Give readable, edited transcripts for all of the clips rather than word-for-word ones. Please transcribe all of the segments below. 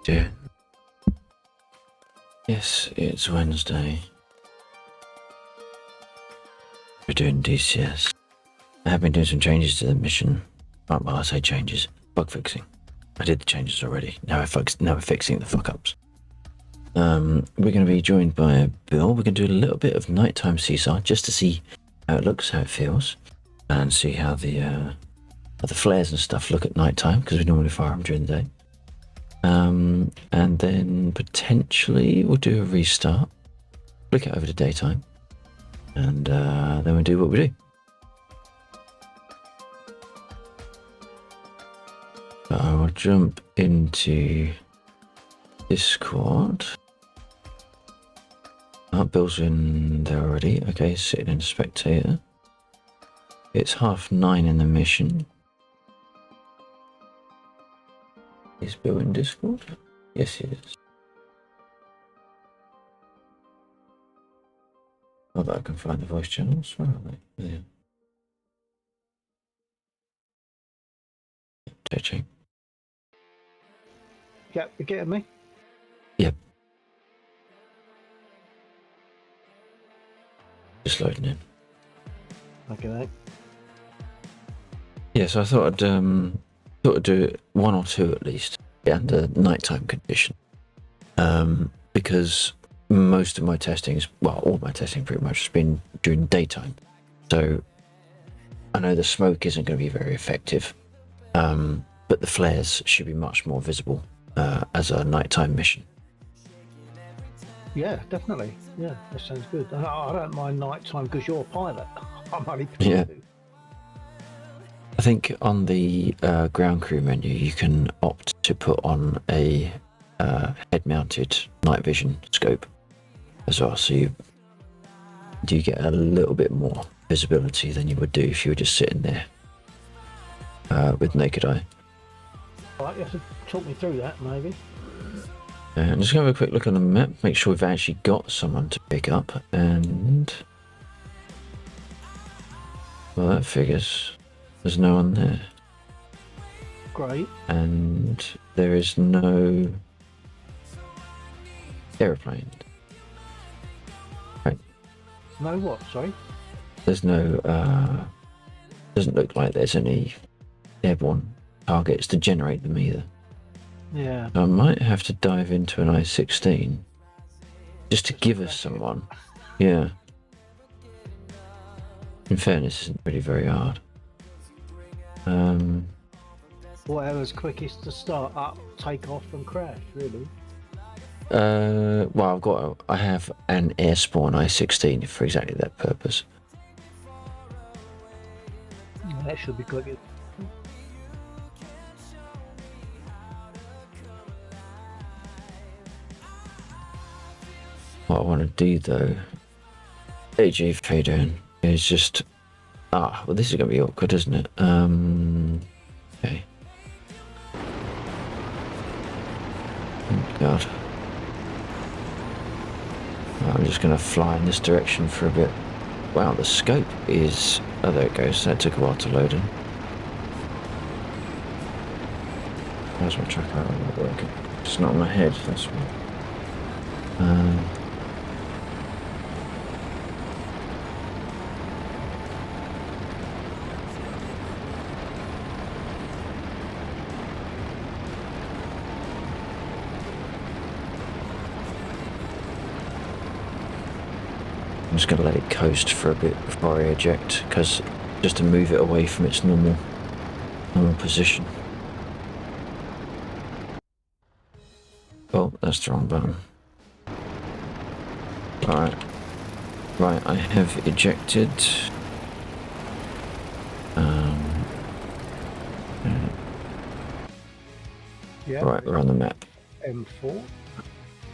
dear. Yes, it's Wednesday. We're doing DCS. I have been doing some changes to the mission. Well, I say changes. Bug fixing. I did the changes already. Now we're fixing the fuck-ups. We're going to be joined by Bill. We're going to do a little bit of nighttime CSAR just to see how it looks, how it feels, and see how the flares and stuff look at nighttime, because we normally fire them during the day. And then potentially we'll do a restart, flick it over to daytime, and then we'll do what we do. So I will jump into Discord. Oh, Bill's in there already. Okay, sitting in spectator. It's 9:30 in the mission. Is Bill in Discord? Yes, he is. Oh, but I can find the voice channels. Where are they? There. Touching. Yep, you getting me? Yep. Just loading in. Okay. Yeah, so I thought I'd do one or two at least under nighttime condition, because most of my testing is, well, all my testing pretty much has been during daytime. So I know the smoke isn't going to be very effective, but the flares should be much more visible as a nighttime mission. Yeah, definitely. Yeah, that sounds good. I don't mind nighttime because you're a pilot. I'm only Yeah. two. I think on the ground crew menu you can opt to put on a head-mounted night vision scope as well, so you do get a little bit more visibility than you would do if you were just sitting there with naked eye. Right, you have to talk me through that, maybe. I'm just going to have a quick look on the map, make sure we've actually got someone to pick up, and well, that figures. There's no one there. Great. And there is no aeroplane. Right. No what, sorry? There's no, doesn't look like there's any airborne targets to generate them either. Yeah. So I might have to dive into an I-16 just to give us someone. Yeah. In fairness, isn't really very hard. Whatever's quickest to start up, take off and crash, really. Well, I have an air spawn I-16 for exactly that purpose. Yeah, that should be quick. What I want to do though, AG Faden, is just well, this is going to be awkward, isn't it? Okay. Oh God. I'm just going to fly in this direction for a bit. Wow, the scope is... Oh, there it goes. That took a while to load in. How's my tracker not working? It's not on my head, that's why. I'm just going to let it coast for a bit before I eject, because just to move it away from its normal position. Oh, that's the wrong button. Alright. Right, I have ejected. Yeah. Right, we're on the map. M4.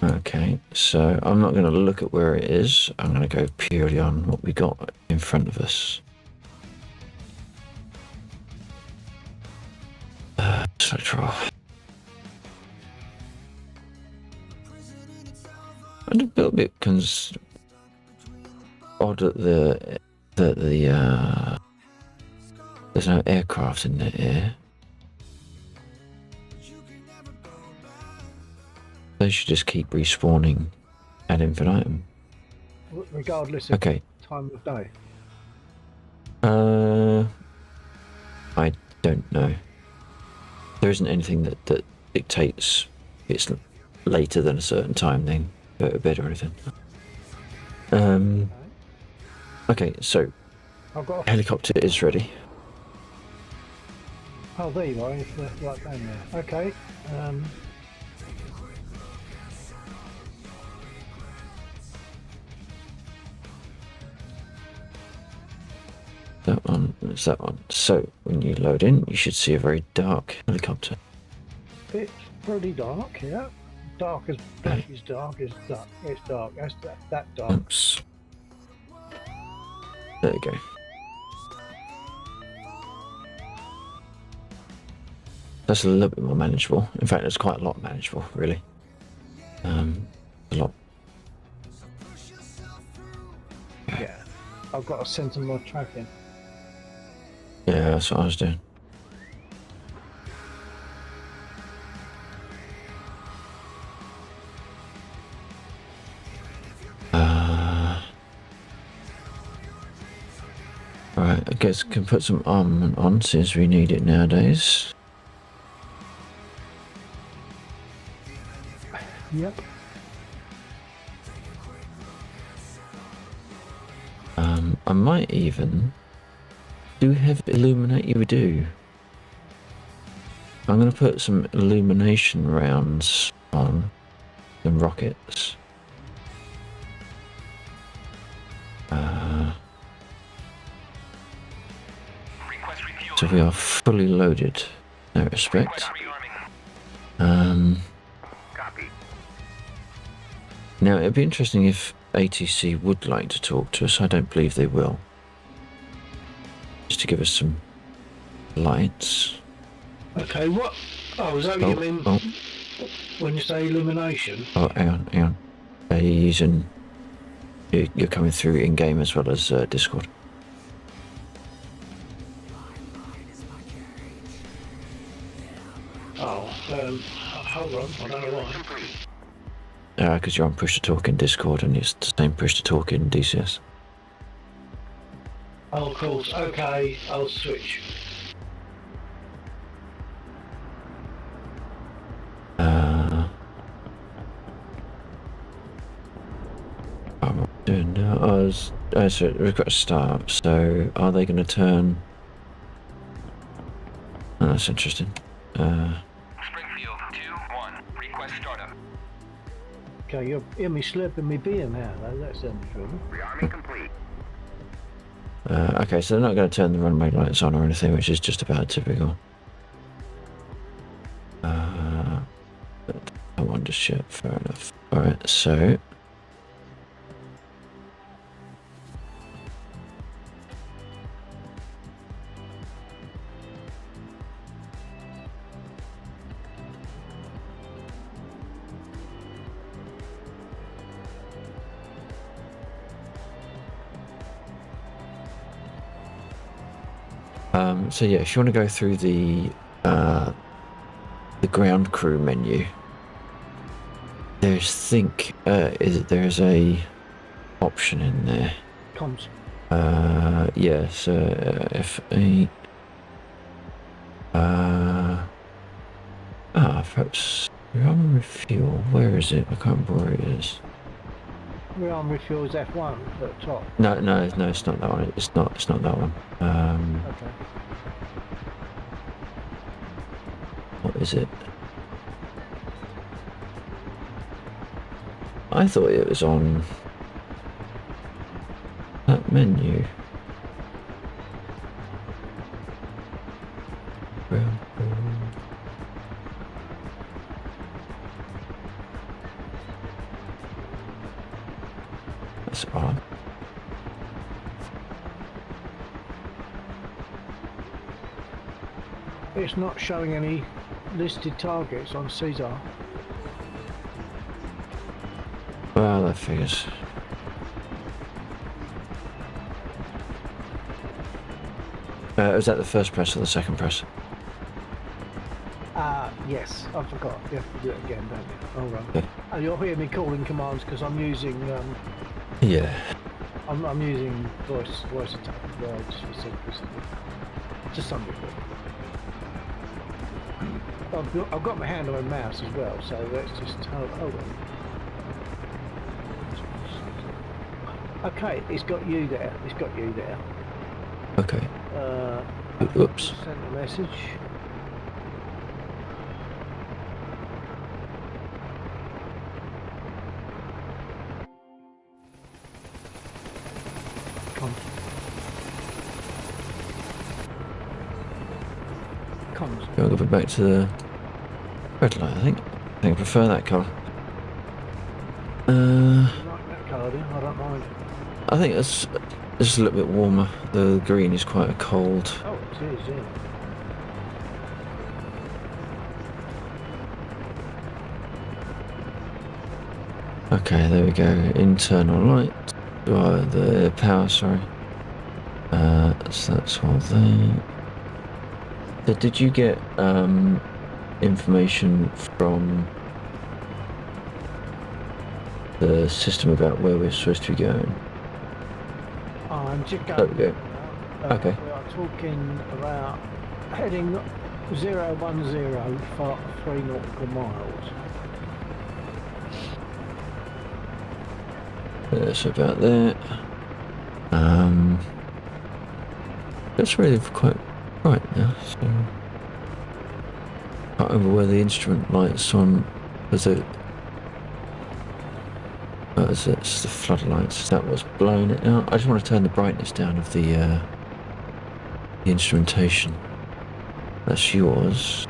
Okay, so I'm not going to look at where it is. I'm going to go purely on what we got in front of us. Slow draw. I'm a little bit odd that there's no aircraft in the air. They should just keep respawning ad infinitum. Regardless of Okay. time of day. I don't know. There isn't anything that dictates it's later than a certain time, then go to bed or anything. Okay, so I've got. helicopter is ready. Oh, there you are. It's right down there. Okay. That one, it's that one. So when you load in, you should see a very dark helicopter. It's pretty dark, yeah. Dark as black is dark. It's dark. It's dark. That's that dark. Oops. There you go. That's a little bit more manageable. In fact, it's quite a lot manageable, really. A lot. Yeah. I've got to send some more tracking. Yeah, that's what I was doing. Right, I guess we can put some armament on since we need it nowadays. Yep. I might even... Do we have illuminate? We do. I'm going to put some illumination rounds on some rockets. So we are fully loaded in that respect. Now it'd be interesting if ATC would like to talk to us. I don't believe they will. Just to give us some lights. Okay, what? Oh, is that what you mean when you say illumination? Oh, hang on. Are you using... You're coming through in-game as well as Discord. Oh, hold on, I don't know why. Because you're on push to talk in Discord and it's the same push to talk in DCS. Oh, of course. Okay, I'll switch. What am I doing now? So we've got to start. So are they going to turn? Oh, that's interesting. Springfield 2-1. Request startup. Okay, you're hear me slurping me beer now, though. That's the trouble. Rearming complete. Okay, so they're not going to turn the runway lights on or anything, which is just about typical. I wonder shit. Fair enough. All right, so. So yeah, if you want to go through the ground crew menu, there's there's a option in there. Comms. Yeah, so F8. Perhaps rearm refuel. Where is it? I can't remember where it is. Rearm refuel is F1 at the top. No, it's not that one. It's not that one. Okay. What is it? I thought it was on that menu. That's odd. It's not showing any listed targets on Caesar. Well, that figures. Was that the first press or the second press? Yes, I forgot. You have to do it again, don't you? Oh, right. Okay. And you'll hear me calling commands because I'm using Yeah. I'm using voice attack as well, just for simplicity. To some degree. I've got my hand on my mouse as well, so let's just hold on. Okay, it's got you there. It's got you there. Okay. Oops. Send a message. Come. Comms. Go a little bit back to the red light, I think. I think I prefer that colour. You like that colour, do you? I don't mind. I think it's just a little bit warmer. The green is quite a cold. Oh, it is, yeah. Okay, there we go. Internal light. The power, sorry. So that's all there. So did you get information from the system about where we're supposed to be going? I'm just There going. we go. Okay. We are talking about heading 010 for 3 nautical miles. That's about that. That's really quite bright now, so I can't remember where the instrument light's on. Was it? It's the floodlights. That was blowing it out. I just want to turn the brightness down of the instrumentation. That's yours.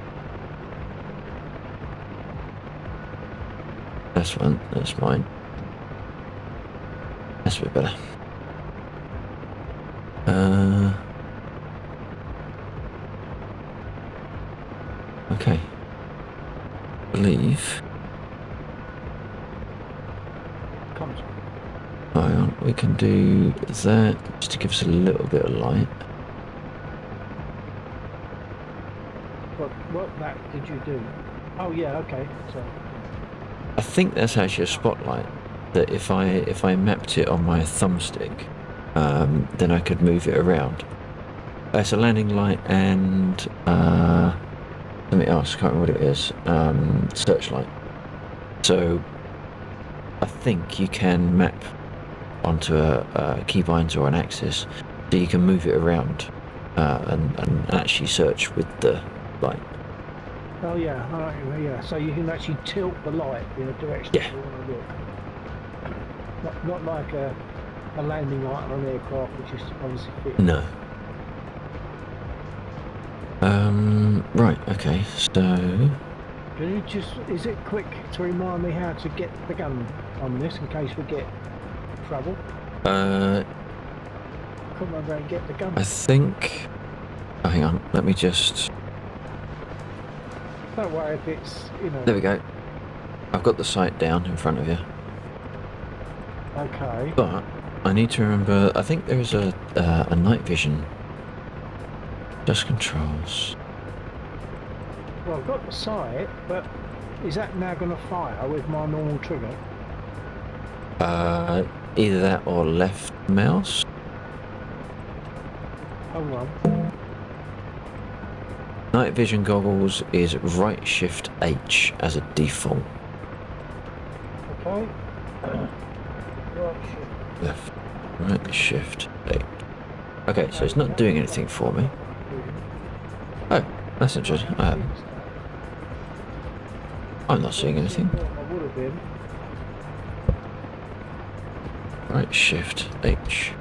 That's one. That's mine. That's a bit better. Okay. Believe. Comms. Hang on, we can do that just to give us a little bit of light. What map did you do? Oh yeah, okay. So I think that's actually a spotlight. That if I mapped it on my thumbstick, then I could move it around. It's a landing light and something else. I can't remember what it is. Searchlight. So I think you can map onto a keybind or an axis, so you can move it around and actually search with the light. oh yeah, all right, yeah. So you can actually tilt the light in a direction Yeah. you want to look. Not like a landing light on an aircraft, which is obviously fixed. No. Right, okay, so Can you just, is it quick to remind me how to get the gun on this in case we get trouble? uh Couldn't remember how to get the gun. I think hang on, let me just Don't worry if it's, you know. there we go. I've got the sight down in front of you. Okay. But I need to remember, I think there's a night vision. Just controls. Well, I've got the sight, but is that now going to fire with my normal trigger? Either that or left mouse. Hold on. Night vision goggles is right shift H as a default. Okay. Right shift. Left, right shift H. Okay, so it's not doing anything for me. Oh, that's interesting. I'm not seeing anything. I would have been. Right shift H.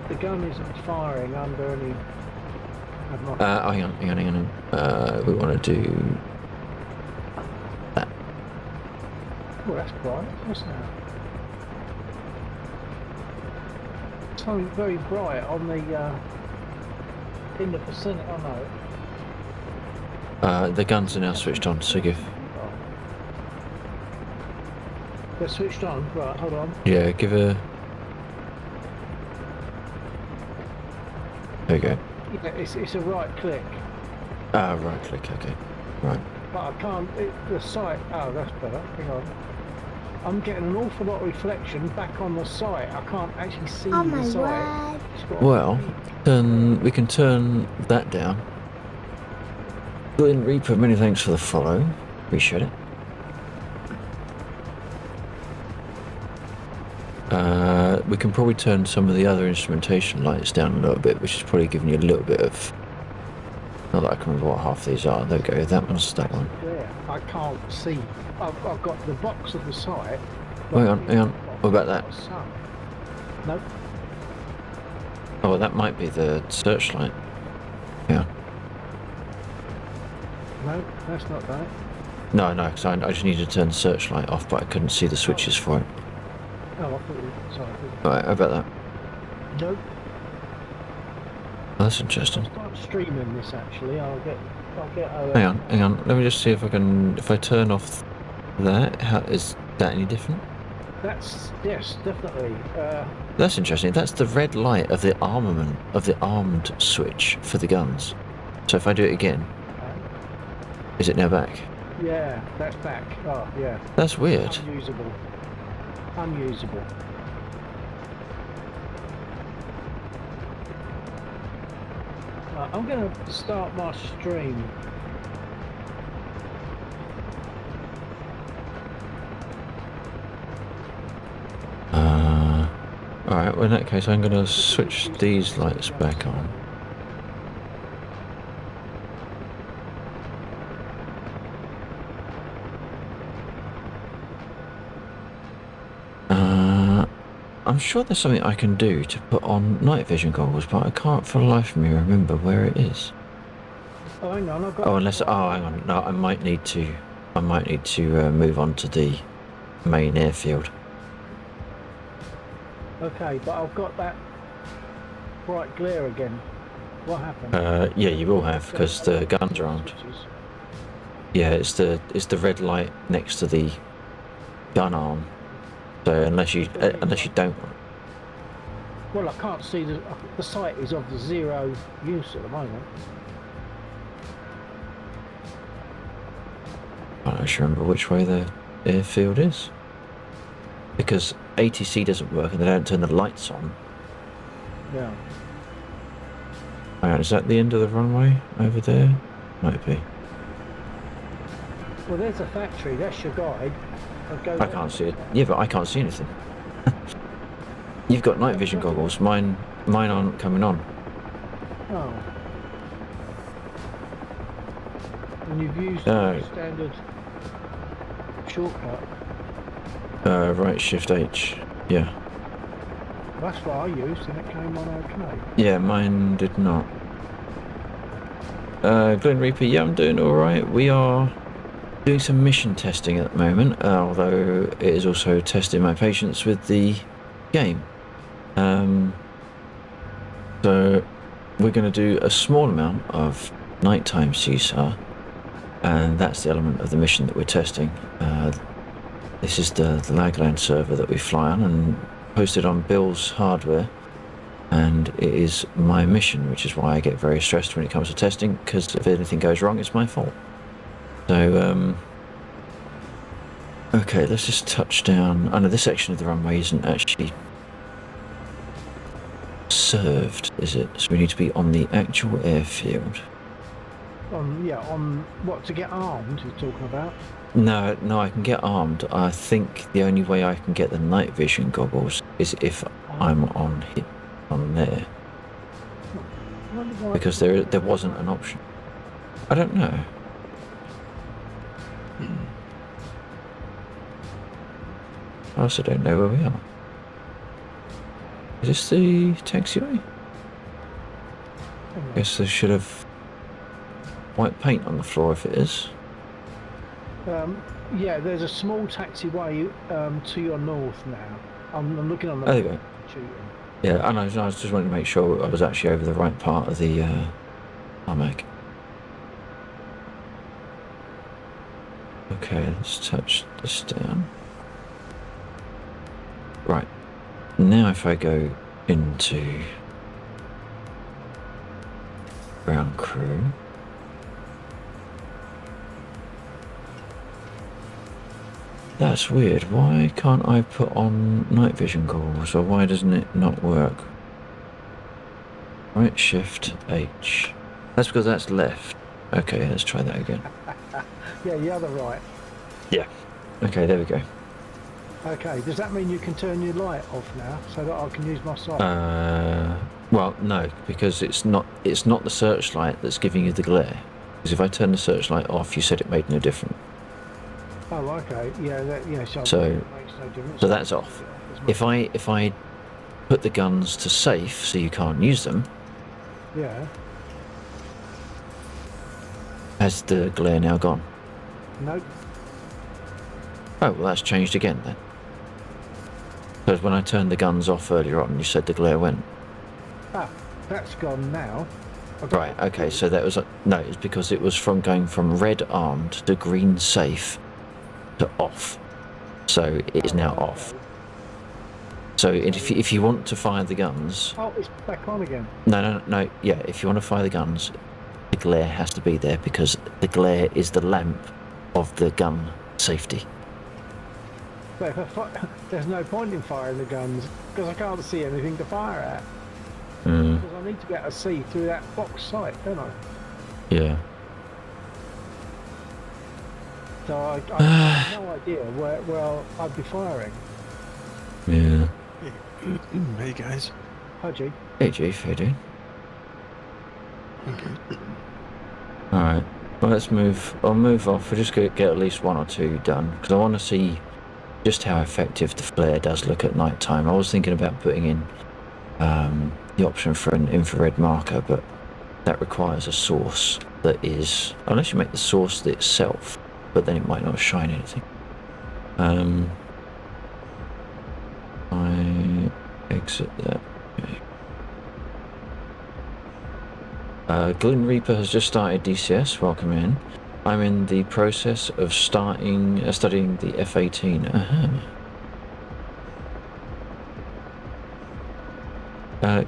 The gun isn't firing under any. Hang on. We want to do that. Oh, that's bright. What's that? Something very bright on the in the vicinity. Oh no. The guns are now switched on, so give. They're switched on. Right, hold on. Yeah, give a. There you go. Yeah, it's a right click. Right click, okay. Right. But I can't. The sight. Oh, that's better. Hang on. I'm getting an awful lot of reflection back on the site. I can't actually see Oh the my site. word. It's got Well, we can turn that down. Glenn Reaper, many thanks for the follow. Appreciate it. We can probably turn some of the other instrumentation lights down a little bit, which is probably giving you a little bit of... Not that I can remember what half these are. There we go. That one's that one. clear. I can't see. I've got the box of the site. Hang on. What about that? Nope. Oh, that might be the searchlight. Yeah. No, that's not that. No, because I just needed to turn the searchlight off, but I couldn't see the switches for it. Oh, I thought you. Sorry. Alright, how about that? Nope. Oh, that's interesting. I'll start streaming this actually. I'll get. Hang on. Let me just see if I can. If I turn off that, is that any different? Yes, definitely. That's interesting. That's the red light of the armament of the armed switch for the guns. So if I do it again, is it now back? Yeah, that's back. Oh, yeah. That's weird. Unusable. I'm going to start my stream. Alright, well in that case I'm going to switch these lights back on. I'm sure there's something I can do to put on night vision goggles, but I can't for the life of me remember where it is. Oh, hang on, I've got... Oh, unless... Oh, hang on. No, I might need to move on to the main airfield. Okay, but I've got that bright glare again. What happened? Yeah, you will have, because the guns are armed. Yeah, it's the red light next to the gun arm. So unless you don't... Well, I can't see the site is of zero use at the moment. I don't actually remember which way the airfield is. Because ATC doesn't work and they don't turn the lights on. Yeah. Is that the end of the runway over there? Might be. Well, there's a factory. That's your guide. I can't see it. Yeah, but I can't see anything. You've got night vision goggles. Mine aren't coming on. Oh. And you've used the standard shortcut. Right, Shift H. Yeah. That's what I used, and it came on okay. Yeah, mine did not. Glen Reaper, yeah, I'm doing alright. We are doing some mission testing at the moment, although it is also testing my patience with the game. So we're going to do a small amount of nighttime CSAR, and that's the element of the mission that we're testing. This is the Lagland server that we fly on and posted on Bill's hardware, and it is my mission, which is why I get very stressed when it comes to testing, because if anything goes wrong, it's my fault. So, okay, let's just touch down. I know this section of the runway isn't actually served, is it? So we need to be on the actual airfield. On what, to get armed, you're talking about? No, I can get armed. I think the only way I can get the night vision goggles is if I'm on there. Because there wasn't an option. I don't know. I also don't know where we are. Is this the taxiway? I guess they should have white paint on the floor if it is. Yeah, there's a small taxiway to your north now. I'm looking on the Oh, there you go. shooting. Yeah, I know. I was just wanting to make sure I was actually over the right part of the tarmac. Okay, let's touch this down. Right. Now if I go into ground crew. That's weird. Why can't I put on night vision goggles, or why doesn't it not work? Right, shift H. That's because that's left. Okay, let's try that again. Yeah, the other right. Yeah. Okay, there we go. Okay, does that mean you can turn your light off now so that I can use my sight? Well, no, because it's not the searchlight that's giving you the glare. Because if I turn the searchlight off, you said it made no difference. Oh, okay. Yeah, So it makes no difference. So that's off. If I put the guns to safe so you can't use them, Yeah. has the glare now gone? Nope. Oh, well, that's changed again then. Because when I turned the guns off earlier on, you said the glare went. Ah, that's gone now. Right, okay, so that was... No, it's because it was from going from red armed to green safe to off. So it is now off. So if you want to fire the guns... Oh, it's back on again. No, yeah, if you want to fire the guns, the glare has to be there because the glare is the lamp of the gun safety. But there's no point in firing the guns because I can't see anything to fire at. Because I need to be able to see through that box sight, don't I? Yeah. So I have no idea where I'd be firing. Yeah. Hey guys. Hi, G. Hey, Chief, how you doing? Okay. Alright, well, let's move. I'll move off. We're just going to get at least one or two done because I want to see just how effective the flare does look at night time. I was thinking about putting in the option for an infrared marker, but that requires a source that is, unless you make the source itself, but then it might not shine anything. I exit that. Okay. Glen Reaper has just started DCS. Welcome in. I'm in the process of studying the F-18.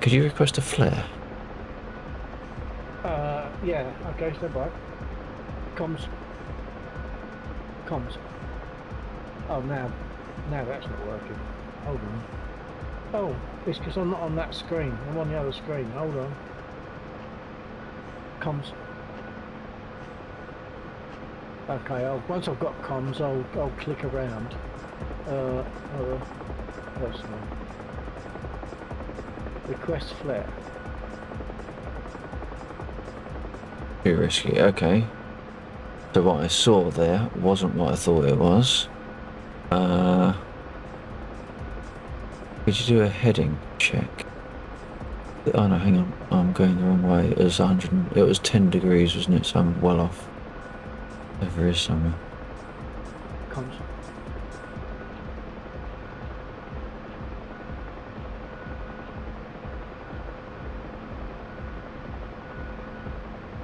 Could you request a flare? Yeah, okay, stand by. Comms. Oh, now that's not working. Hold on. Oh, it's because I'm not on that screen. I'm on the other screen. Hold on. Comms. Okay, once I've got comms, I'll click around. Personal. Request flare. Too risky. Okay. So what I saw there wasn't what I thought it was. Could you do a heading check? Oh no, hang on. I'm going the wrong way. It was 100. It was 10 degrees, wasn't it? So I'm well off. There is somewhere. Comms.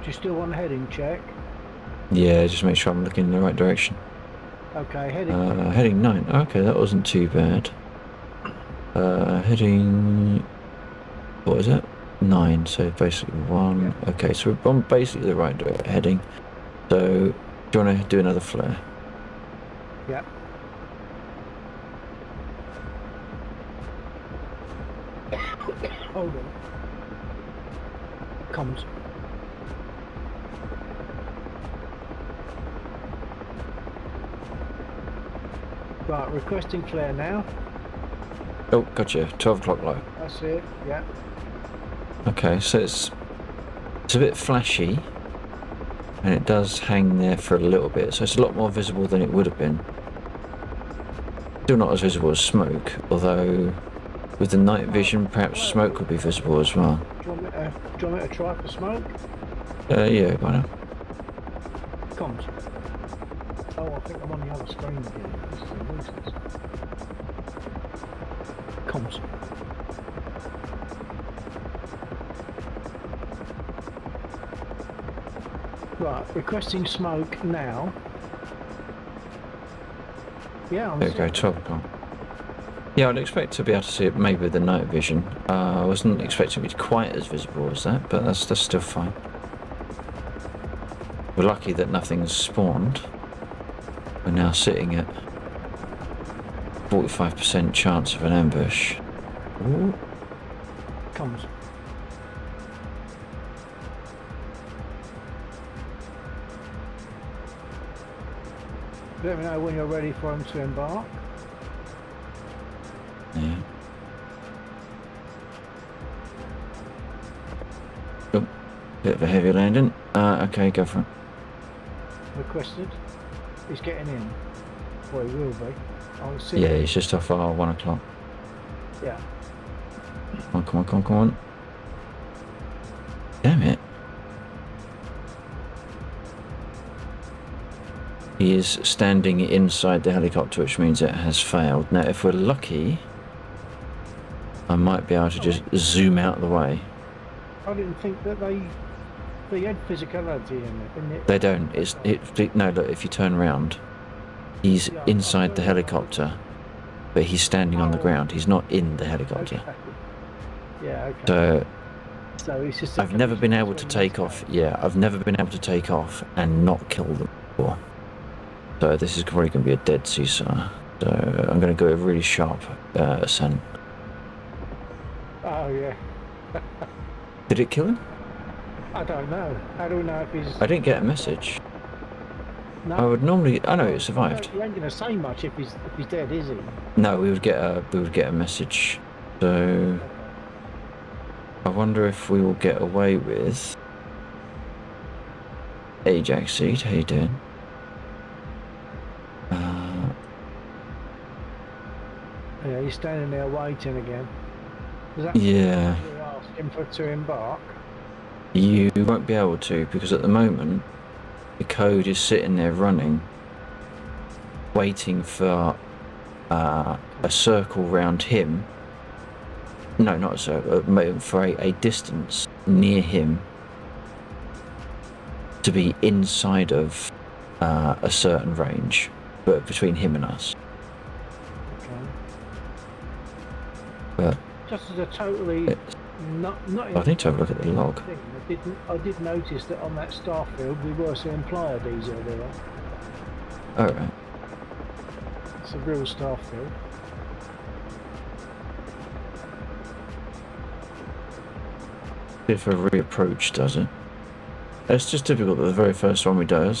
Do you still want a heading check? Yeah, just make sure I'm looking in the right direction. Okay, heading. Heading 9. Okay, that wasn't too bad. Heading... What is it? 9, so basically 1. Yeah. Okay, so we're on basically the right heading. So, do you want to do another flare? Yeah. Hold on. Comms. Right, requesting flare now. Oh, gotcha. 12 o'clock low. That's it. Yeah. Okay, so it's a bit flashy, and it does hang there for a little bit, so it's a lot more visible than it would have been. Still not as visible as smoke, although with the night vision, perhaps smoke would be visible as well. Do you want me to try for smoke? Yeah, why not? Comms. Oh, I think I'm on the other screen again. This is a nuisance. Comms. Right, requesting smoke now. Yeah, I'm There we go, 12 o'clock. Yeah, I'd expect to be able to see it maybe with the night vision. I wasn't expecting it to be quite as visible as that, but that's still fine. We're lucky that nothing's spawned. We're now sitting at 45% chance of an ambush. Ooh. Comes. Let me know when you're ready for him to embark. Yeah. Oh, bit of a heavy landing. Okay, go for it. Requested. He's getting in. Well, he will be. I'll see. Yeah, he's just off our 1 o'clock. Yeah. Come on. Damn it. He is standing inside the helicopter, which means it has failed. Now, if we're lucky, I might be able to just zoom out of the way. I didn't think that they had physicality in it, didn't it? They don't. No, look, if you turn around, he's inside the helicopter, but he's standing on the ground. He's not in the helicopter. Okay. Yeah, okay. So it's just I've never been able to take off. Yeah, I've never been able to take off and not kill them before. So this is probably going to be a dead seesaw. So I'm going to go a really sharp ascent. Oh yeah. Did it kill him? I don't know. How do we know if he's? I didn't get a message. No. I would normally. I know it survived. You ain't gonna say much if he's dead, is he? No, we would get a message. So I wonder if we will get away with Ajax seat. How you doing? Yeah, he's standing there waiting again. Does that Yeah. mean we ask him to embark? You won't be able to, because at the moment the code is sitting there running, waiting for a circle round him. No, not a circle, for a distance near him to be inside of a certain range, but between him and us. Okay. But Just as a totally not. I need to have a look at the log. I did notice that on that star field we were seeing Pleiades earlier on. Alright. It's a real star field. If a reapproach does it. It's just difficult that the very first one we do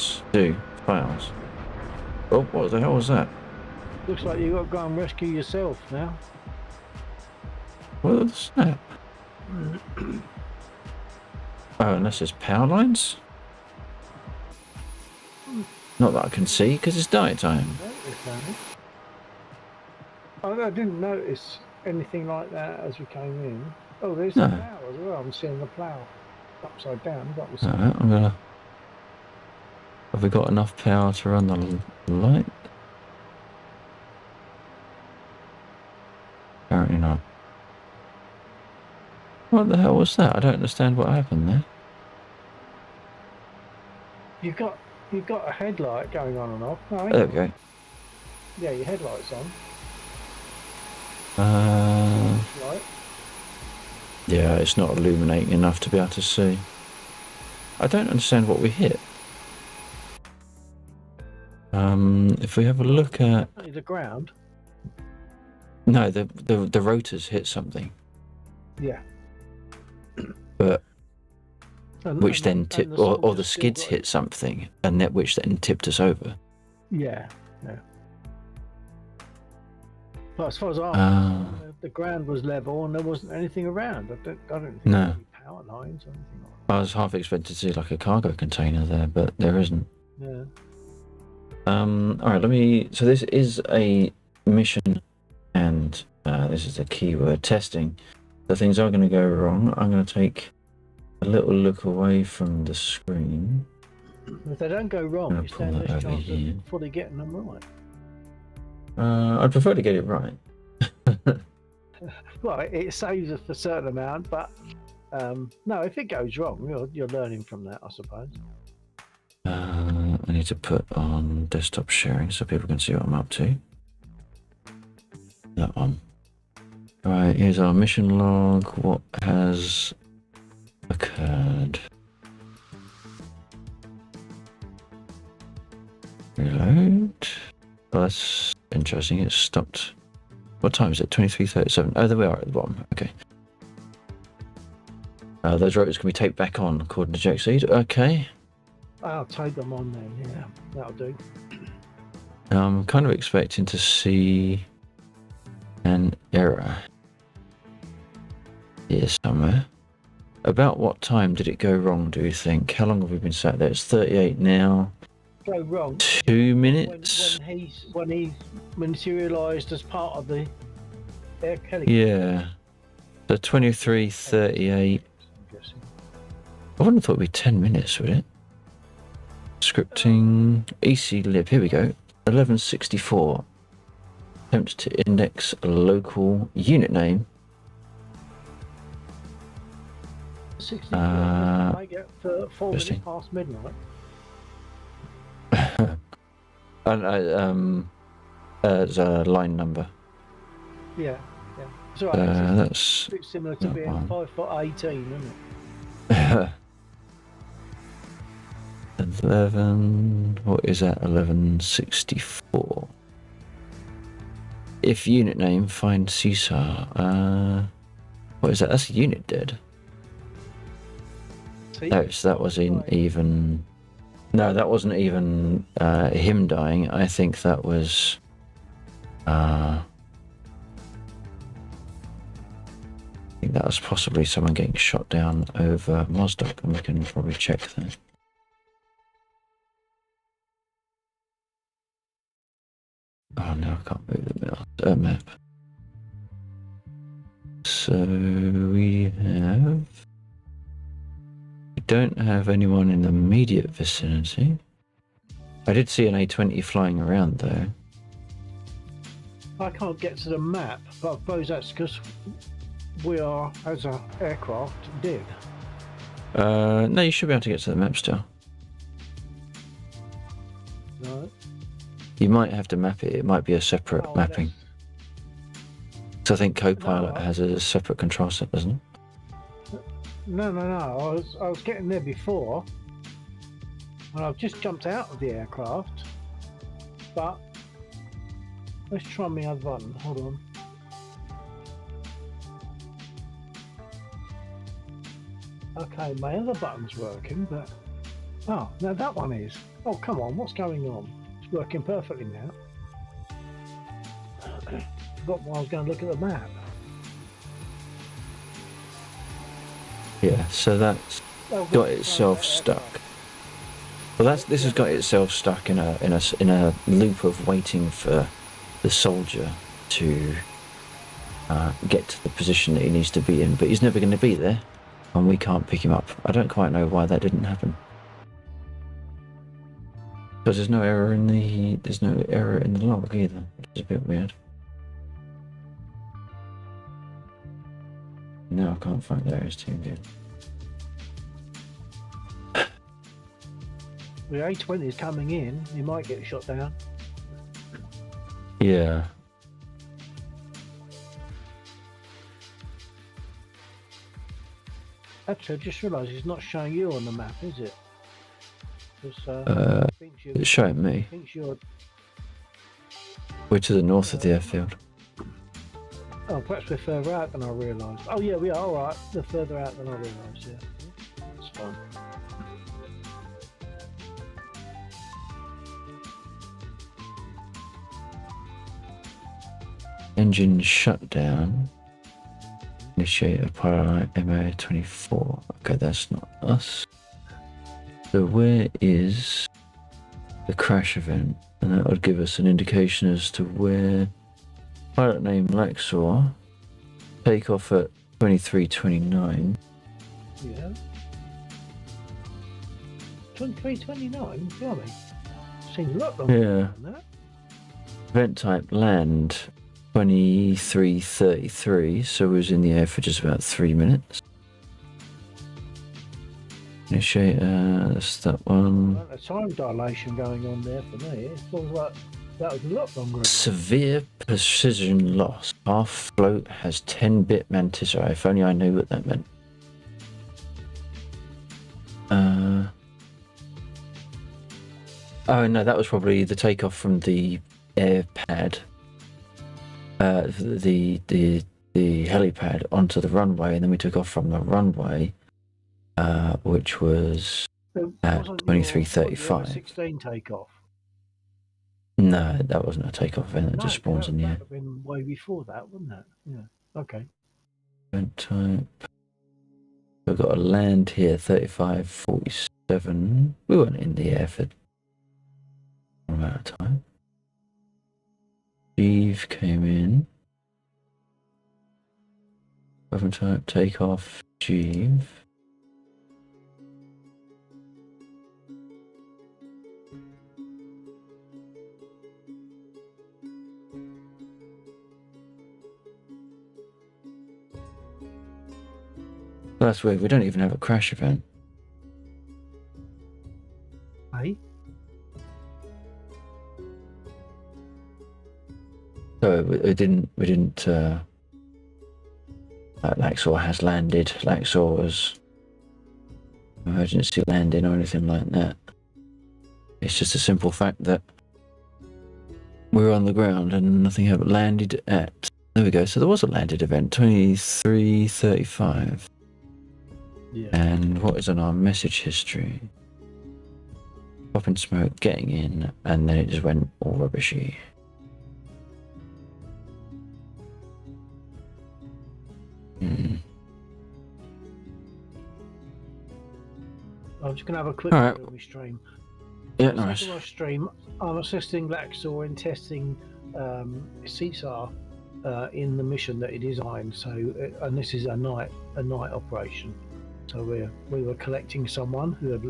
fails. Oh, what the hell was that? Looks like you got to go and rescue yourself now. What the snap? Oh, unless it's power lines? Not that I can see, because it's night time. I didn't notice anything like that as we came in. Oh, there's No. the plough as well. I'm seeing the plough upside down. That was Alright, I'm gonna... Have we got enough power to run the light? Apparently not. What the hell was that? I don't understand what happened there. You've got a headlight going on and off. No, ain't There you? we go. Yeah, your headlight's on. Right. Yeah, it's not illuminating enough to be able to see. I don't understand what we hit. If we have a look at... The ground. No, the rotors hit something. Yeah. But which then and tipped, the or soldier's the still skids got hit something, and that which then tipped us over. Yeah. But as far as I know, the ground was level and there wasn't anything around. I don't think No. there were any power lines or anything like that. I was half expected to see like a cargo container there, but there isn't. Yeah. Alright, so this is a mission, and this is a keyword testing. So things are going to go wrong. I'm going to take a little look away from the screen. If they don't go wrong, I'll you pull stand that less over chance here. of fully getting them right. I'd prefer to get it right. Well, it saves us a certain amount, but no, if it goes wrong, you're learning from that, I suppose. I need to put on desktop sharing so people can see what I'm up to. That one. Right, here's our mission log. What has occurred? Reload. Well, that's interesting. It stopped What time is it? 23:37. Oh, there we are at the bottom. Okay. Those rotors can be taped back on according to Jack Seed. Okay. I'll take them on then. Yeah, that'll do. I'm kind of expecting to see an error here somewhere. About what time did it go wrong, do you think? How long have we been sat there? It's 38 now. Go wrong. 2 minutes? When he's materialised as part of the air helicopter. Yeah. So 23:38. I'm guessing. I wouldn't have thought it'd be 10 minutes, would it? Scripting EC lib. Here we go. 1164. Attempt to index a local unit name. 64. I get 4 minutes interesting. past midnight. And as a line number. Yeah. It's all right. That's a bit similar to not being one. 5'18", isn't it? 11. What is that? 1164. If unit name, find CSAR. What is that? That's a unit dead. No, so that wasn't even. No, that wasn't even him dying. I think that was. I think that was possibly someone getting shot down over Mozdok, and we can probably check that. Oh no, I can't move the map. So we don't have anyone in the immediate vicinity. I did see an A-20 flying around though. I can't get to the map, but I suppose that's because we are, as an aircraft, dead. No, you should be able to get to the map still. No. You might have to map it. It might be a separate mapping. So I think Copilot has a separate control set, doesn't it? No. I was getting there before, and I've just jumped out of the aircraft. But let's try my other button. Hold on. Okay, my other button's working, but oh, now that one is. Oh, come on, what's going on? It's working perfectly now. Forgot why I was going to look at the map. Yeah, so that's got itself stuck. Well, this has got itself stuck in a loop of waiting for the soldier to get to the position that he needs to be in, but he's never going to be there, and we can't pick him up. I don't quite know why that didn't happen. Because there's no error in the log either, which is a bit weird. No, I can't find the areas tuned in. The A-20 is coming in. You might get shot down. Yeah. Actually, I just realised it's not showing you on the map, is it? It's showing me. We're to the north of the airfield. Oh, perhaps we're further out than I realised. Oh yeah, we are, alright. They're further out than I realised, yeah. That's fine. Engine shutdown. Initiate a pilot MA24. Okay, that's not us. So where is the crash event? And that would give us an indication as to where pilot name Laxor, takeoff at 23:29. Yeah. 23:29? Blimey. Seems a lot longer than that. Event type land 23:33, so we was in the air for just about 3 minutes. Initiate, that's that one. Well, a time dilation going on there for me. It feels like that was a lot longer. Severe precision loss. Half float has 10-bit mantis eye. If only I knew what that meant. Oh no, that was probably the takeoff from the air pad. the helipad onto the runway, and then we took off from the runway, which was So at wasn't your 23:35. 16 takeoff? No, that wasn't a takeoff event. It just spawns in the that air. would have been way before that, wouldn't it? Yeah. Okay. Event type. We've got a land here, 35:47. We weren't in the air for a amount of time. Steve came in. Event type, takeoff, Jeeve. That's weird. We don't even have a crash event. Hey? So we didn't. Laxor has landed. Laxor was emergency landing or anything like that. It's just a simple fact that we were on the ground and nothing had landed at. There we go. So there was a landed event, 23:35. Yeah. And what is on our message history? Popping smoke, getting in, and then it just went all rubbishy. I'm just going to have a quick All right. look at my stream. Yeah, So nice. for my stream, I'm assisting Laxor in testing CSAR in the mission that he designed. So, and this is a night operation. So we were collecting someone who had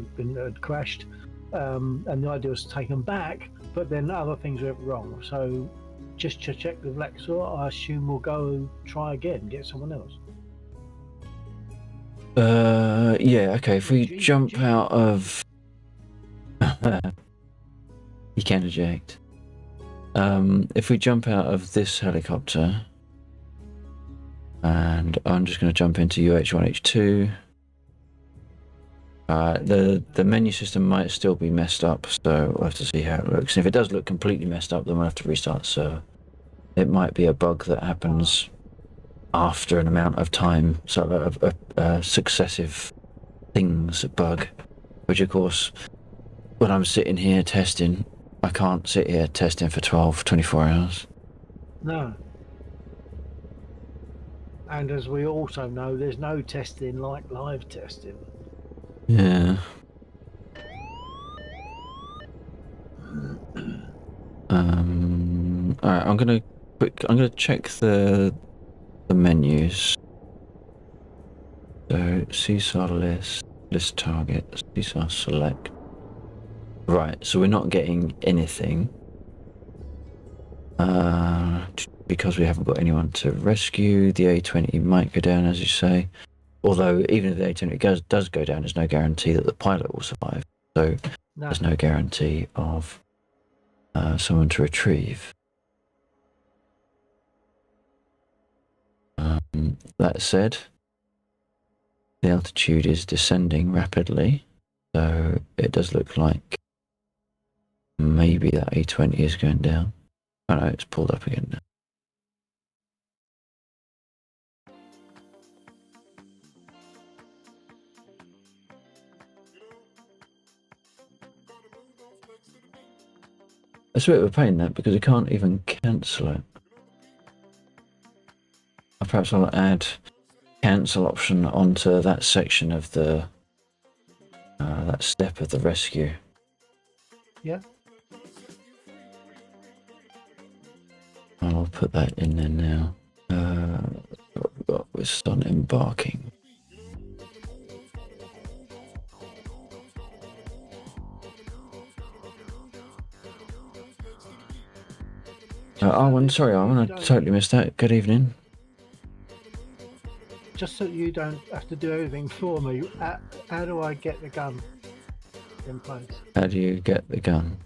crashed, and the idea was to take them back, but then other things went wrong. So, just to check with Laxor, I assume we'll go try again, get someone else. Yeah, okay. If we jump out of, you can eject. If we jump out of this helicopter, and I'm just going to jump into UH1H2. The menu system might still be messed up, so we'll have to see how it looks. If it does look completely messed up, then we'll have to restart the server. It might be a bug that happens after an amount of time, so a successive things bug, which of course, when I'm sitting here testing, I can't sit here testing for 24 hours. No. And as we also know, there's no testing like live testing. Yeah. Alright, I'm gonna check the menus. So CSAR list target, CSAR select. Right, so we're not getting anything. Because we haven't got anyone to rescue. The A20 might go down, as you say. Although, even if the A20 does go down, there's no guarantee that the pilot will survive. So, there's no guarantee of someone to retrieve. That said, the altitude is descending rapidly. So, it does look like maybe that A20 is going down. Oh no, it's pulled up again now. It's a bit of a pain, that, because I can't even cancel it. Perhaps I'll add cancel option onto that section of the that step of the rescue. Yeah. I'll put that in there now. What we've got with sun embarking. Arwen, sorry, Arwen, I totally missed that. Good evening. Just so you don't have to do everything for me, how do I get the gun in place? How do you get the gun?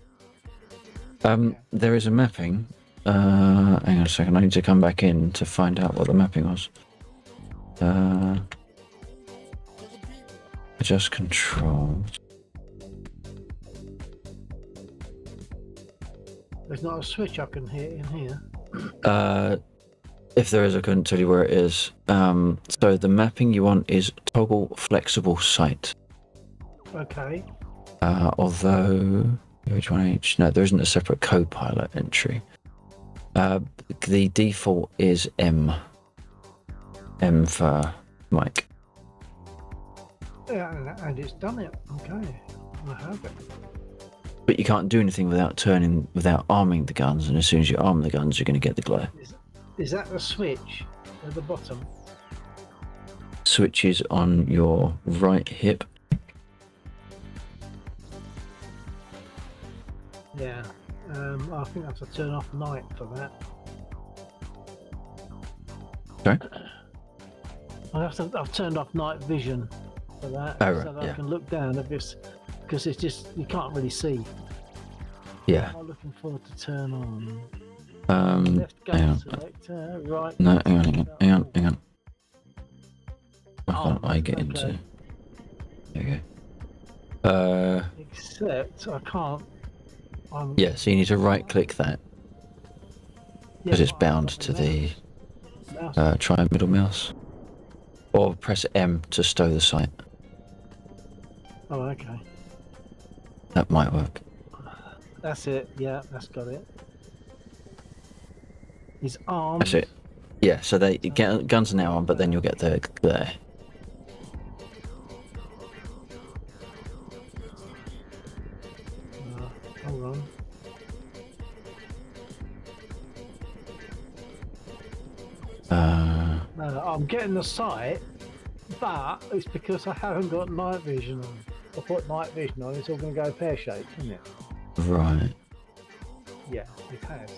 There is a mapping. Hang on a second, I need to come back in to find out what the mapping was. Adjust controls. There's not a switch I can hit in here. If there is, I couldn't tell you where it is. So the mapping you want is toggle flexible site. Okay. Although which one each? No, there isn't a separate co-pilot entry. The default is M. M for Mike. Yeah, and it's done it. Okay. I have it. But you can't do anything without arming the guns, and as soon as you arm the guns, you're going to get the glare. Is that the switch at the bottom? Switches on your right hip. Yeah. I think I have to turn off night for that. Sorry? I've turned off night vision for that, Oh, right, so that yeah. I can look down at this, because it's just you can't really see. Yeah. What am I looking forward to turn on? Left Hang gun on. selector, right. No, hang on. How Oh, I get okay. into? There you go. Except I can't. Yeah, so you need to right click that, because it's right, bound I've to got the mouse. try middle mouse. Or press M to stow the sight. Oh, okay. That might work. That's it. Yeah, that's got it. His arms. That's it. Yeah, so they get guns are now on, but then you'll get the glare. Hold on. No, I'm getting the sight, but it's because I haven't got night vision on. I put night vision on, it's all going to go pear-shaped, isn't it? Right. Yeah, it has.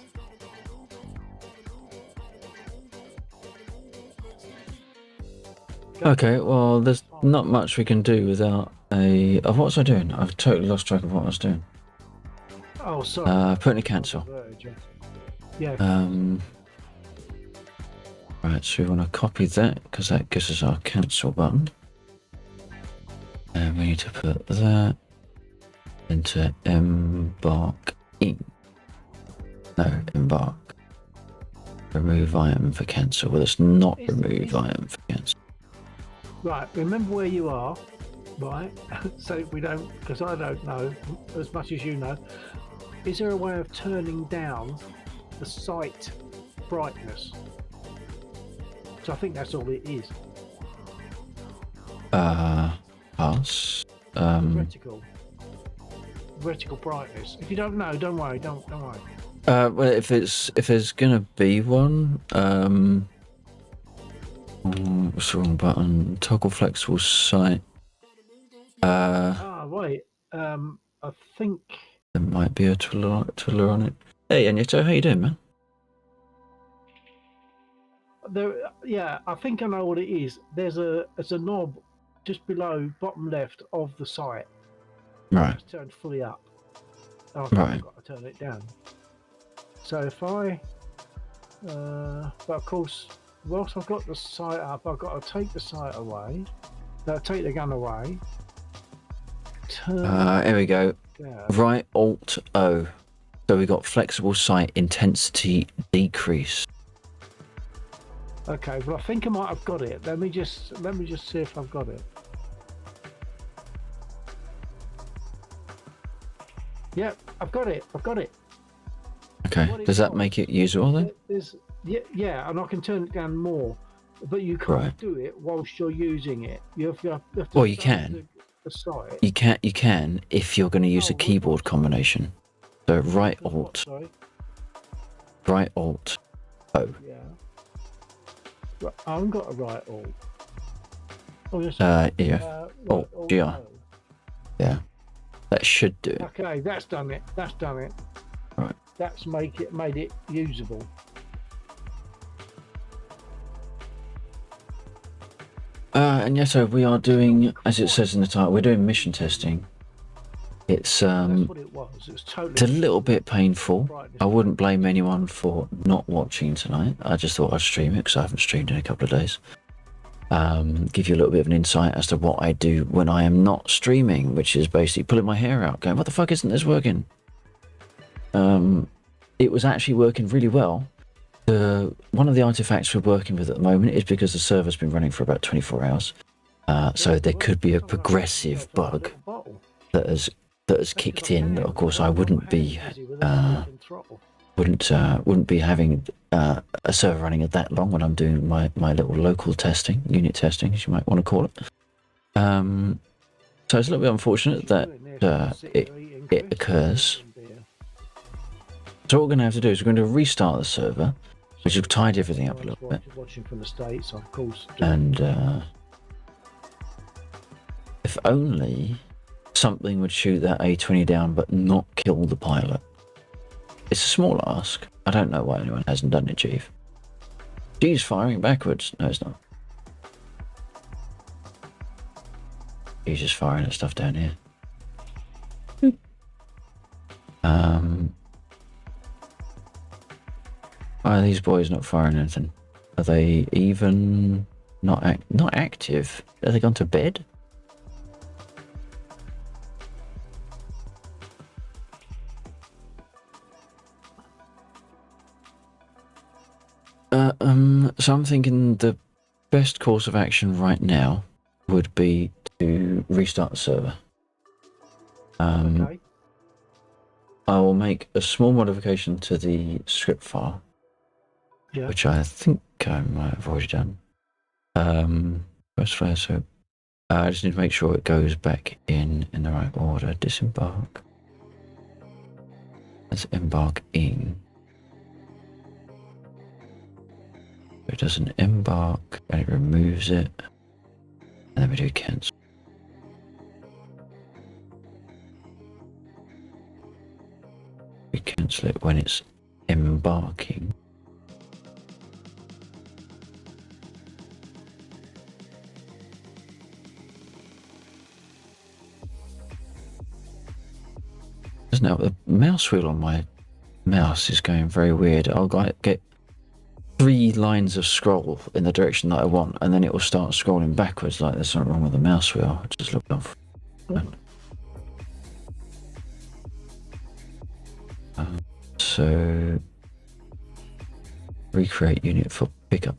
Okay, well, there's not much we can do without a... Oh, what was I doing? I've totally lost track of what I was doing. Oh, sorry. Putting a cancel. Yeah. Right, so we want to copy that, because that gives us our cancel button. And we need to put that into embark in. No, embark. Remove item for cancel. Well, it's not remove item for cancel. Right, remember where you are, right? So we don't, because I don't know as much as you know. Is there a way of turning down the sight brightness? So I think that's all it is. Pass. Vertical brightness. If you don't know, don't worry. Don't worry. Well, if there's gonna be one, what's the wrong button? Toggle flexible sight. Wait. I think There might be a twiddler on it. Hey, Anito, how you doing, man? there. Yeah, I think I know what it is. There's a knob just below bottom left of the sight. Right. It's turned fully up. Oh, Right. I've got to turn it down. So if I, but of course, whilst I've got the sight up, I've got to take the sight away. Take the gun away. Turn Here we go. down. Right Alt O. So we got flexible sight intensity decrease. Okay, well I think I might have got it. Let me just see if I've got it. Yep, I've got it. Okay. What Does it that was- make it usable then? Yeah, and I can turn it down more, but you can't Right. do it whilst you're using it. You have to Well, you save can. the sight. You can if you're going to use a Oh, keyboard combination. So right What, Alt, sorry. right Alt O. Yeah. Right, I haven't got a right alt. Oh, yes. Yeah. Right Alt, alt, GR. O. Yeah. That should do it. Okay, that's done it. Right. That's made it usable. And yes, so we are doing, as it says in the title, we're doing mission testing. It's That's what it was. It was totally. it's a little bit painful. brightness. I wouldn't blame anyone for not watching tonight. I just thought I'd stream it because I haven't streamed in a couple of days. Give you a little bit of an insight as to what I do when I am not streaming, which is basically pulling my hair out, going, "What the fuck isn't this working?" It was actually working really well one of the artifacts we're working with at the moment is because the server's been running for about 24 hours. So there could be a progressive bug that has kicked in. That of course I wouldn't be wouldn't be having a server running at that long when I'm doing my little local testing, unit testing, as you might want to call it. So it's a little bit unfortunate that it occurs. So what we're going to have to do is we're going to restart the server, which will tidy everything up a little bit. Watching from the States, of course. And if only something would shoot that A-20 down but not kill the pilot. It's a small ask. I don't know why anyone hasn't done it, Chief. G's firing backwards. No, it's not. He's just firing at stuff down here. Why are these boys not firing anything? Are they even not active? Have they gone to bed? So I'm thinking the best course of action right now would be to restart the server. Okay. I will make a small modification to the script file, which I think I might have already done. First flare, so I just need to make sure it goes back in the right order. Disembark. Let's embark in. It does an embark and it removes it, and then we do cancel. We cancel it when it's embarking. Doesn't it? The mouse wheel on my mouse is going very weird. I'll get 3 lines of scroll in the direction that I want, and then it will start scrolling backwards like there's something wrong with the mouse wheel. Just look off. So recreate unit for pickup.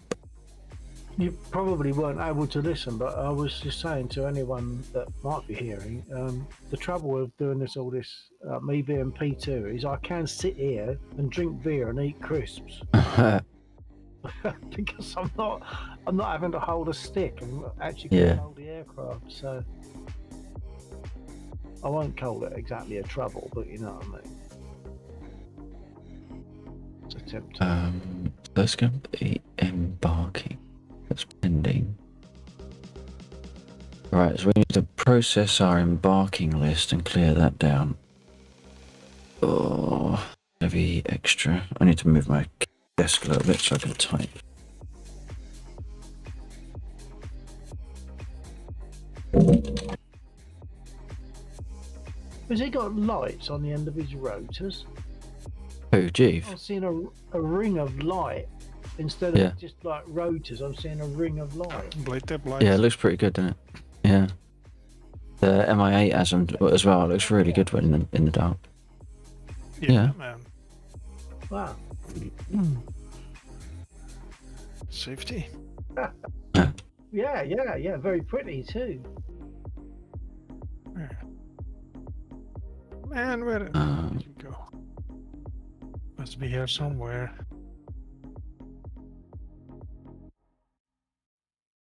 You probably weren't able to listen, but I was just saying to anyone that might be hearing, the trouble with doing all this, me being P2, is I can sit here and drink beer and eat crisps. Because I'm not having to hold a stick and actually control the aircraft, so I won't call it exactly a trouble, but you know what I mean. It's a temptation. That's going to be embarking. That's pending. Right, so we need to process our embarking list and clear that down. Oh, heavy extra. I need to move my desk a little bit so I can type. Has he got lights on the end of his rotors? Oh, Jeeve. I've seen a ring of light instead of just like rotors. I'm seeing a ring of light. Yeah, it looks pretty good, doesn't it? Yeah. The MI8 has them as well. It looks really good when in the dark. Yeah, man. Wow. Safety. Yeah. Very pretty too. Man, where did you go? Must be here somewhere.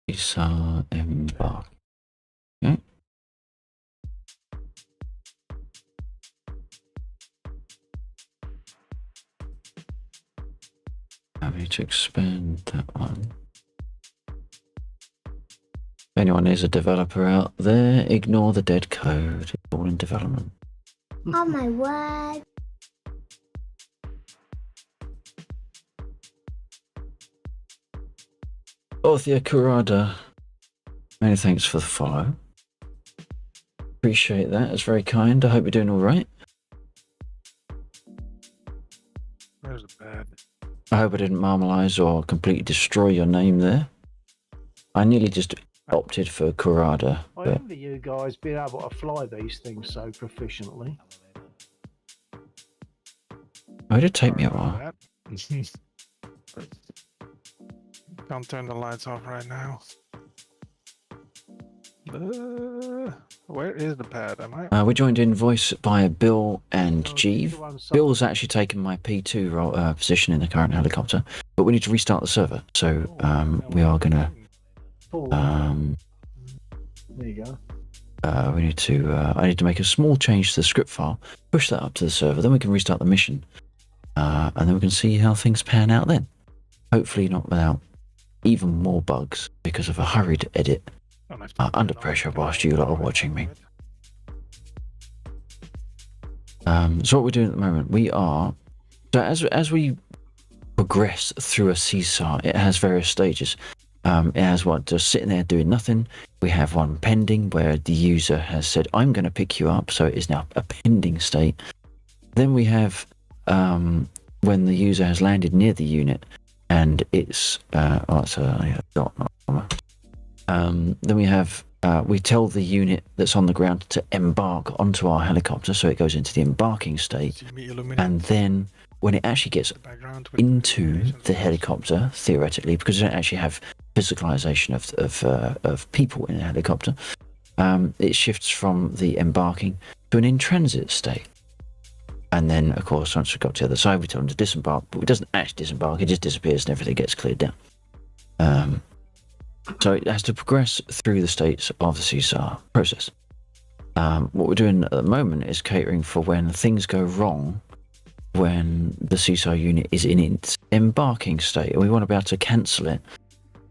We saw embark. Okay. I need to expand that one. If anyone is a developer out there, ignore the dead code. It's all in development. Oh my word. Orthia Kurada, many thanks for the follow. Appreciate that, it's very kind. I hope you're doing alright. Where's the bad? I hope I didn't marmalise or completely destroy your name there. I nearly just opted for Kurada. I envy you guys being able to fly these things so proficiently. Oh, it did take me a while. Can't turn the lights off right now. Where is the pad? Am I? We're joined in voice by Bill and Oh, Jeeve. the one side. Bill's actually taken my P2 position in the current helicopter, but we need to restart the server. So we are going to... Forward. There you go. we need to... I need to make a small change to the script file, push that up to the server, then we can restart the mission. And then we can see how things pan out then. Hopefully not without even more bugs because of a hurried edit under pressure whilst you lot are watching me. So what we're doing at the moment, we are... So as we progress through a CSAR, it has various stages. It has one just sitting there doing nothing. We have one pending where the user has said, I'm going to pick you up. So it is now a pending state. Then we have when the user has landed near the unit and it's... it's a dot, not a comma. Then we have... we tell the unit that's on the ground to embark onto our helicopter, so it goes into the embarking state. And then when it actually gets into the helicopter, theoretically, because we don't actually have physicalization of people in a helicopter, it shifts from the embarking to an in-transit state. And then, of course, once we got to the other side, we tell them to disembark, but it doesn't actually disembark, it just disappears and everything gets cleared down. So it has to progress through the states of the CSAR process. What we're doing at the moment is catering for when things go wrong when the CSAR unit is in its embarking state. We want to be able to cancel it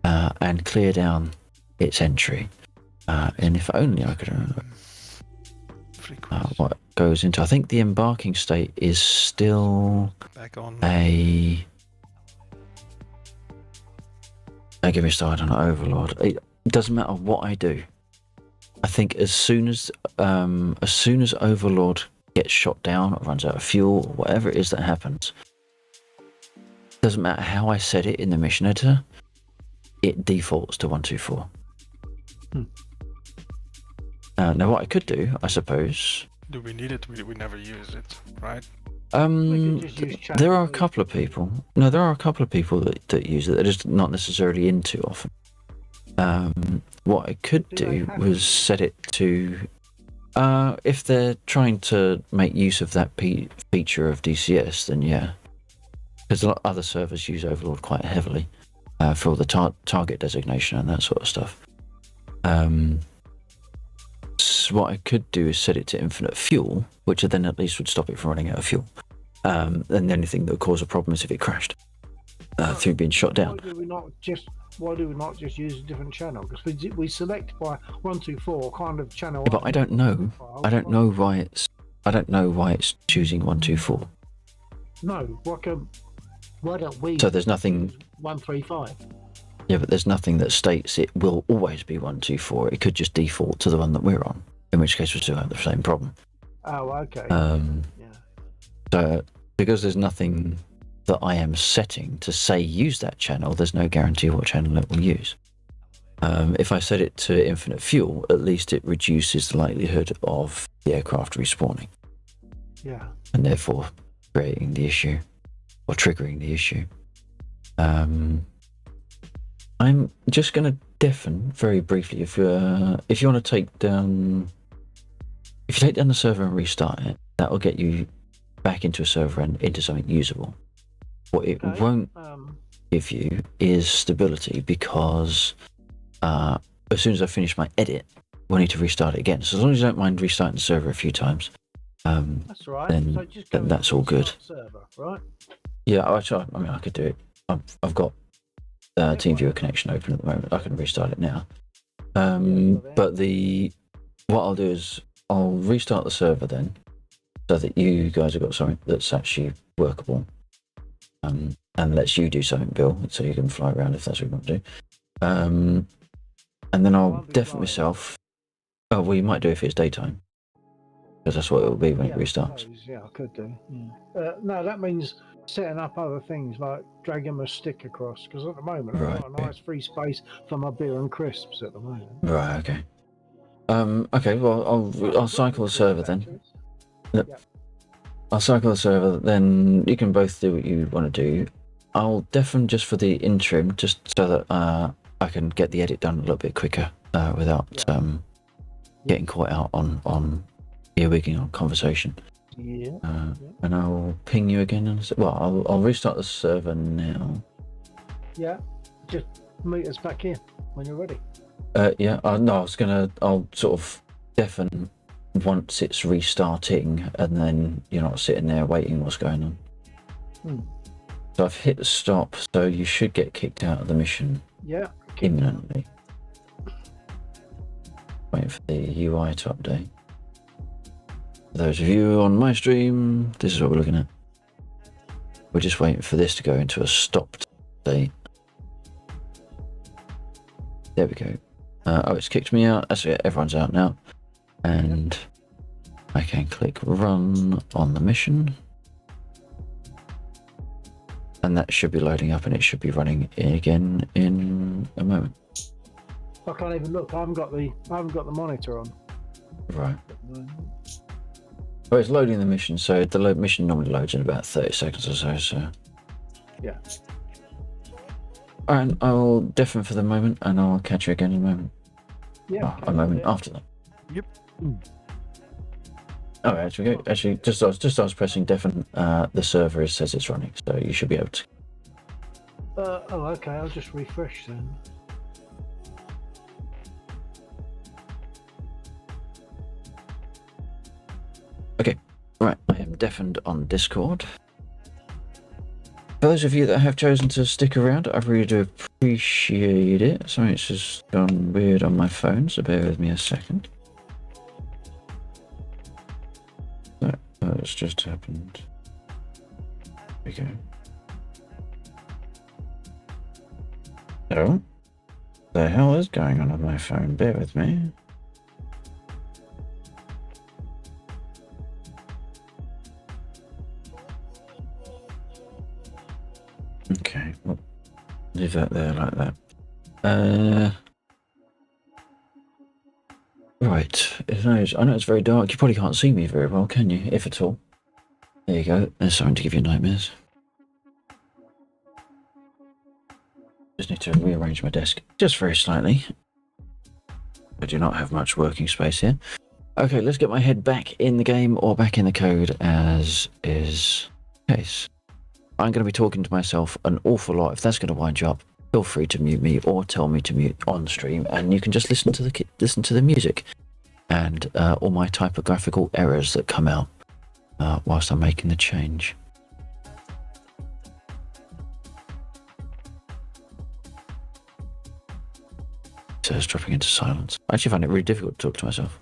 and clear down its entry. And if only I could remember what goes into... I think the embarking state is still a... Don't get me started on Overlord. It doesn't matter what I do. I think as soon as Overlord gets shot down or runs out of fuel or whatever it is that happens, doesn't matter how I set it in the mission editor, it defaults to 124. Now what I could do, I suppose... Do we need it? We never use it, right? There are a couple of people. No, there are a couple of people that use it. They're just not necessarily in too often. What I could do was set it to... if they're trying to make use of that feature of DCS, then yeah. Because a lot of other servers use Overlord quite heavily for all the target designation and that sort of stuff. So what I could do is set it to infinite fuel, which then at least would stop it from running out of fuel. And the only thing that would cause a problem is if it crashed through being shot down. Why do we not just use a different channel? Because we select by 124 kind of channel. Yeah, but I don't know. I don't know why it's choosing 124. No, why don't we? So there's nothing. 135. Yeah, but there's nothing that states it will always be 124. It could just default to the one that we're on, in which case we still have the same problem. Oh, okay. So because there's nothing that I am setting to say use that channel, there's no guarantee what channel it will use. If I set it to infinite fuel, at least it reduces the likelihood of the aircraft respawning. Yeah. And therefore creating the issue or triggering the issue. I'm just going to deafen very briefly. If you want to take down the server and restart it, that will get you back into a server and into something usable. What it won't give you is stability, because as soon as I finish my edit, we'll need to restart it again. So as long as you don't mind restarting the server a few times, that's right. then that's all good. Server, right? Yeah, I could do it. I've got TeamViewer connection open at the moment. I can restart it now. But what I'll do is I'll restart the server then, so that you guys have got something that's actually workable, and lets you do something, Bill, so you can fly around if that's what you want to do. And then I'll deafen myself. Oh, well, you might do if it's daytime, because that's what it will be when it restarts. Yeah, I could do. Yeah. No, that means setting up other things like dragging my stick across, because at the moment I've got a nice free space for my beer and crisps at the moment. Right. Okay. Okay. Well, I'll cycle the server then. Yep. I'll cycle the server. Then you can both do what you want to do. I'll deafen just for the interim, just so that I can get the edit done a little bit quicker without getting caught out on earwigging on conversation. Yeah. And I'll ping you again. I'll restart the server now. Yeah. Just meet us back here when you're ready. Yeah. I'll sort of deafen once it's restarting, and then you're not sitting there waiting what's going on. So I've hit stop, so you should get kicked out of the mission imminently. Waiting for the UI to update. For those of you on my stream, this is what we're looking at. We're just waiting for this to go into a stopped state. There we go. It's kicked me out. That's it, everyone's out now. And I can click run on the mission. And that should be loading up, and it should be running again in a moment. I can't even look. I haven't got the monitor on. Right. Well, it's loading the mission, so the mission normally loads in about 30 seconds or so. So. Yeah. And I'll deafen for the moment, and I'll catch you again in a moment. Yeah. A moment after that. Yep. Oh, actually, just as I was pressing deafen, the server says it's running, so you should be able to. Okay. I'll just refresh then. Okay, right. I am deafened on Discord. For those of you that have chosen to stick around, I really do appreciate it. Something's just gone weird on my phone, so bear with me a second. It's just happened. There we go. So, the hell is going on my phone? Bear with me. Okay, well, leave that there like that. Right, I know it's very dark. You probably can't see me very well, can you? If at all. There you go. There's something to give you nightmares. Just need to rearrange my desk just very slightly. I do not have much working space here. Okay, let's get my head back in the game or back in the code as is the case. I'm going to be talking to myself an awful lot. If that's going to wind you up, feel free to mute me or tell me to mute on stream, and you can just listen to the music and all my typographical errors that come out whilst I'm making the change. So it's dropping into silence. I actually find it really difficult to talk to myself.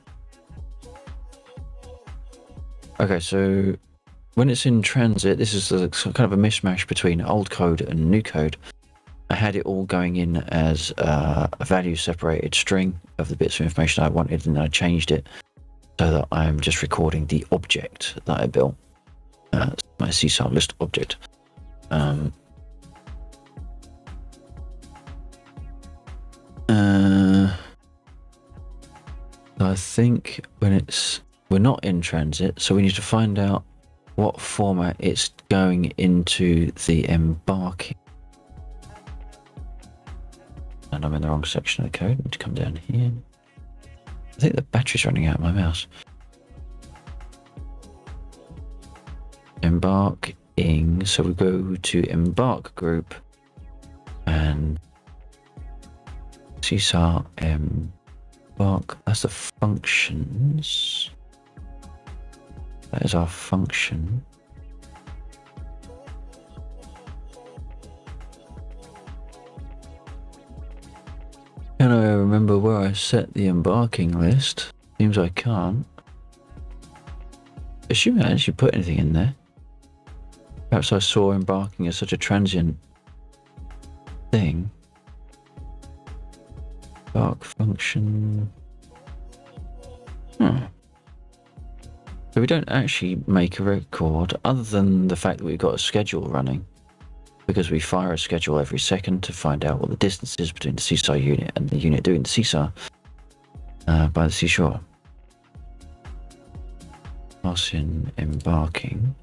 Okay, so when it's in transit, this is kind of a mishmash between old code and new code. I had it all going in as a value separated string of the bits of information I wanted, and I changed it so that I'm just recording the object that I built, my CSAR list object. I think we're not in transit, so we need to find out what format it's going into the embarking. And I'm in the wrong section of the code. I need to come down here. I think the battery's running out of my mouse. Embarking. So we go to embark group and CSAR embark. That's the functions. That is our function. Can I remember where I set the embarking list? Seems I can't. Assuming I actually put anything in there. Perhaps I saw embarking as such a transient thing. Embark function. So we don't actually make a record other than the fact that we've got a schedule running, because we fire a schedule every second to find out what the distance is between the CSAR unit and the unit doing the CSAR by the seashore. Pass in embarking.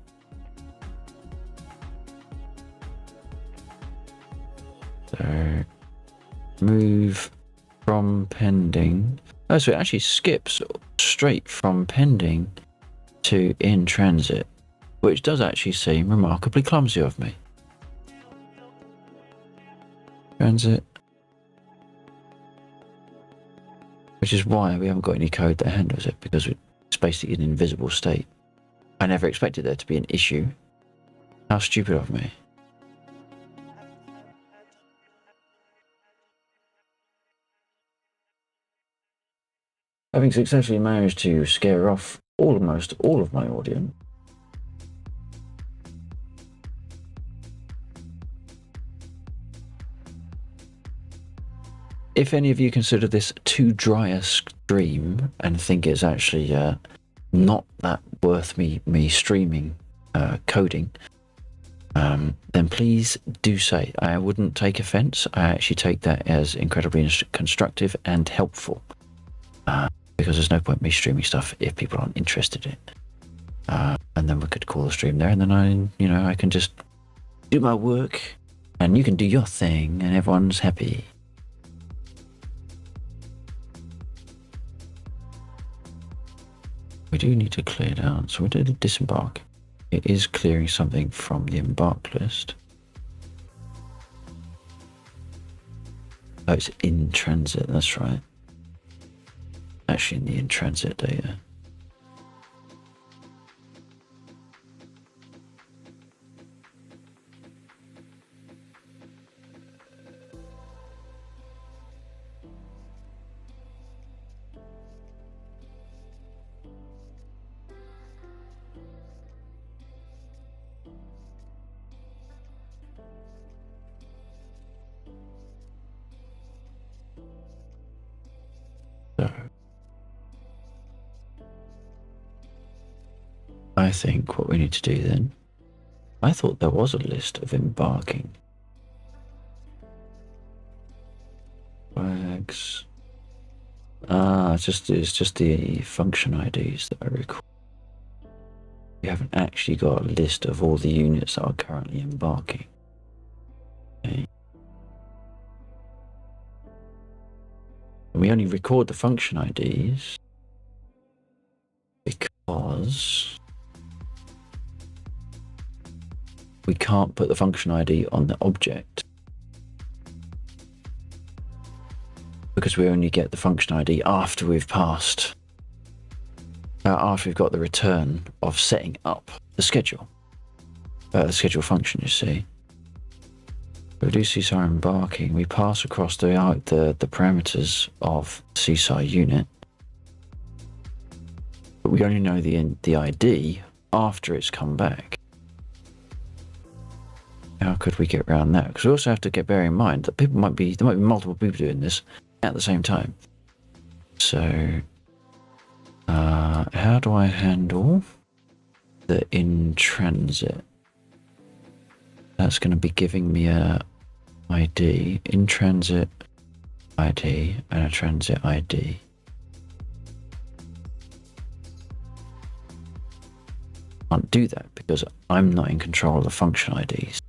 So move from pending. Oh, so it actually skips straight from pending to in transit, which does actually seem remarkably clumsy of me. Transit. Which is why we haven't got any code that handles it, because it's basically an invisible state. I never expected there to be an issue. How stupid of me. Having successfully managed to scare off almost all of my audience, if any of you consider this too dry a stream and think it's actually not that worth me streaming coding, then please do say. I wouldn't take offense. I actually take that as incredibly constructive and helpful, because there's no point me streaming stuff if people aren't interested in it. And then we could call the stream there, and then I can just do my work and you can do your thing and everyone's happy. We do need to clear down, so we did a disembark. It is clearing something from the embark list. Oh, it's in transit, that's right. Actually in the in transit data. So I think what we need to do then, I thought there was a list of embarking flags. It's just the function IDs that I record. We haven't actually got a list of all the units that are currently embarking. Okay. We only record the function IDs because we can't put the function ID on the object, because we only get the function ID after we've passed, after we've got the return of setting up the schedule, the schedule function, you see. We do CSAR embarking, we pass across the parameters of CSAR unit, but we only know the ID after it's come back. How could we get around that? Because we also have to bear in mind that there might be multiple people doing this at the same time. So, how do I handle the in transit? That's going to be giving me a ID, in transit ID, and a transit ID. Can't do that because I'm not in control of the function IDs.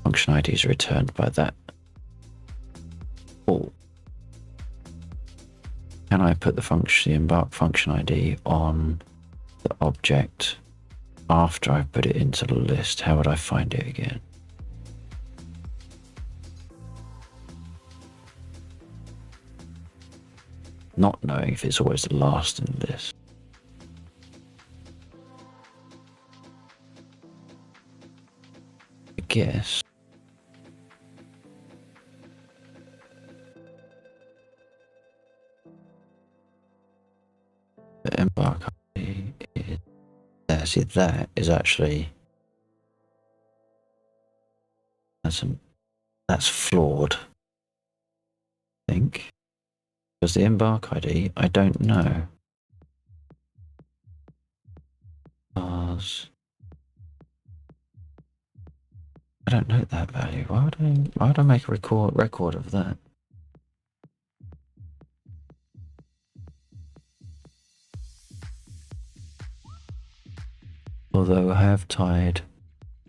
Function IDs are returned by that call. Can I put the embark function ID on the object after I put it into the list? How would I find it again? Not knowing if it's always the last in the list. I guess. The embark ID is there. See, that is actually that's flawed, I think, because the embark ID I don't know. Because I don't know that value. Why would I make a record of that? Although I have tied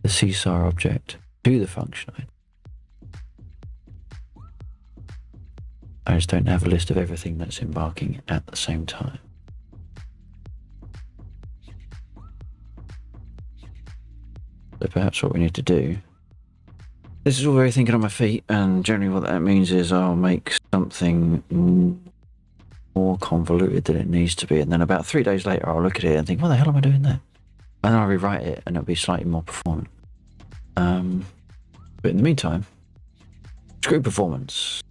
the CSAR object to the function ID. I just don't have a list of everything that's embarking at the same time. So perhaps what we need to do, this is all very thinking on my feet, and generally what that means is I'll make something more convoluted than it needs to be, and then about 3 days later I'll look at it and think, what the hell am I doing there? And then I'll rewrite it and it'll be slightly more performant. But in the meantime, screw performance.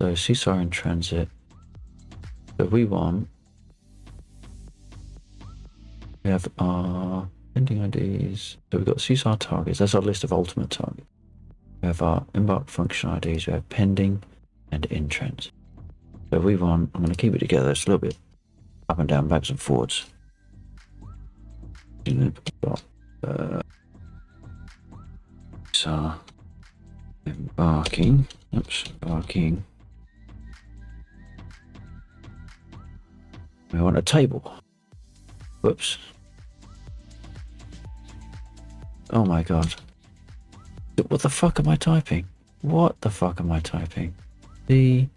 So CSAR in transit. So we have our pending IDs. So we've got CSAR targets. That's our list of ultimate targets. We have our embark function IDs. We have pending and in transit. So I'm going to keep it together. It's a little bit up and down, backwards and forwards. So embarking. Embarking. We want a table. Whoops. Oh my god. What the fuck am I typing? What the fuck am I typing? There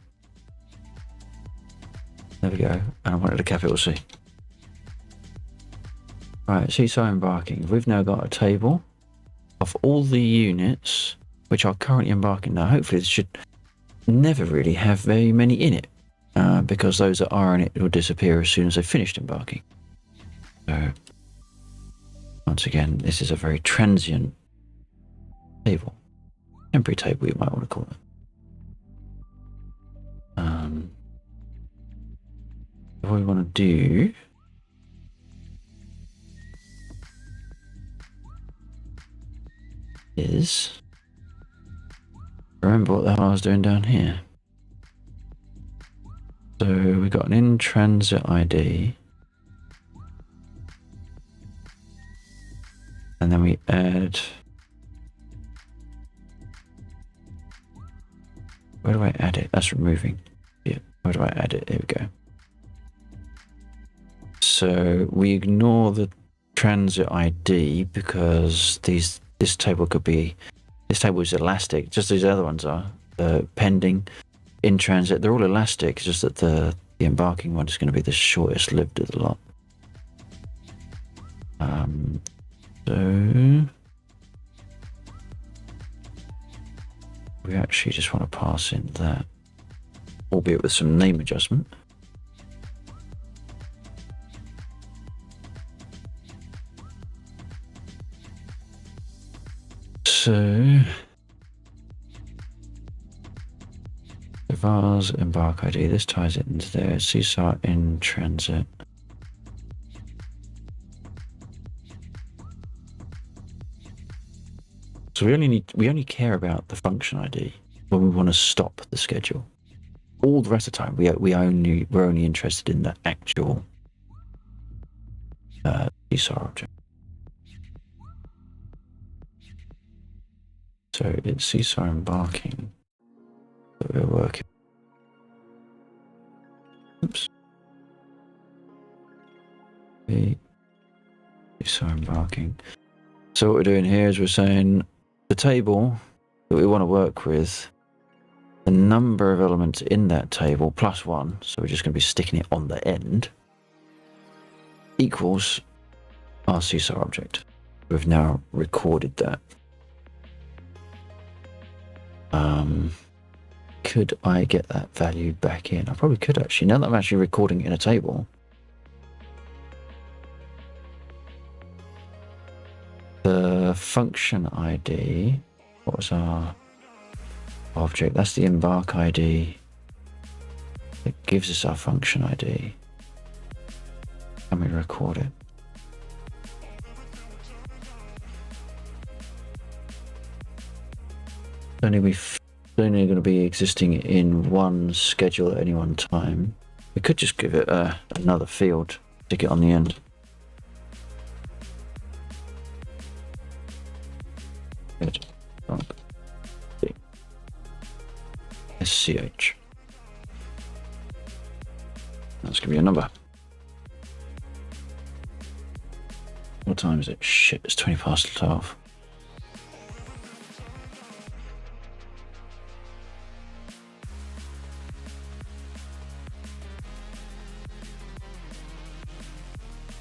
we go. And I wanted a capital C. Right, CSAR embarking. We've now got a table of all the units which are currently embarking. Now, hopefully this should never really have very many in it, because those that are in it will disappear as soon as they've finished embarking. So, once again, this is a very transient table. Temporary table, you might want to call it. What we want to do is remember what the hell I was doing down here. So we got an in-transit ID, and then we add, where do I add it? That's removing. Yeah, where do I add it? There we go. So we ignore the transit ID because this table is elastic, just as the other ones are. Pending, in transit, they're all elastic. It's just that the embarking one is going to be the shortest lived of the lot. So we actually just want to pass in that, albeit with some name adjustment. So vars embark ID, this ties it into there. CSAR in transit. So we only care about the function ID when we want to stop the schedule. All the rest of the time we're only interested in the actual CSAR object. So it's CSAR embarking that we're working. Oops. CSAR embarking. So what we're doing here is we're saying the table that we want to work with, the number of elements in that table plus 1, so we're just going to be sticking it on the end, equals our CSAR object. We've now recorded that. Could I get that value back in? I probably could actually. Now that I'm actually recording it in a table, the function ID, what was our object? That's the embark ID that gives us our function ID. Can we record it? Only going to be existing in one schedule at any one time. We could just give it another field, stick it on the end. Good. SCH. That's going to be a number. What time is it? Shit, it's 20 past 12.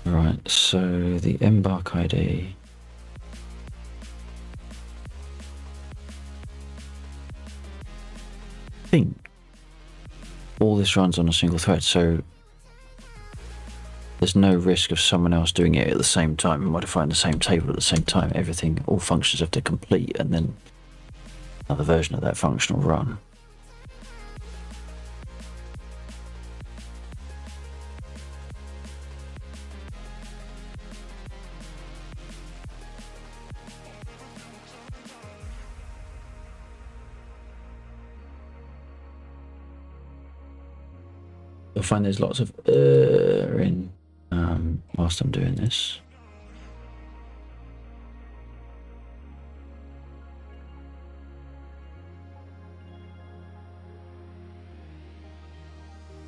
Right, so the embark ID. I think all this runs on a single thread, so there's no risk of someone else doing it at the same time and modifying the same table at the same time. Everything, all functions have to complete, and then another version of that function will run. You'll find there's lots of in whilst I'm doing this.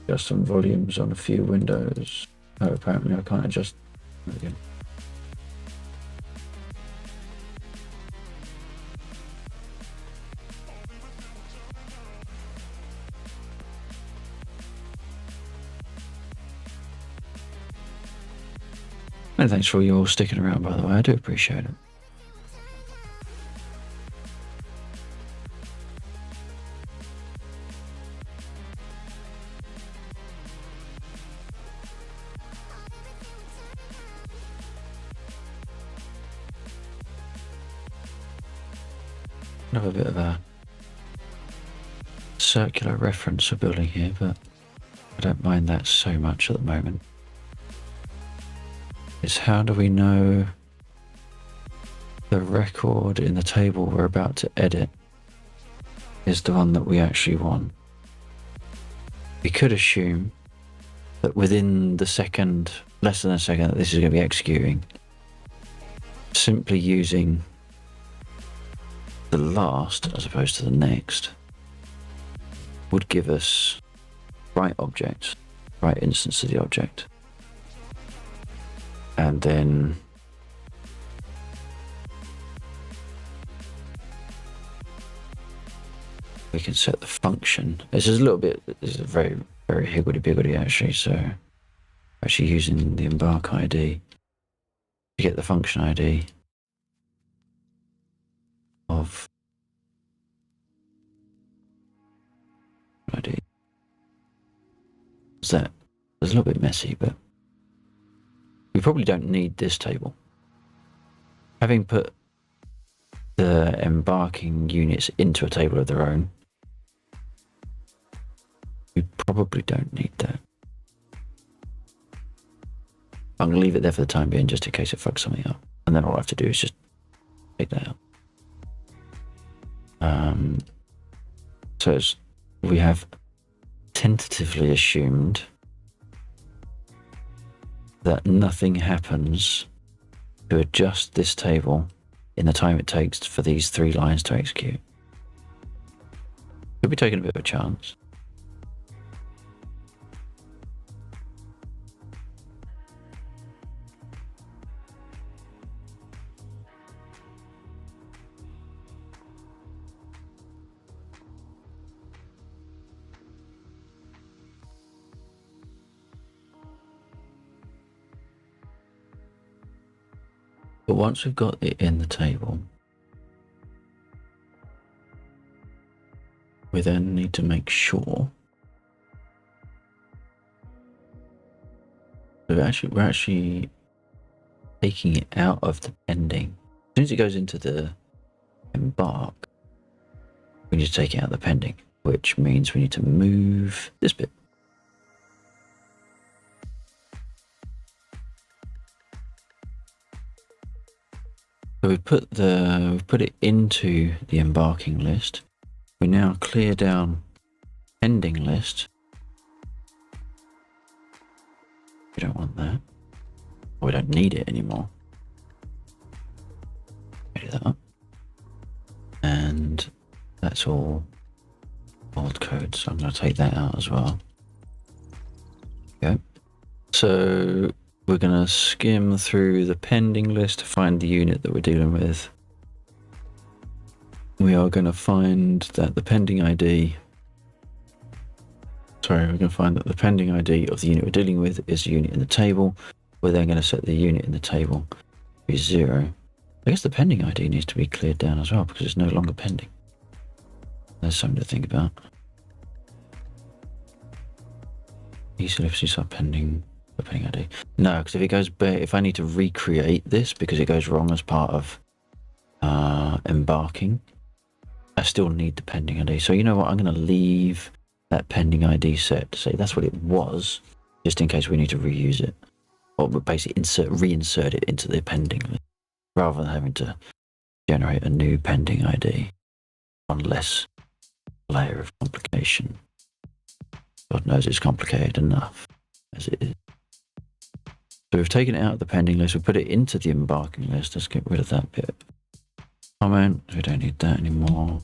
Adjust some volumes on a few windows. Oh, apparently I can't adjust again. And thanks for your sticking around, by the way. I do appreciate it. Another bit of a circular reference we're building here, but I don't mind that so much at the moment. Is how do we know the record in the table we're about to edit is the one that we actually want? We could assume that within the second, less than a second that this is going to be executing, simply using the last as opposed to the next would give us right object, right instance of the object. And then we can set the function. This is a little bit, this is a very, very higgledy-piggledy actually, so actually using the embark ID to get the function ID of ID. Is that, it's a little bit messy, but we probably don't need this table. Having put the embarking units into a table of their own, we probably don't need that. I'm going to leave it there for the time being just in case it fucks something up. And then all I have to do is just take that out. So we have tentatively assumed that nothing happens to adjust this table in the time it takes for these 3 lines to execute. Could be taking a bit of a chance. But once we've got it in the table, we then need to make sure that we're actually taking it out of the pending. As soon as it goes into the embark, we need to take it out of the pending, which means we need to move this bit. So we've put it into the embarking list. We now clear down pending list. We don't want that. We don't need it anymore. Do that up. And that's all old code, so I'm going to take that out as well. Okay. So we're going to skim through the pending list to find the unit that we're dealing with. We are going to find that the pending ID... Sorry, we're going to find that the pending ID of the unit we're dealing with is a unit in the table. We're then going to set the unit in the table to be 0. I guess the pending ID needs to be cleared down as well because it's no longer pending. There's something to think about. Easily pending. Pending ID. No, because if it goes, if I need to recreate this because it goes wrong as part of embarking, I still need the pending ID. So you know what? I'm going to leave that pending ID set to say that's what it was, just in case we need to reuse it, or basically reinsert it into the pending list, rather than having to generate a new pending ID. One less layer of complication. God knows it's complicated enough as it is. So we've taken it out of the pending list, we put it into the embarking list. Let's get rid of that bit. Comment, we don't need that anymore.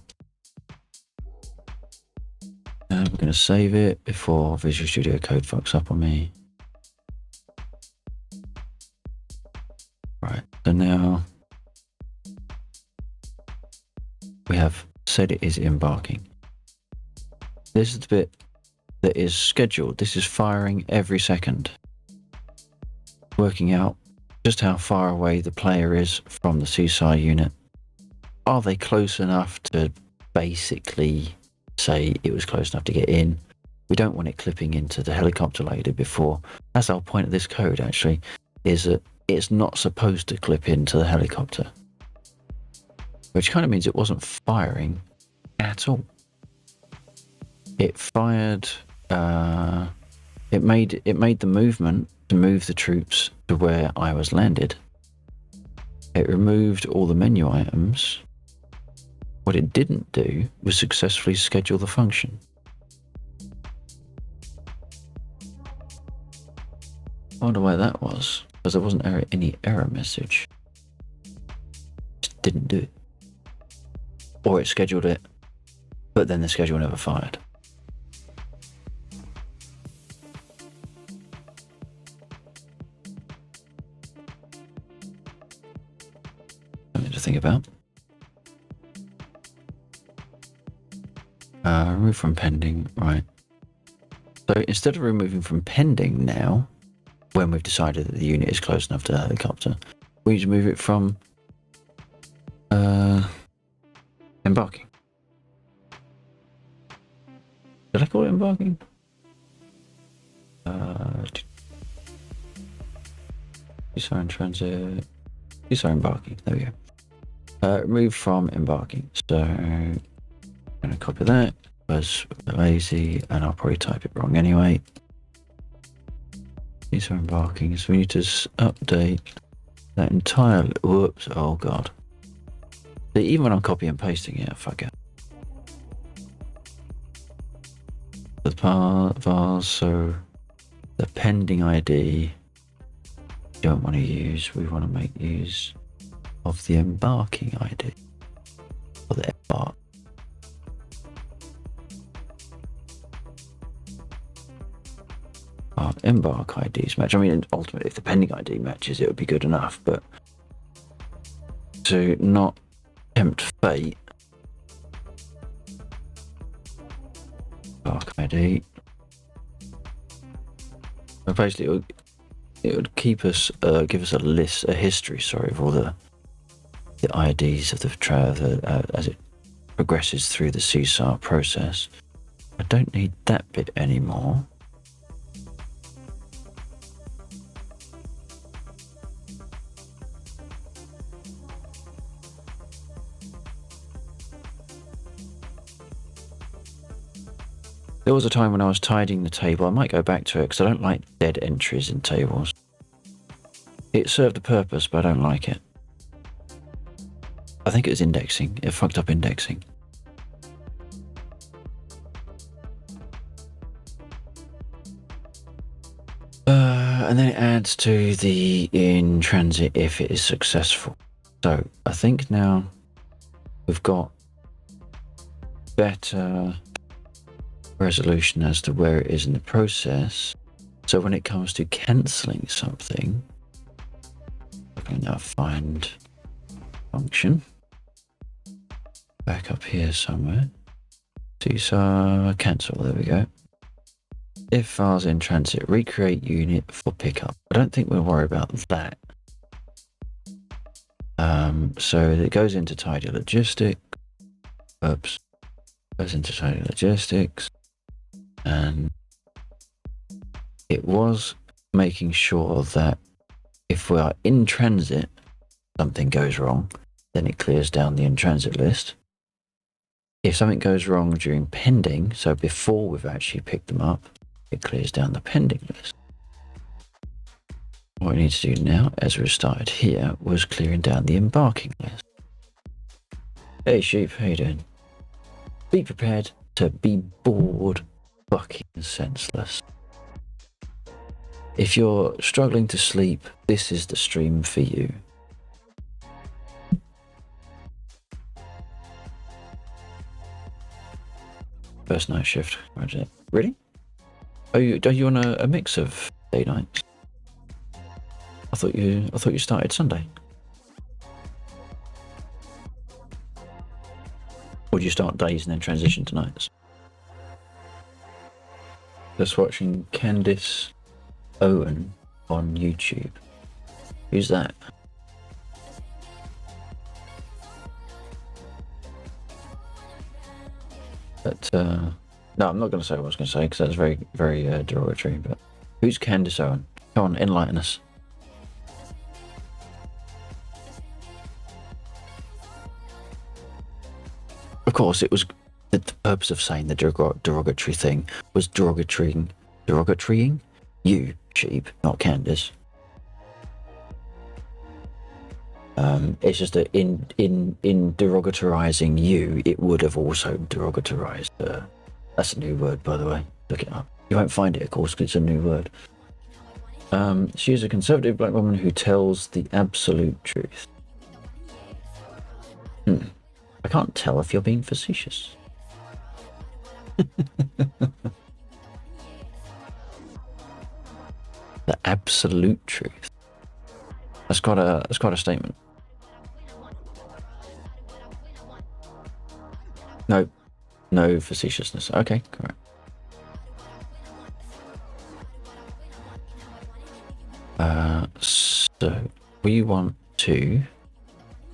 And we're going to save it before Visual Studio Code fucks up on me. Right, so now we have said it is embarking. This is the bit that is scheduled. This is firing every second. Working out just how far away the player is from the CSAR unit. Are they close enough to basically say it was close enough to get in? We don't want it clipping into the helicopter like it did before. That's the whole point of this code, actually, is that it's not supposed to clip into the helicopter. Which kind of means it wasn't firing at all. It fired, it made the movement to move the troops to where I was landed. It removed all the menu items. What it didn't do was successfully schedule the function. I wonder why that was, because there wasn't any error message. Just didn't do it. Or it scheduled it, but then the schedule never fired. Something to think about. Remove from pending, right. So instead of removing from pending now, when we've decided that the unit is close enough to the helicopter, we need to move it from embarking. Did I call it embarking? CSAR in transit. CSAR embarking. There we go. Remove from embarking. So I'm going to copy that. Was lazy, and I'll probably type it wrong anyway. These are embarking, so we need to update that entire. Whoops! Oh god! See, even when I'm copy and pasting it, fuck it. The vars, so the pending ID. We don't want to use. We want to make use of the embarking ID or the embark. Embark IDs match. I mean, ultimately, if the pending ID matches, it would be good enough. But to not tempt fate, embark ID. But basically, it would keep us, give us a history, sorry, of all the IDs of the travel as it progresses through the CSAR process. I don't need that bit anymore. There was a time when I was tidying the table. I might go back to it because I don't like dead entries in tables. It served a purpose, but I don't like it. I think it was indexing. It fucked up indexing. And then it adds to the in transit if it is successful. So I think now we've got better resolution as to where it is in the process. So when it comes to cancelling something, I can now find function. Back up here somewhere. CSAR cancel, there we go. If files in transit, recreate unit for pickup. I don't think we'll worry about that. So it goes into tidy logistics. Oops. Goes into tidy logistics. And it was making sure that if we are in transit, something goes wrong, then it clears down the in transit list. If something goes wrong during pending, so before we've actually picked them up, it clears down the pending list. What we need to do now, as we started here, was clearing down the embarking list. Hey sheep, how you doing? Be prepared to be bored fucking senseless. If you're struggling to sleep, this is the stream for you. First night shift, Roger. Really? Are you on a mix of day nights? I thought you started Sunday. Or do you start days and then transition to nights? Just watching Candice Owen on YouTube. Who's that? But no, I'm not going to say what I was going to say because that's very, very derogatory. But who's Candice Owen? Come on, enlighten us. Of course, it was the purpose of saying the derogatory thing was derogatorying you, sheep, not Candice. It's just that in derogatorizing you, it would have also derogatorized. That's a new word, by the way. Look it up. You won't find it, of course, because it's a new word. She is a conservative black woman who tells the absolute truth. I can't tell if you're being facetious. The absolute truth. That's quite a statement. No facetiousness. Okay, correct. So we want to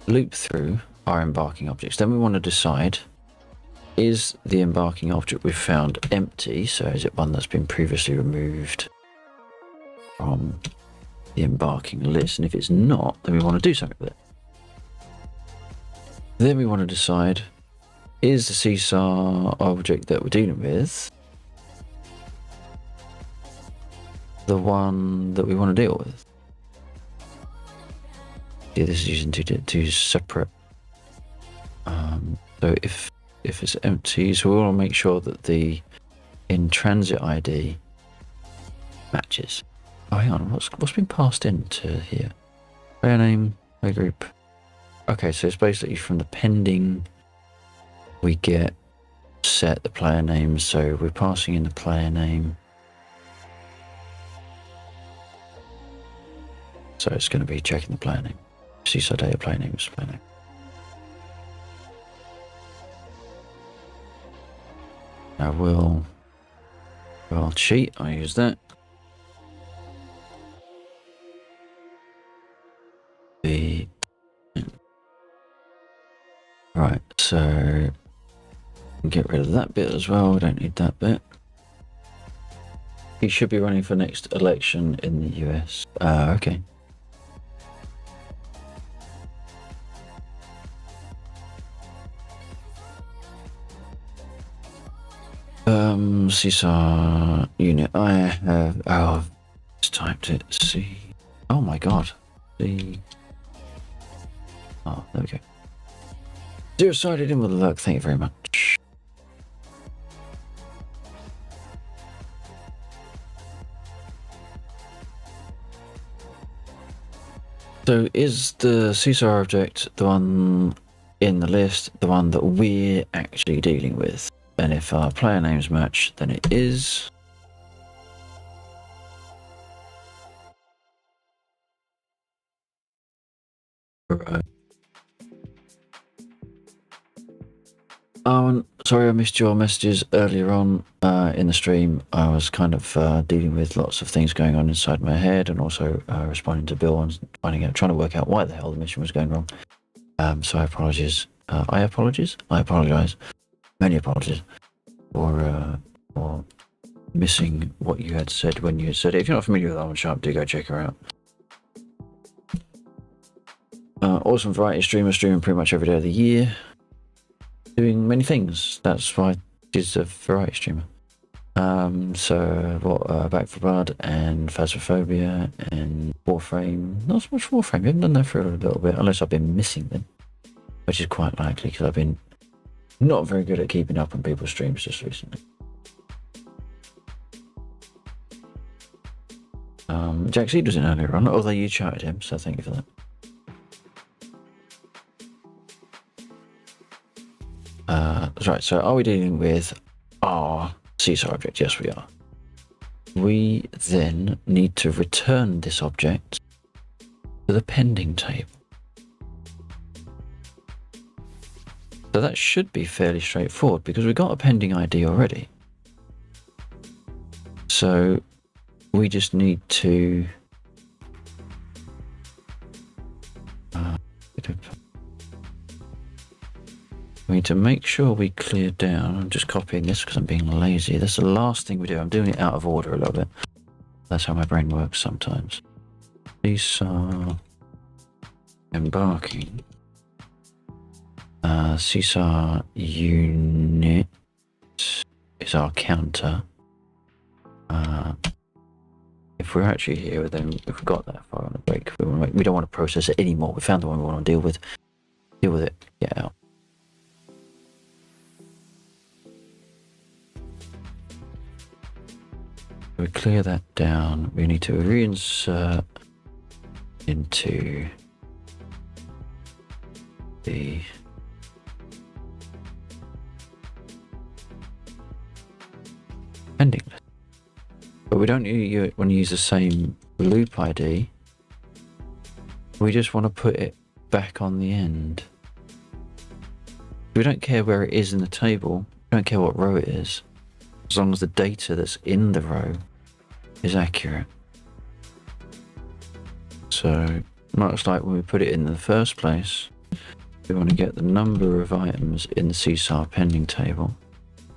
loop through our embarking objects. Then we want to decide, is the embarking object we've found empty? So is it one that's been previously removed from the embarking list? And if it's not, then we want to do something with it. Then we want to decide, is the CSAR object that we're dealing with the one that we want to deal with? Yeah, this is using two separate. So if it's empty, so we want to make sure that the in transit ID matches. Oh, hang on, what's been passed into here? Player name, player group. Okay, so it's basically from the pending we get set the player name, so we're passing in the player name. So it's going to be checking the player name. CSAR data player name is player name. Now we'll cheat, I use that. Right, so get rid of that bit as well. We don't need that bit. He should be running for next election in the US. Okay. CSAR unit. I have. Oh, I've just typed it. C. Oh my god. C. Oh, there we go. Zero-sided in with luck. Thank you very much. So is the CSAR object the one in the list, the one that we're actually dealing with? And if our player names match, then it is. Right. Oh, and sorry I missed your messages earlier on in the stream. I was kind of dealing with lots of things going on inside my head, and also responding to Bill and trying to work out why the hell the mission was going wrong. So I apologize. I apologize. Many apologies for missing what you had said when you had said it. If you're not familiar with Almond Sharp, do go check her out. Awesome variety streamer, streaming pretty much every day of the year, doing many things. That's why she's a variety streamer. Back for Blood and Phasmophobia and Warframe. Not so much Warframe. I haven't done that for a little bit, unless I've been missing them, which is quite likely because I've been not very good at keeping up on people's streams just recently. Jack Seed was in earlier on, although you chatted him, so thank you for that. That's right, so are we dealing with our CSAR object? Yes, we are. We then need to return this object to the pending table. So that should be fairly straightforward because we've got a pending ID already. So we just need to make sure we clear down. I'm just copying this because I'm being lazy. That's the last thing we do. I'm doing it out of order a little bit. That's how my brain works sometimes. These are embarking. CSAR unit is our counter. If we're actually here, then if we've got that far on the break, we don't want to process it anymore. We found the one we want to deal with. Deal with it. Get out. We clear that down. We need to reinsert into the pending list. But we don't want to use the same loop ID. We just want to put it back on the end. We don't care where it is in the table. We don't care what row it is, as long as the data that's in the row is accurate. So much like when we put it in the first place, we want to get the number of items in the CSAR pending table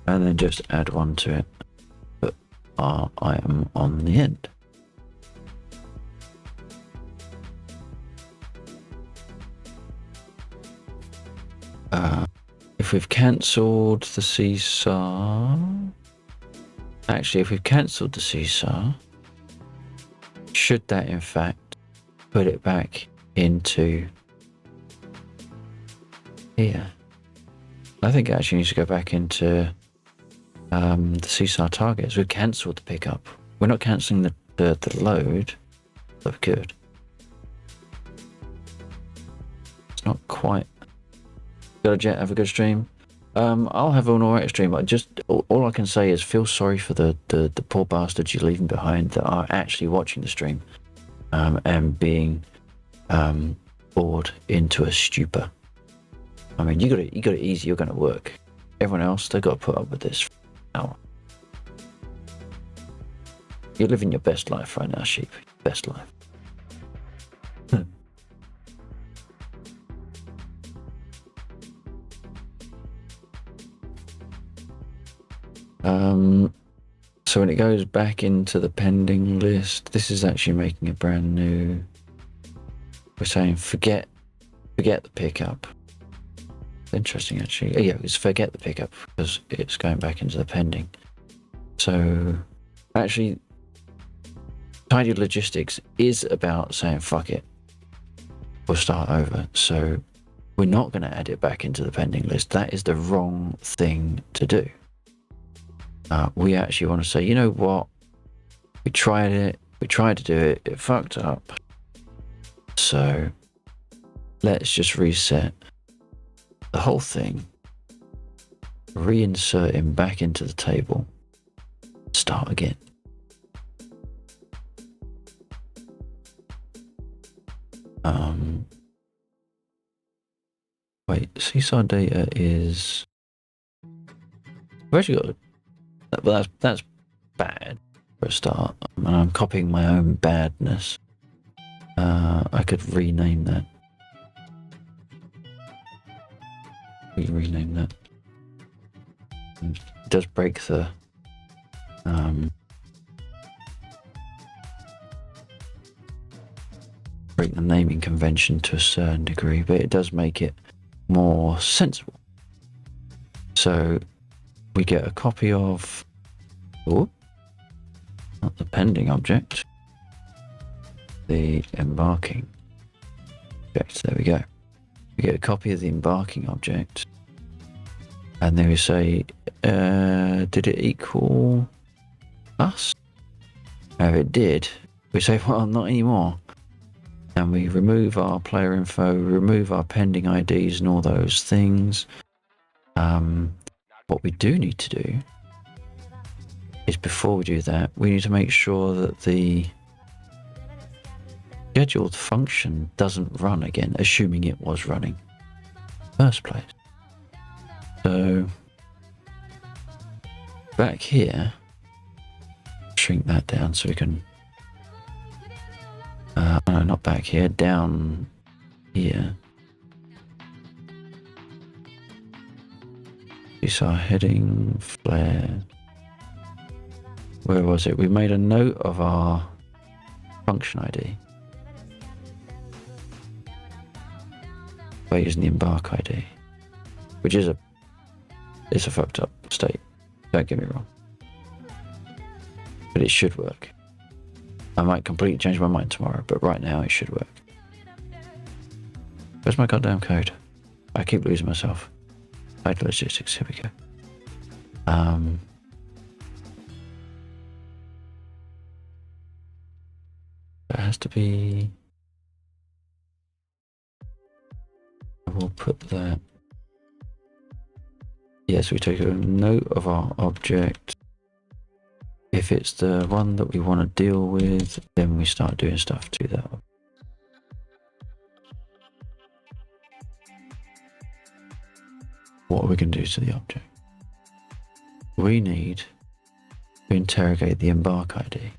and then just add one to it. Put our item on the end. If we've cancelled the CSAR, actually, if we've cancelled the CSAR, should that in fact put it back into here? I think it actually needs to go back into the CSAR targets. We've cancelled the pickup. We're not cancelling the load, but we could. It's not quite. Got a jet, have a good stream. I'll have an alright stream, but just all I can say is feel sorry for the poor bastards you're leaving behind that are actually watching the stream and being bored into a stupor. I mean, you got it easy. You're going to work. Everyone else, they've got to put up with this for an hour. You're living your best life right now, sheep. Best life. So when it goes back into the pending list, this is actually making it brand new. We're saying forget the pickup. Interesting, actually. Yeah, it's forget the pickup because it's going back into the pending. So actually, tidy logistics is about saying fuck it. We'll start over. So we're not going to add it back into the pending list. That is the wrong thing to do. We actually want to say, you know what? We tried to do it. It fucked up. So let's just reset the whole thing, reinsert him back into the table, start again. wait, CSAR data is... We've actually got... Well, that's bad for a start. And I'm copying my own badness. I could rename that. We rename that. And it does break the... break the naming convention to a certain degree, but it does make it more sensible. So we get a copy of, oh, not the pending object, the embarking object. There we go. We get a copy of the embarking object, and then we say, did it equal us? If it did, we say, well, not anymore. And we remove our player info, remove our pending IDs and all those things. What we do need to do is, before we do that, we need to make sure that the scheduled function doesn't run again, assuming it was running in the first place. So back here, shrink that down so we can... no, not back here, down here. These are heading, flare. Where was it? We made a note of our function ID by using the embark ID, which is it's a fucked up state. Don't get me wrong, but it should work. I might completely change my mind tomorrow, but right now it should work. Where's my goddamn code? I keep losing myself. Site logistics, here we go. It has to be... I will put that... Yes, we take a note of our object. If it's the one that we want to deal with, then we start doing stuff to that one. What are we going to do to the object? We need to interrogate the embark ID.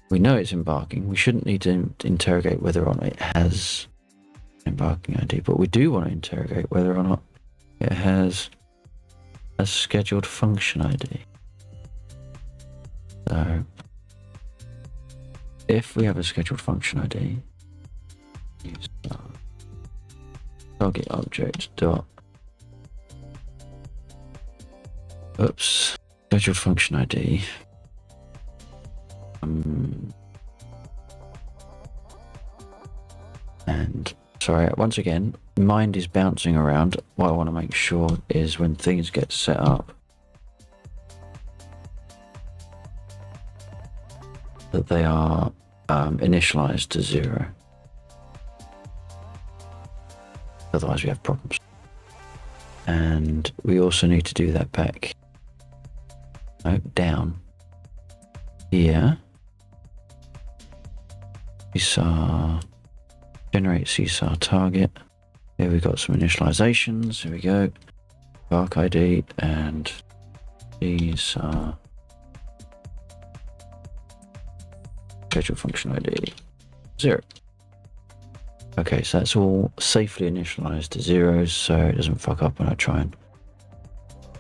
We know it's embarking. We shouldn't need to interrogate whether or not it has embarking ID, but we do want to interrogate whether or not it has a scheduled function ID. So if we have a scheduled function ID, use target object dot scheduled function ID. And sorry, once again, mind is bouncing around. What I want to make sure is when things get set up that they are initialized to 0. Otherwise we have problems. And we also need to do that back down here. CSAR, generate CSAR target. Here we got some initializations. Here we go. Arc ID and CSAR schedule function ID 0. Okay, so that's all safely initialized to 0s, so it doesn't fuck up when I try and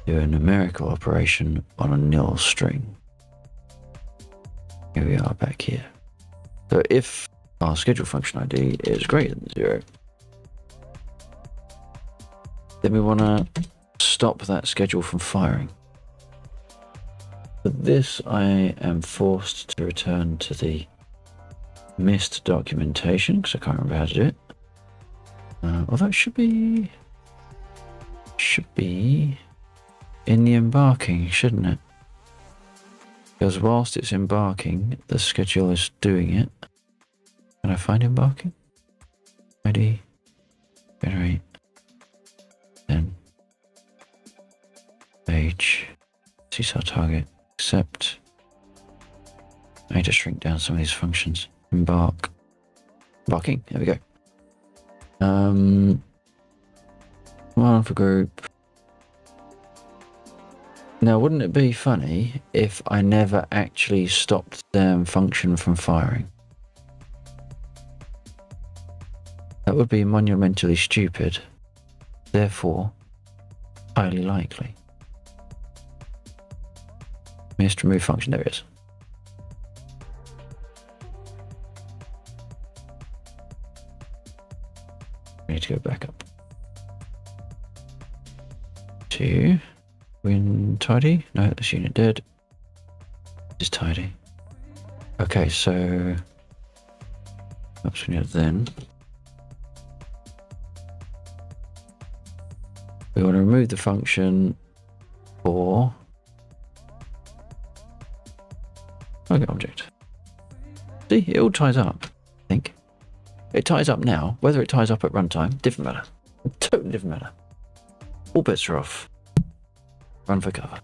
do a numerical operation on a nil string. Here we are back here. So if our schedule function ID is greater than 0, then we want to stop that schedule from firing. For this, I am forced to return to the missed documentation because I can't remember how to do it. Although it should be in the embarking, shouldn't it? Because whilst it's embarking, the schedule is doing it. Can I find embarking? ID, generate, then page, CSAR target, accept. I need to shrink down some of these functions. Embarking, there we go. One for group. Now, wouldn't it be funny if I never actually stopped the damn function from firing? That would be monumentally stupid. Therefore, highly likely. Missed remove function, there it is. We need to go back up. To win tidy. No, this unit dead. Is tidy. Okay, so that's when then. We want to remove the function for target object. See, it all ties up, I think. It ties up now. Whether it ties up at runtime, different matter. Totally different matter. All bets are off. Run for cover.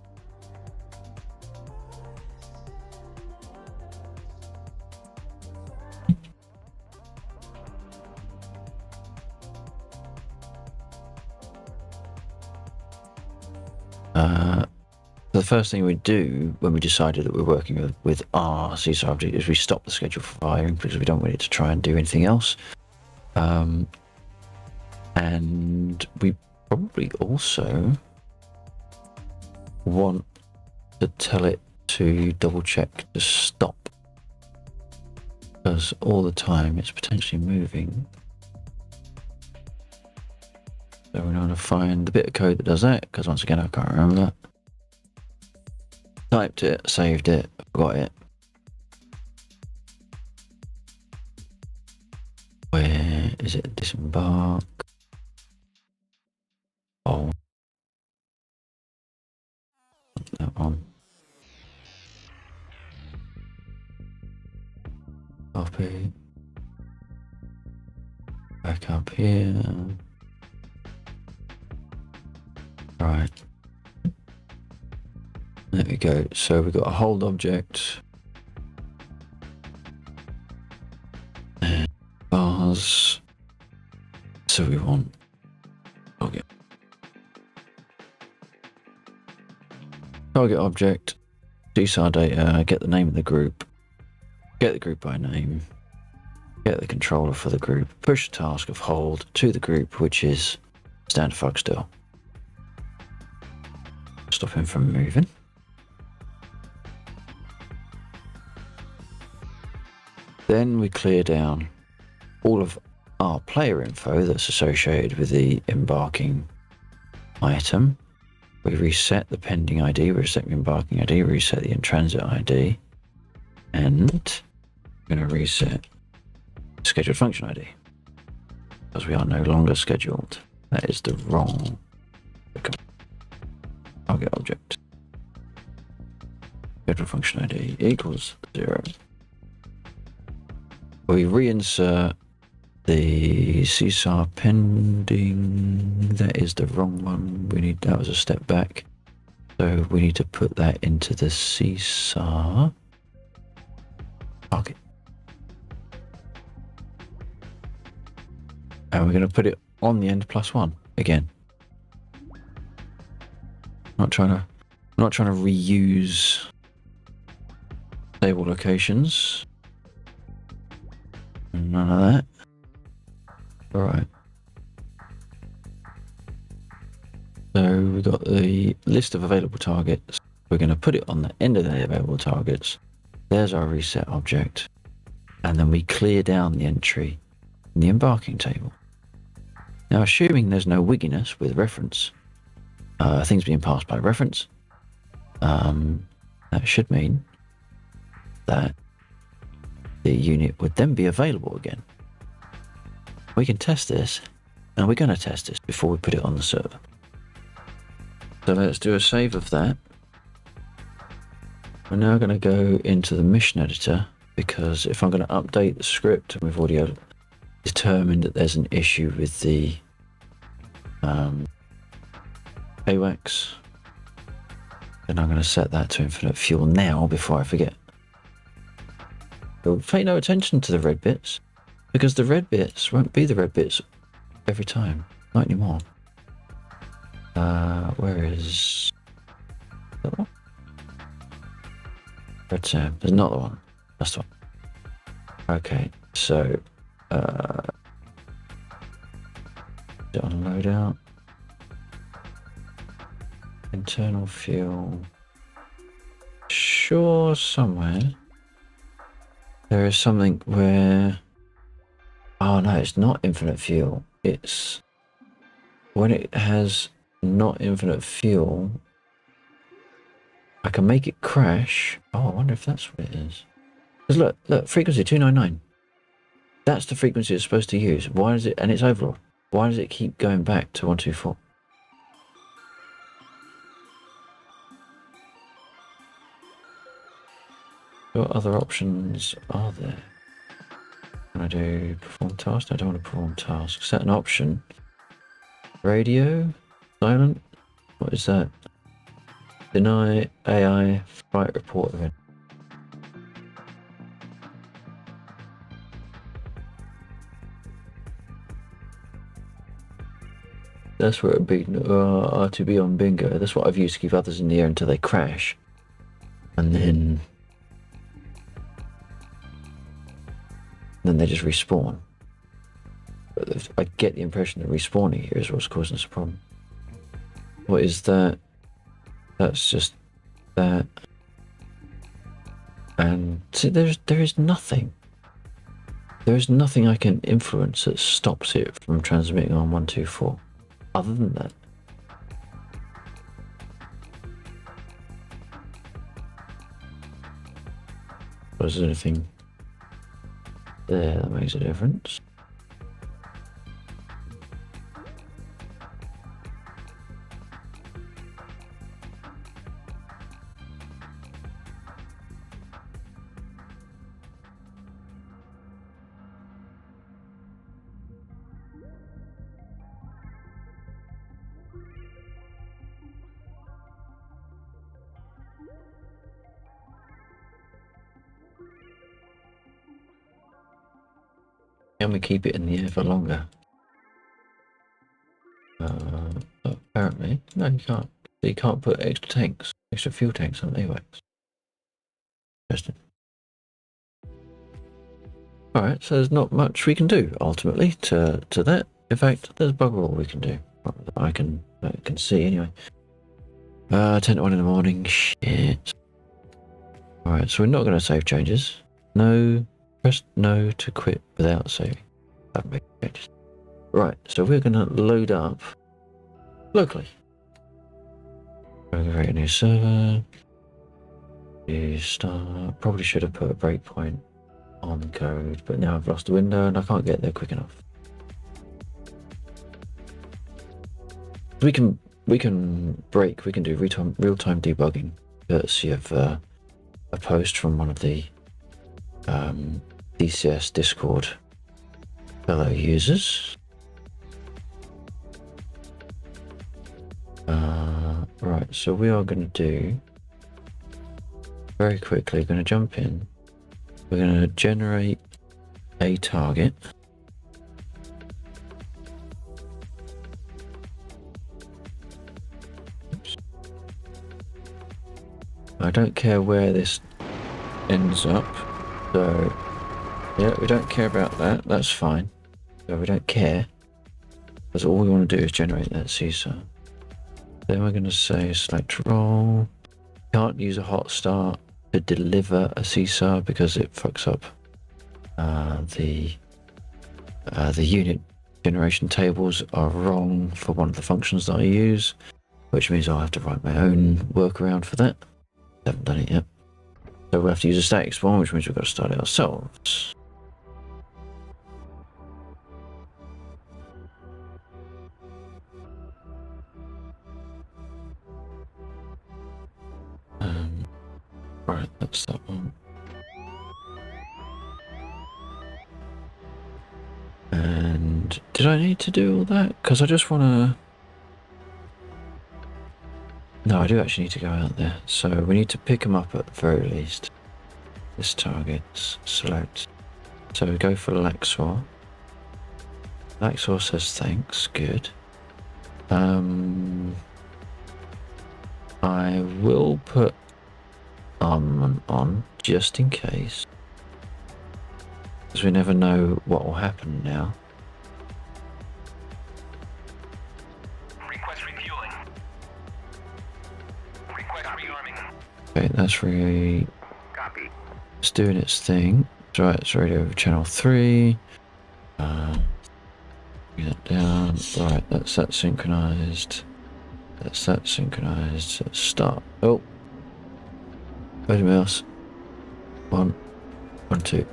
The first thing we do when we decided that we're working with our CSR object is we stop the schedule for firing because we don't want it to try and do anything else. And we probably also want to tell it to double check to stop, because all the time it's potentially moving. So we're going to find the bit of code that does that, because once again I can't remember. Typed it, saved it, forgot it. Where is it? Disembark. Oh. That one. Copy. Back up here. Right. There we go. So we've got a hold object. And bars. So we want target object, DCR data, get the name of the group, get the group by name, get the controller for the group, push the task of hold to the group, which is stand fuck still. Stop him from moving. Then we clear down all of our player info that's associated with the embarking item. We reset the pending ID, we reset the embarking ID, we reset the in-transit ID, and we're going to reset scheduled function ID because we are no longer scheduled. That is the wrong target object. Scheduled function ID equals 0. We reinsert the CSAR pending. That is the wrong one. That was a step back. So we need to put that into the CSAR target. And we're going to put it on the end +1 again. I'm not trying to reuse stable locations. None of that. All right. So we've got the list of available targets. We're going to put it on the end of the available targets. There's our reset object. And then we clear down the entry in the embarking table. Now, assuming there's no wigginess with reference, things being passed by reference, that should mean that the unit would then be available again. We can test this, and we're going to test this before we put it on the server. So let's do a save of that. We're now going to go into the mission editor, because if I'm going to update the script, and we've already determined that there's an issue with the AWACS, then I'm going to set that to infinite fuel now before I forget. But pay no attention to the red bits, because the red bits won't be the red bits every time. Not anymore. Where is that one? Red Sam. There's not the one. That's the one. Okay, so is it on loadout? Internal fuel. Sure, somewhere there is something where. Oh no, it's not infinite fuel. It's when it has not infinite fuel, I can make it crash. Oh, I wonder if that's what it is. Because look, frequency 299. That's the frequency it's supposed to use. Why is it, and it's overall, why does it keep going back to 124? What other options are there? Can I do perform task? I don't want to perform tasks. Set an option. Radio? Silent? What is that? Deny AI flight report event. That's where it'd be R2B on bingo. That's what I've used to keep others in the air until they crash. And then they just respawn. But I get the impression that respawning here is what's causing us a problem. What is that? That's just that. And see, there is nothing. There is nothing I can influence that stops it from transmitting on 124. Other than that. Was there anything there that makes a difference? Can we keep it in the air for longer? Apparently. No, you can't. You can't put extra tanks, extra fuel tanks on AWACS. Interesting. Alright, so there's not much we can do, ultimately, to that. In fact, there's bugger all we can do. I can see, anyway. 10 to 1 in the morning. Shit. Alright, so we're not going to save changes. No. Press no to quit without saving. Right, so we're going to load up locally. Create a new server. Start. Probably should have put a breakpoint on code, but now I've lost the window and I can't get there quick enough. We can break. We can do real-time debugging, courtesy of a post from one of the DCS Discord fellow users. Right, so we are going to do very quickly, going to jump in. We're going to generate a target. Oops. I don't care where this ends up, so yeah, we don't care about that. That's fine. So we don't care, because all we want to do is generate that CSAR. Then we're going to say select role. Can't use a hot start to deliver a CSAR because it fucks up the unit generation tables are wrong for one of the functions that I use, which means I'll have to write my own workaround for that. Haven't done it yet. So we'll have to use a static spawn, which means we've got to start it ourselves. Right, that's that one. And did I need to do all that? Because I just want to... No, I do actually need to go out there. So we need to pick them up at the very least. This targets, select. So we go for Laxor. Black Source says thanks. Good. I will put armament on just in case, because we never know what will happen now. Request refueling. Request rearming. Okay, that's really Copy. it's doing its thing. Right, it's radio over channel 3. Bring that down. Right, that's that synchronized. That's that synchronized. Let's start. Oh, where's the mouse? 1, 1, 2.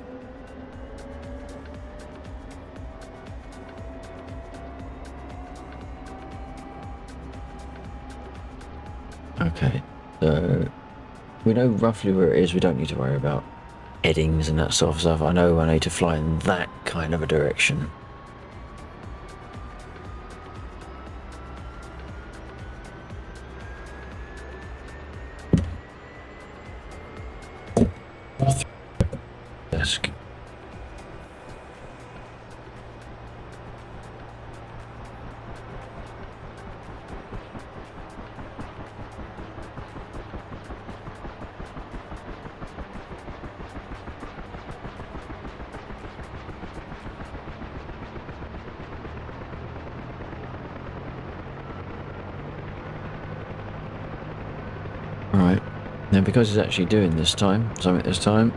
Okay, so we know roughly where it is. We don't need to worry about headings and that sort of stuff. I know I need to fly in that kind of a direction. Desk. Right, now because it's actually doing something this time,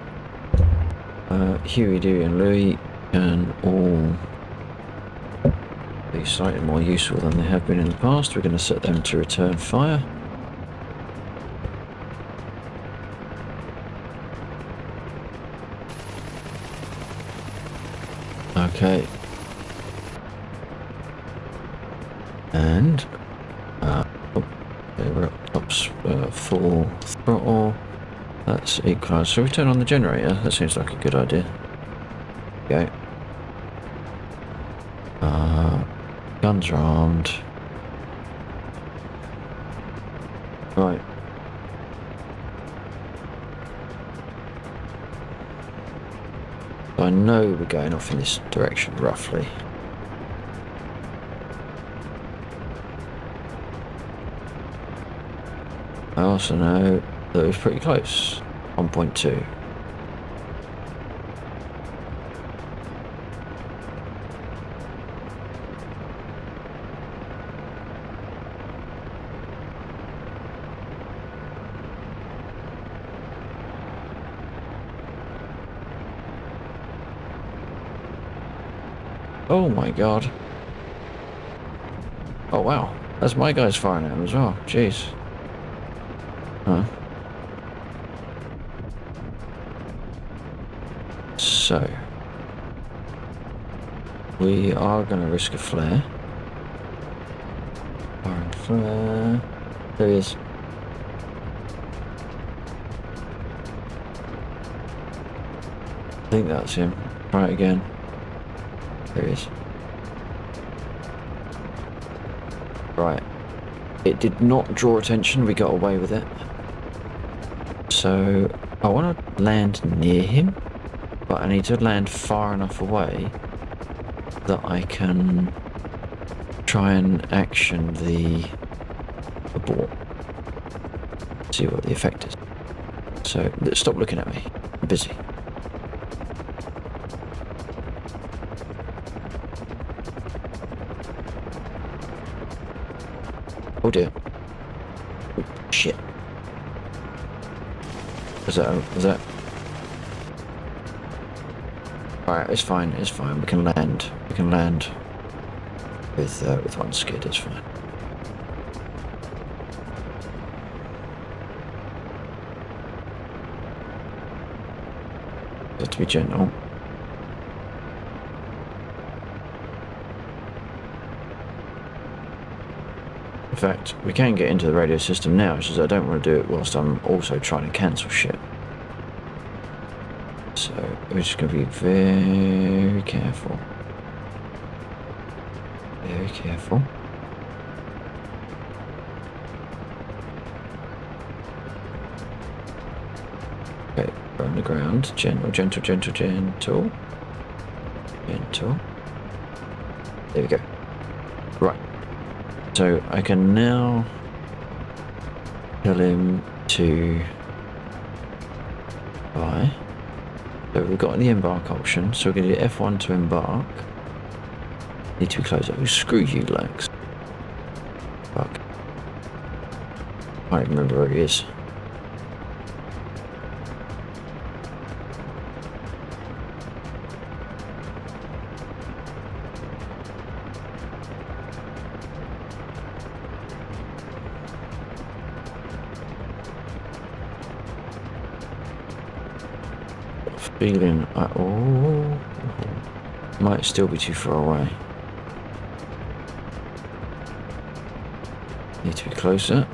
Huey, Dewey and Louie can all be slightly more useful than they have been in the past. We're going to set them to return fire. Okay. And we're up tops, full throttle. That's equalised. So we turn on the generator. That seems like a good idea. Okay. Guns are armed. Right. I know we're going off in this direction roughly. I also know that it was pretty close. 1.2. Oh my god. Oh wow. That's my guys firing at him as well. Jeez. Huh. So, we are going to risk a flare. Firing flare. There he is. I think that's him. Try it again. There he is. Right. It did not draw attention. We got away with it. So, I want to land near him, but I need to land far enough away that I can try and action the abort. See what the effect is. So, stop looking at me. I'm busy. Oh dear. Oh, shit. Was that? Alright, it's fine, we can land. We can land with one skid, it's fine. Have to be gentle. In fact, we can get into the radio system now, it's just I don't want to do it whilst I'm also trying to cancel shit. So, we're just going to be very careful. Very careful. Okay, we're on the ground. Gentle, gentle, gentle, gentle. Gentle. There we go. Right. So I can now tell him to buy. So we've got the embark option. So we're going to do F1 to embark. Need to be closed up. Screw you, Lex. Fuck. I don't remember where he is. Feeling might still be too far away. Need to be closer.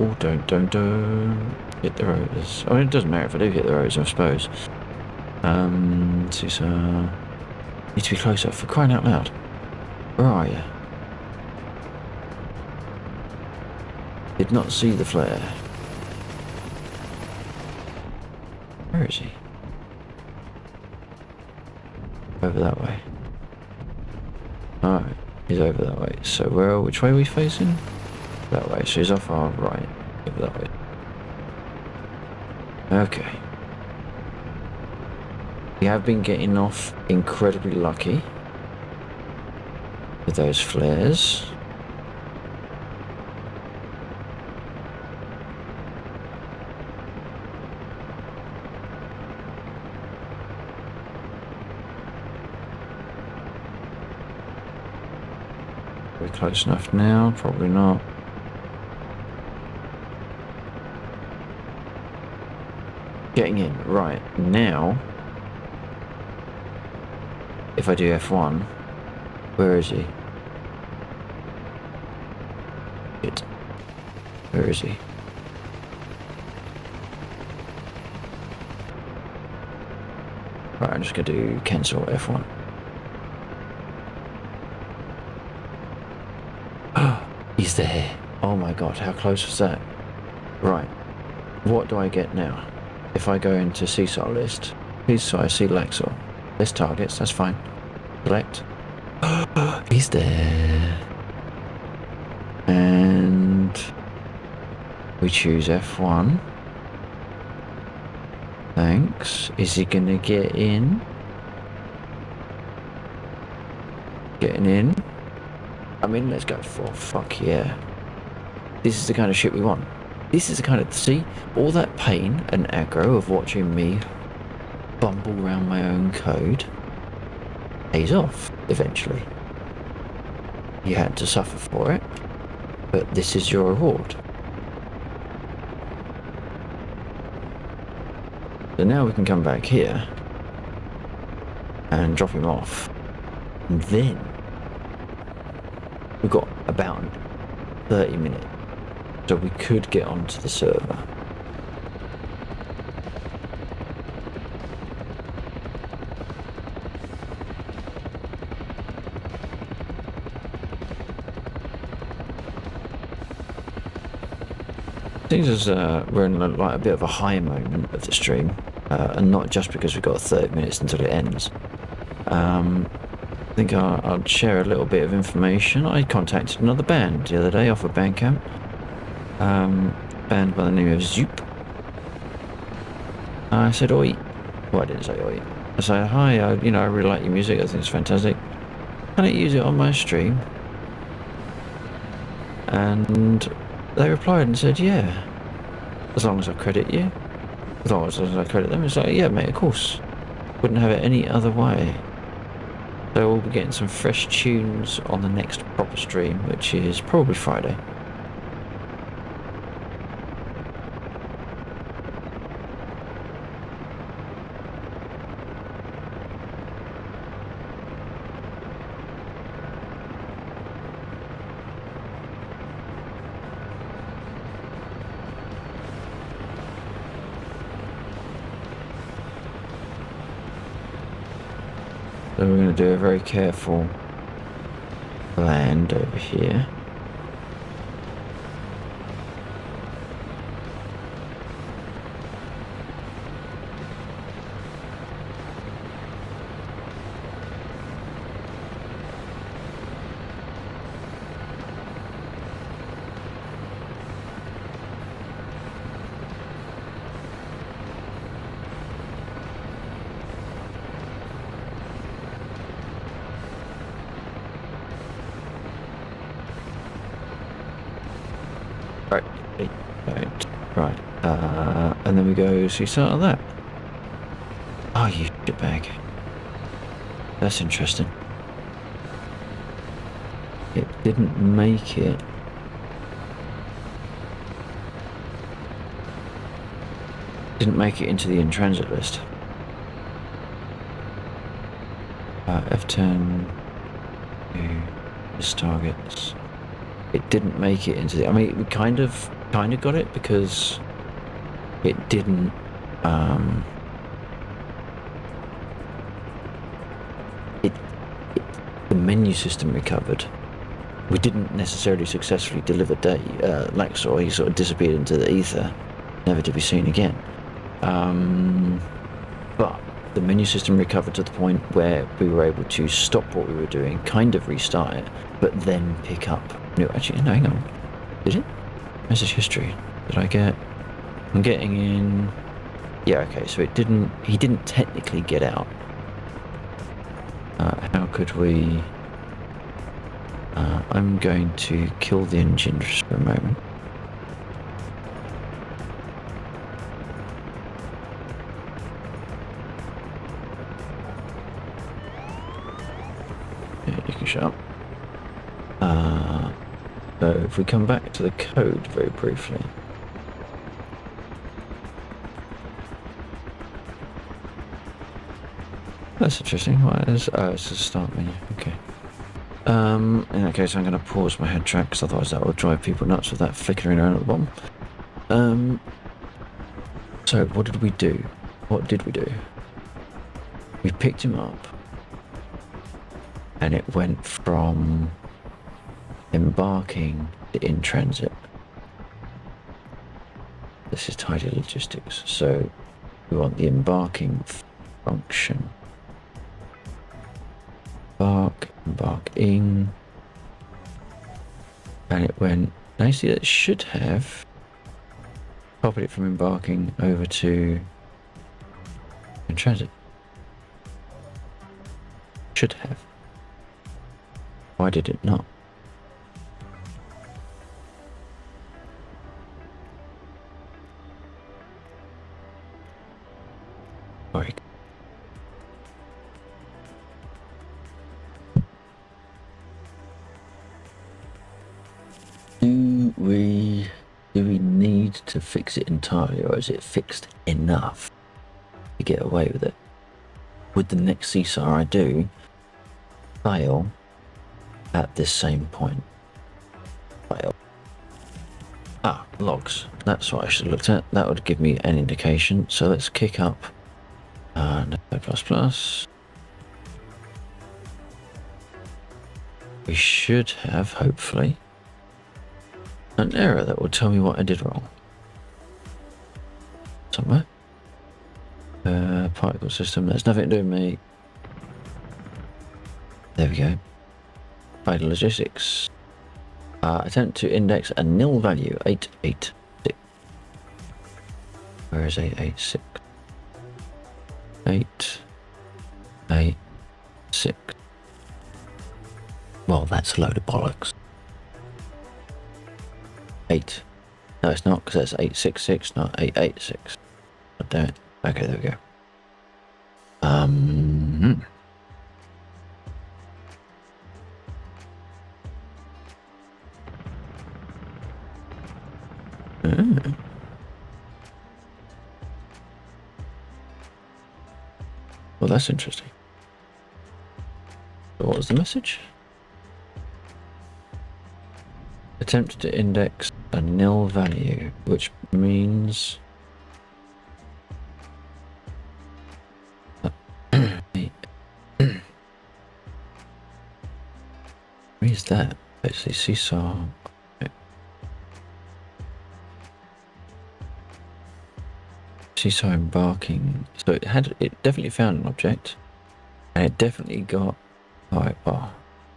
Oh, don't hit the rotors. I mean, it doesn't matter if I do hit the rotors, I suppose. Need to be closer, for crying out loud. Where are you? Did not see the flare. Where is he? Over that way. Alright, he's over that way. So which way are we facing? That way, so he's off our right. Over that way. Okay. We have been getting off incredibly lucky with those flares. Are we close enough now? Probably not. Getting in. Right, now, if I do F1, where is he? Shit. Where is he? Right, I'm just going to do cancel F1. He's there. Oh my god, how close was that? Right, what do I get now? If I go into CSAR list, so I see Lexor. List targets, that's fine. Select. He's there. And we choose F1. Thanks. Is he gonna get in? Getting in? I mean, let's go for fuck yeah. This is the kind of shit we want. This is the kind of, see, all that pain and aggro of watching me bumble around my own code pays off eventually. You had to suffer for it, but this is your reward. So now we can come back here and drop him off. And then we've got about 30 minutes. So we could get onto the server. Seems as we're in like a bit of a high moment of the stream, and not just because we've got 30 minutes until it ends. I think I'll share a little bit of information. I contacted another band the other day off of Bandcamp. Band by the name of Zoop. I said, oi. Well, I didn't say oi. I said, hi, I really like your music. I think it's fantastic. Can I use it on my stream? And they replied and said, yeah. As long as I credit you. As long as I credit them. It's like, yeah, mate, of course. Wouldn't have it any other way. So we'll be getting some fresh tunes on the next proper stream, which is probably Friday. So we're going to do a very careful land over here. Right. And then we go see start of that. Oh, you shitbag. That's interesting. It didn't make it. Didn't make it into the in-transit list. F10. Missed targets. It didn't make it into the. I mean, we kind of got it because it didn't. The menu system recovered. We didn't necessarily successfully deliver Laxor. He sort of disappeared into the ether, never to be seen again. But the menu system recovered to the point where we were able to stop what we were doing, kind of restart it, but then pick up. No, actually, no, hang on. Did it? Message history. Did I get? I'm getting in. Yeah, okay. So it didn't. He didn't technically get out. How could we? I'm going to kill the engine just for a moment. Yeah, you can shut up. So if we come back to the code very briefly. That's interesting. Why is it's a start menu? Okay. In that case, I'm going to pause my head track because otherwise that will drive people nuts with that flickering around at the bottom. So what did we do? What did we do? We picked him up, and it went from embarking to in transit. This is tidy logistics. So we want the embarking function. Embarking, and it went. I see that should have copied it from embarking over to in transit. Should have. Why did it not? Sorry. Do we need to fix it entirely, or is it fixed enough to get away with it? Would the next CSAR I do fail at this same point? Fail. Logs. That's what I should have looked at. That would give me an indication. So let's kick up ++. We should have, hopefully, an error that will tell me what I did wrong. Somewhere. Particle system, there's nothing to do with me. There we go. Vital logistics. Attempt to index a nil value, 886. Where is 886? 886. Well, that's a load of bollocks. 8. No, it's not, because that's 866, not 886. God damn it. Okay, there we go. Well, that's interesting. So what was the message? Attempt to index a nil value, which means Where's that? Let's see, seesaw. Okay. Seesaw embarking. So it definitely found an object. And it definitely got, alright, well,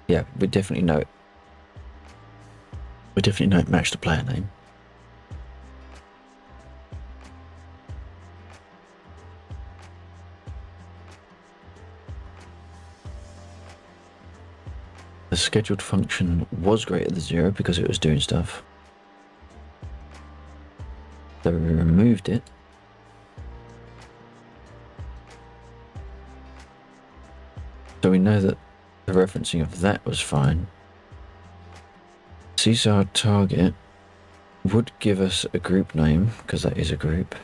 yeah, we definitely know it. We definitely know it matched the player name. The scheduled function was greater than 0 because it was doing stuff. So we removed it. So we know that the referencing of that was fine. Seesaw target would give us a group name because that is a group.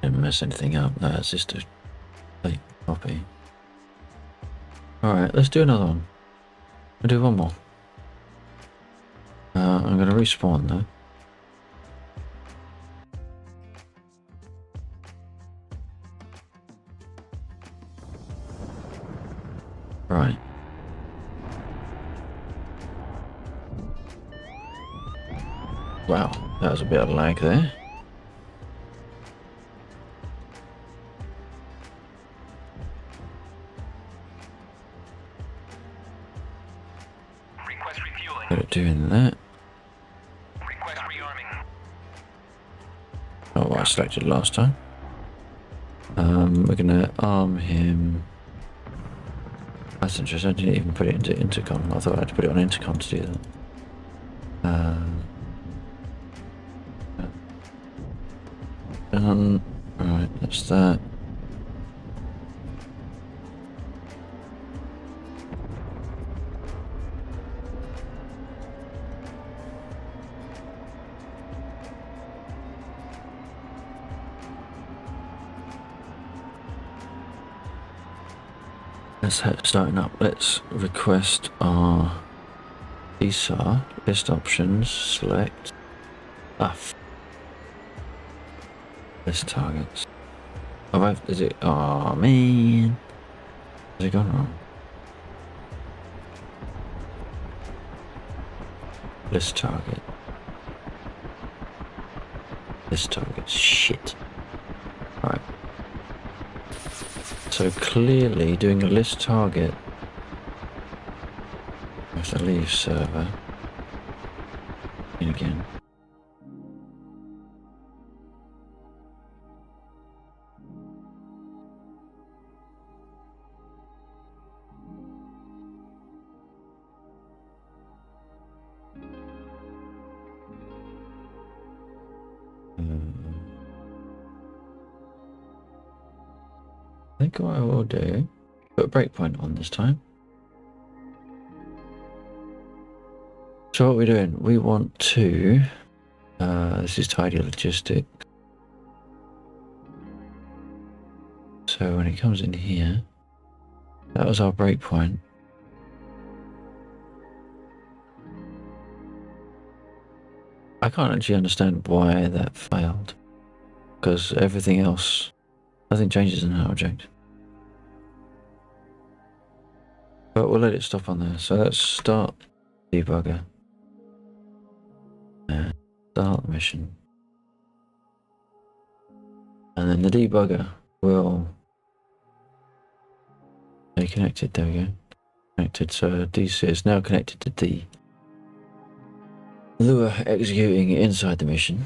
Didn't mess anything up. No, that's just a fake copy. Alright, let's do another one. We'll do one more. I'm going to respawn though. Right. Wow, that was a bit of lag there. Request refueling. Got it doing that. Request rearming. Oh, well, I selected last time. We're gonna arm him. That's interesting. I didn't even put it into intercom. I thought I had to put it on intercom to do that. Done. Right, that's that. Let's head starting up. Let's request our DSAR list options. Select. List targets. Oh, is it? Oh man, has it gone wrong? List target. List target. Shit. All right. So clearly doing a list target, I have to leave server, in again. I think what I will do, put a breakpoint on this time. So what we're doing, we want to, this is tidy logistics. So when it comes in here, that was our breakpoint. I can't actually understand why that failed, because everything else, nothing changes in that object. But we'll let it stop on there. So let's start debugger. And start the mission. And then the debugger will be connected. There we go. Connected. So DC is now connected to D. Lure executing inside the mission.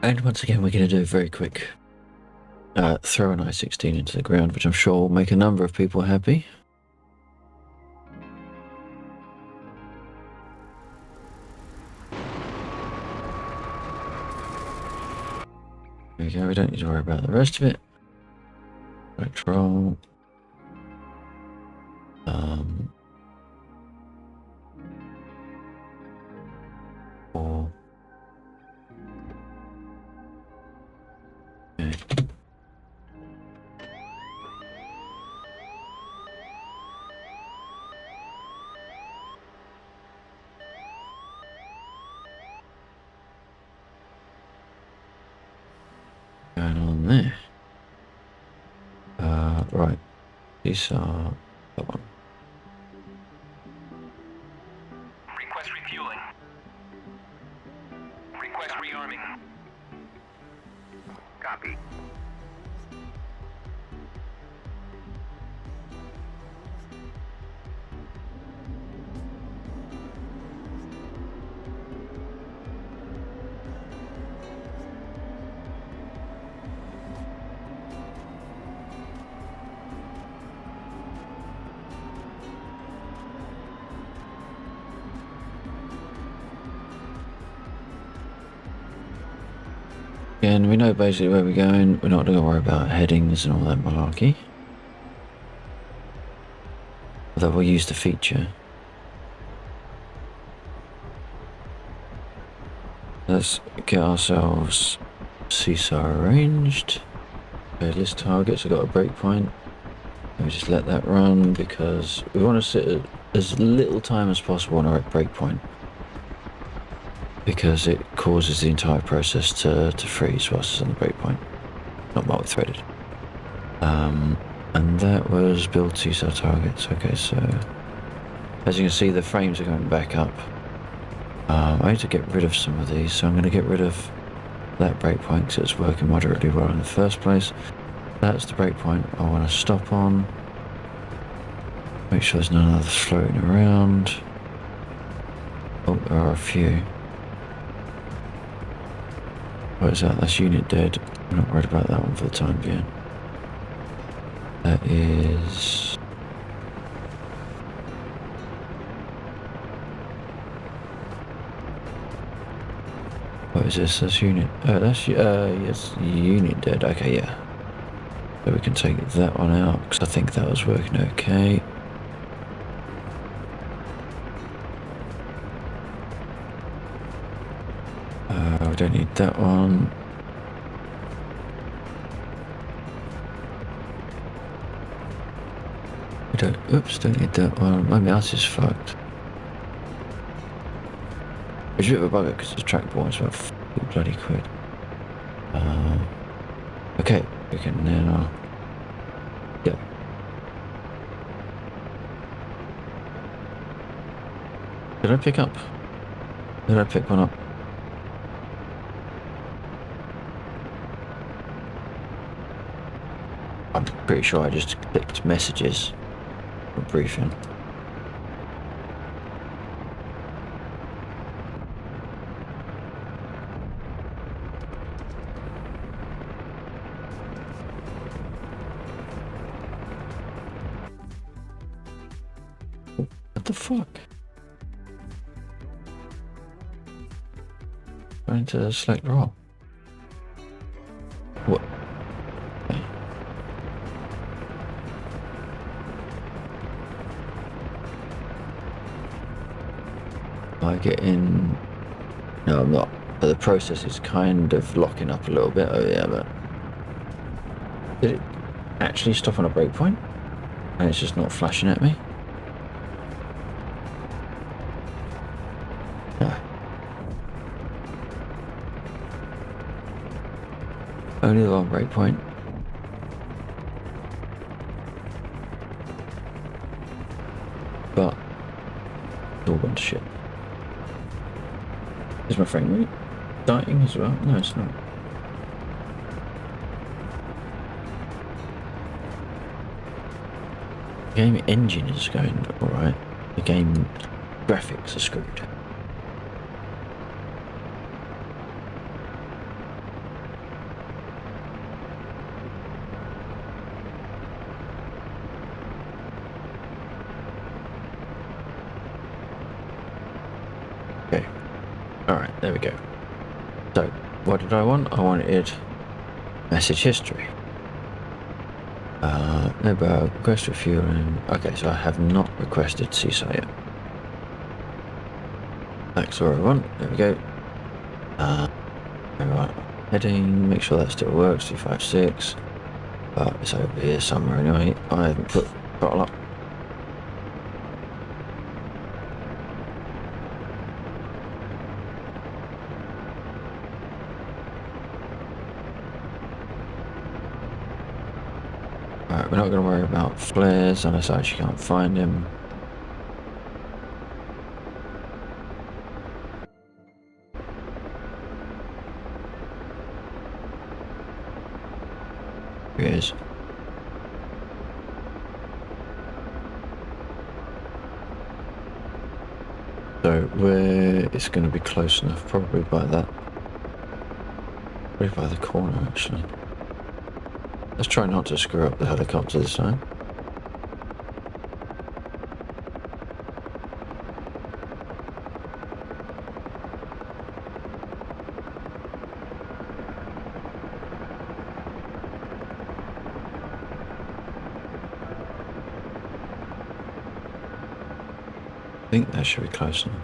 And once again, we're going to do a very quick throw an I-16 into the ground, which I'm sure will make a number of people happy. There we go, we don't need to worry about the rest of it. Electrol. Going on there. Right. These are that one. Request refueling. Request rearming. Copy. And we know basically where we're going. We're not going to worry about headings and all that malarkey. Although we'll use the feature. Let's get ourselves CSAR arranged. Okay, list targets. I've got a breakpoint. Let me just let that run because we want to sit at as little time as possible on our breakpoint. Because it causes the entire process to freeze whilst it's on the breakpoint. Not multi-threaded. And that was build CSAR targets. Okay, so as you can see, the frames are going back up. I need to get rid of some of these, so I'm going to get rid of that breakpoint because it's working moderately well in the first place. That's the breakpoint I want to stop on. Make sure there's none others floating around. Oh, there are a few. What is that? That's unit dead. I'm not worried about that one for the time being. That is... What is this? That's unit... that's... yes, unit dead. Okay, yeah. So we can take that one out, because I think that was working okay. We don't need that one. We don't... Oops, don't need that one. My mouse is fucked. Which is a bit of a bugger, because the trackball is about 50 bloody quid. Okay, we can now... Yep. Did I pick up? Did I pick one up? I'm pretty sure I just clicked messages for briefing. What the fuck? Going to select role. What? Okay. I get in. No, I'm not. But the process is kind of locking up a little bit. Oh yeah, but did it actually stop on a breakpoint? And it's just not flashing at me? No. Only the long breakpoint. But it's all gone to shit. Is my frame rate dying as well? No, it's not. The game engine is going alright. The game graphics are screwed. Okay. Alright, there we go. So, what did I want? I wanted message history. No bug, request refueling. Okay, so I have not requested CSAR yet. That's what I want. There we go. Alright. Heading, make sure that still works, 256. But it's over here somewhere anyway. I haven't put throttle up. Right, we're not going to worry about flares unless I actually can't find him. Here he is. So where it's going to be close enough, probably by that. Probably by the corner actually. Let's try not to screw up the helicopter this time. I think that should be close enough.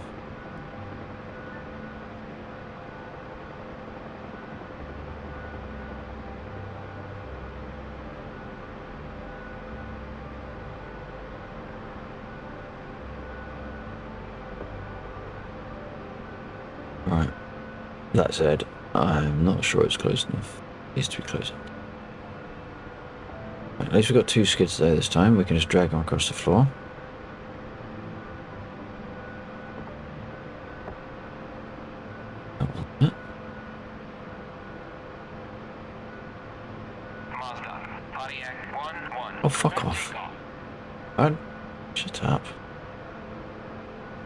Right. That said, I'm not sure it's close enough. It needs to be closer. Right, at least we've got 2 skids there this time. We can just drag them across the floor. Oh, fuck off. Shut up.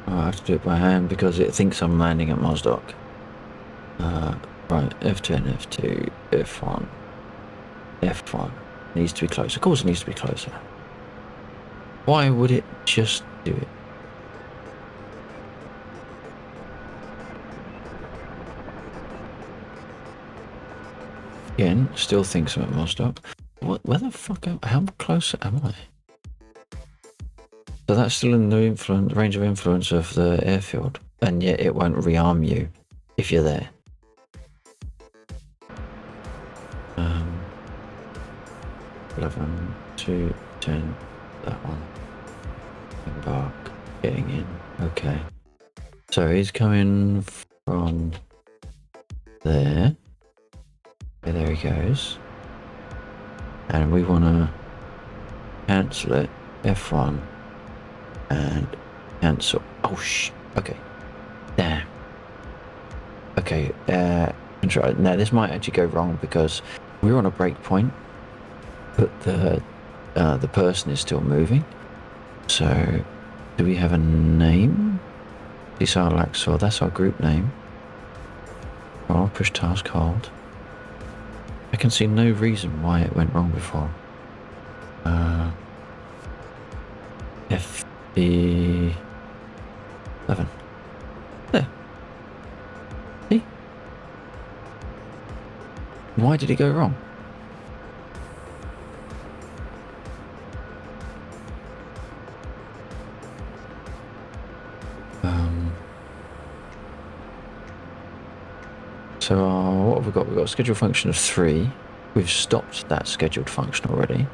Oh, I have to do it by hand because it thinks I'm landing at Mosdock. Right, F10, F2, F1. F1. Needs to be closer. Of course it needs to be closer. Why would it just do it? Again, still thinks I'm at Mosdock. What? Where the fuck am? How close am I? So that's still in the range of influence of the airfield, and yet it won't rearm you if you're there. 11, 2, 10, that one. Embark, getting in. Okay. So he's coming from there. Okay, there he goes. And we want to cancel it. F1 and cancel. Oh shit. Okay. Damn. Okay. Control. Now this might actually go wrong because we're on a break point, but the person is still moving. So, do we have a name? DCS, that's our group name. I'll push task hold. I can see no reason why it went wrong before. FB11. There. See? Why did it go wrong? So what have we got? We've got a scheduled function of 3. We've stopped that scheduled function already.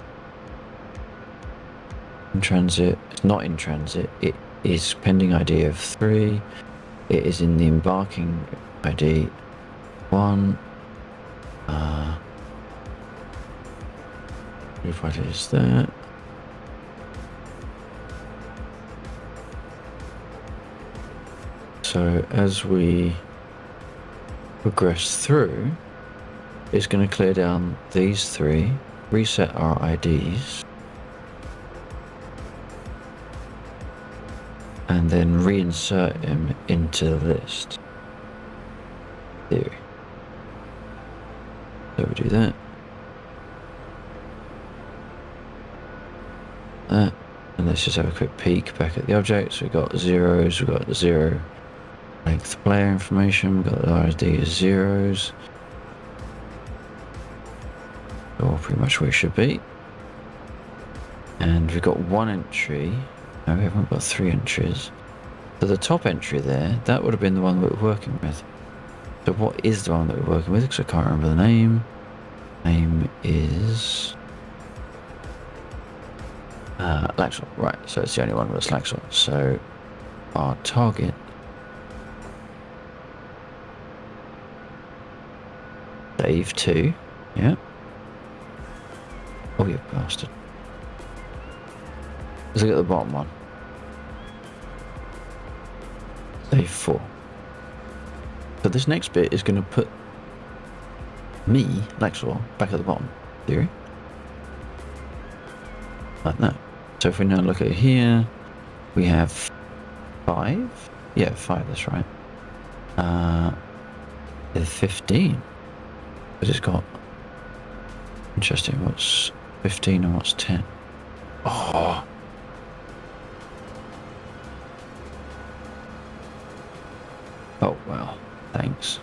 In transit, it's not in transit. It is pending ID of 3. It is in the embarking ID 1. If it is that. So as we progress through, it's going to clear down these 3, reset our IDs, and then reinsert him into the list. Theory. So we do that. That. And let's just have a quick peek back at the objects. We've got zeros, we've got 0 length player information, we've got the RSD as zeros. All pretty much where it should be. And we've got 1 entry. No, we haven't got 3 entries. So the top entry there, that would have been the one we were working with. So what is the one that we're working with? Because I can't remember the name. Name is Laxor. Right, so it's the only one that's Laxor. So our target save 2. Yeah. Oh, you bastard. Let's look at the bottom one. Save 4. So this next bit is going to put me, Laxor, back at the bottom. Theory. Like that. So if we now look at here, we have 5. Yeah, 5, that's right. 15. But it's got... Interesting, what's 15 and what's 10? Oh! Oh, well, thanks.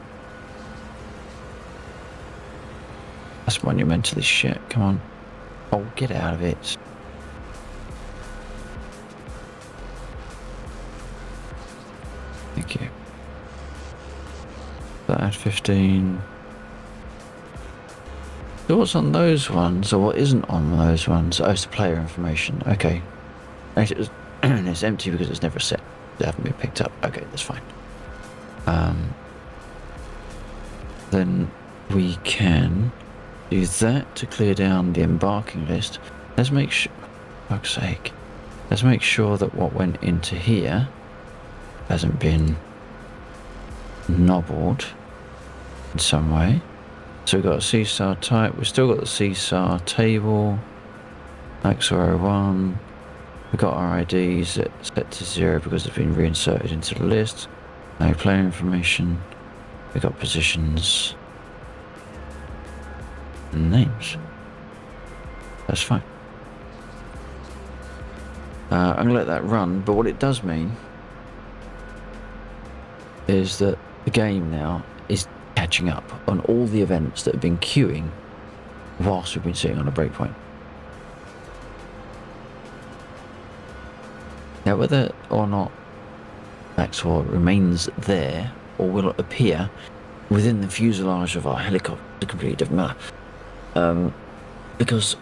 That's monumentally shit, come on. Oh, get out of it. Thank you. That 15. So what's on those ones, or what isn't on those ones? Oh, it's the player information. Okay. Actually, it was it's empty because it's never set. They haven't been picked up. Okay, that's fine. Then we can do that to clear down the embarking list. Let's make sure, for fuck's sake, let's make sure that what went into here hasn't been nobbled in some way. So we've got a CSAR type, we've still got the CSAR table, Laxor 01, we've got our IDs set to 0 because it's been reinserted into the list. No player information, we've got positions and names. That's fine. I'm going to let that run, but what it does mean is that the game now is catching up on all the events that have been queuing whilst we've been sitting on a breakpoint. Now, whether or not Laxor remains there or will appear within the fuselage of our helicopter, it completely doesn't matter. Because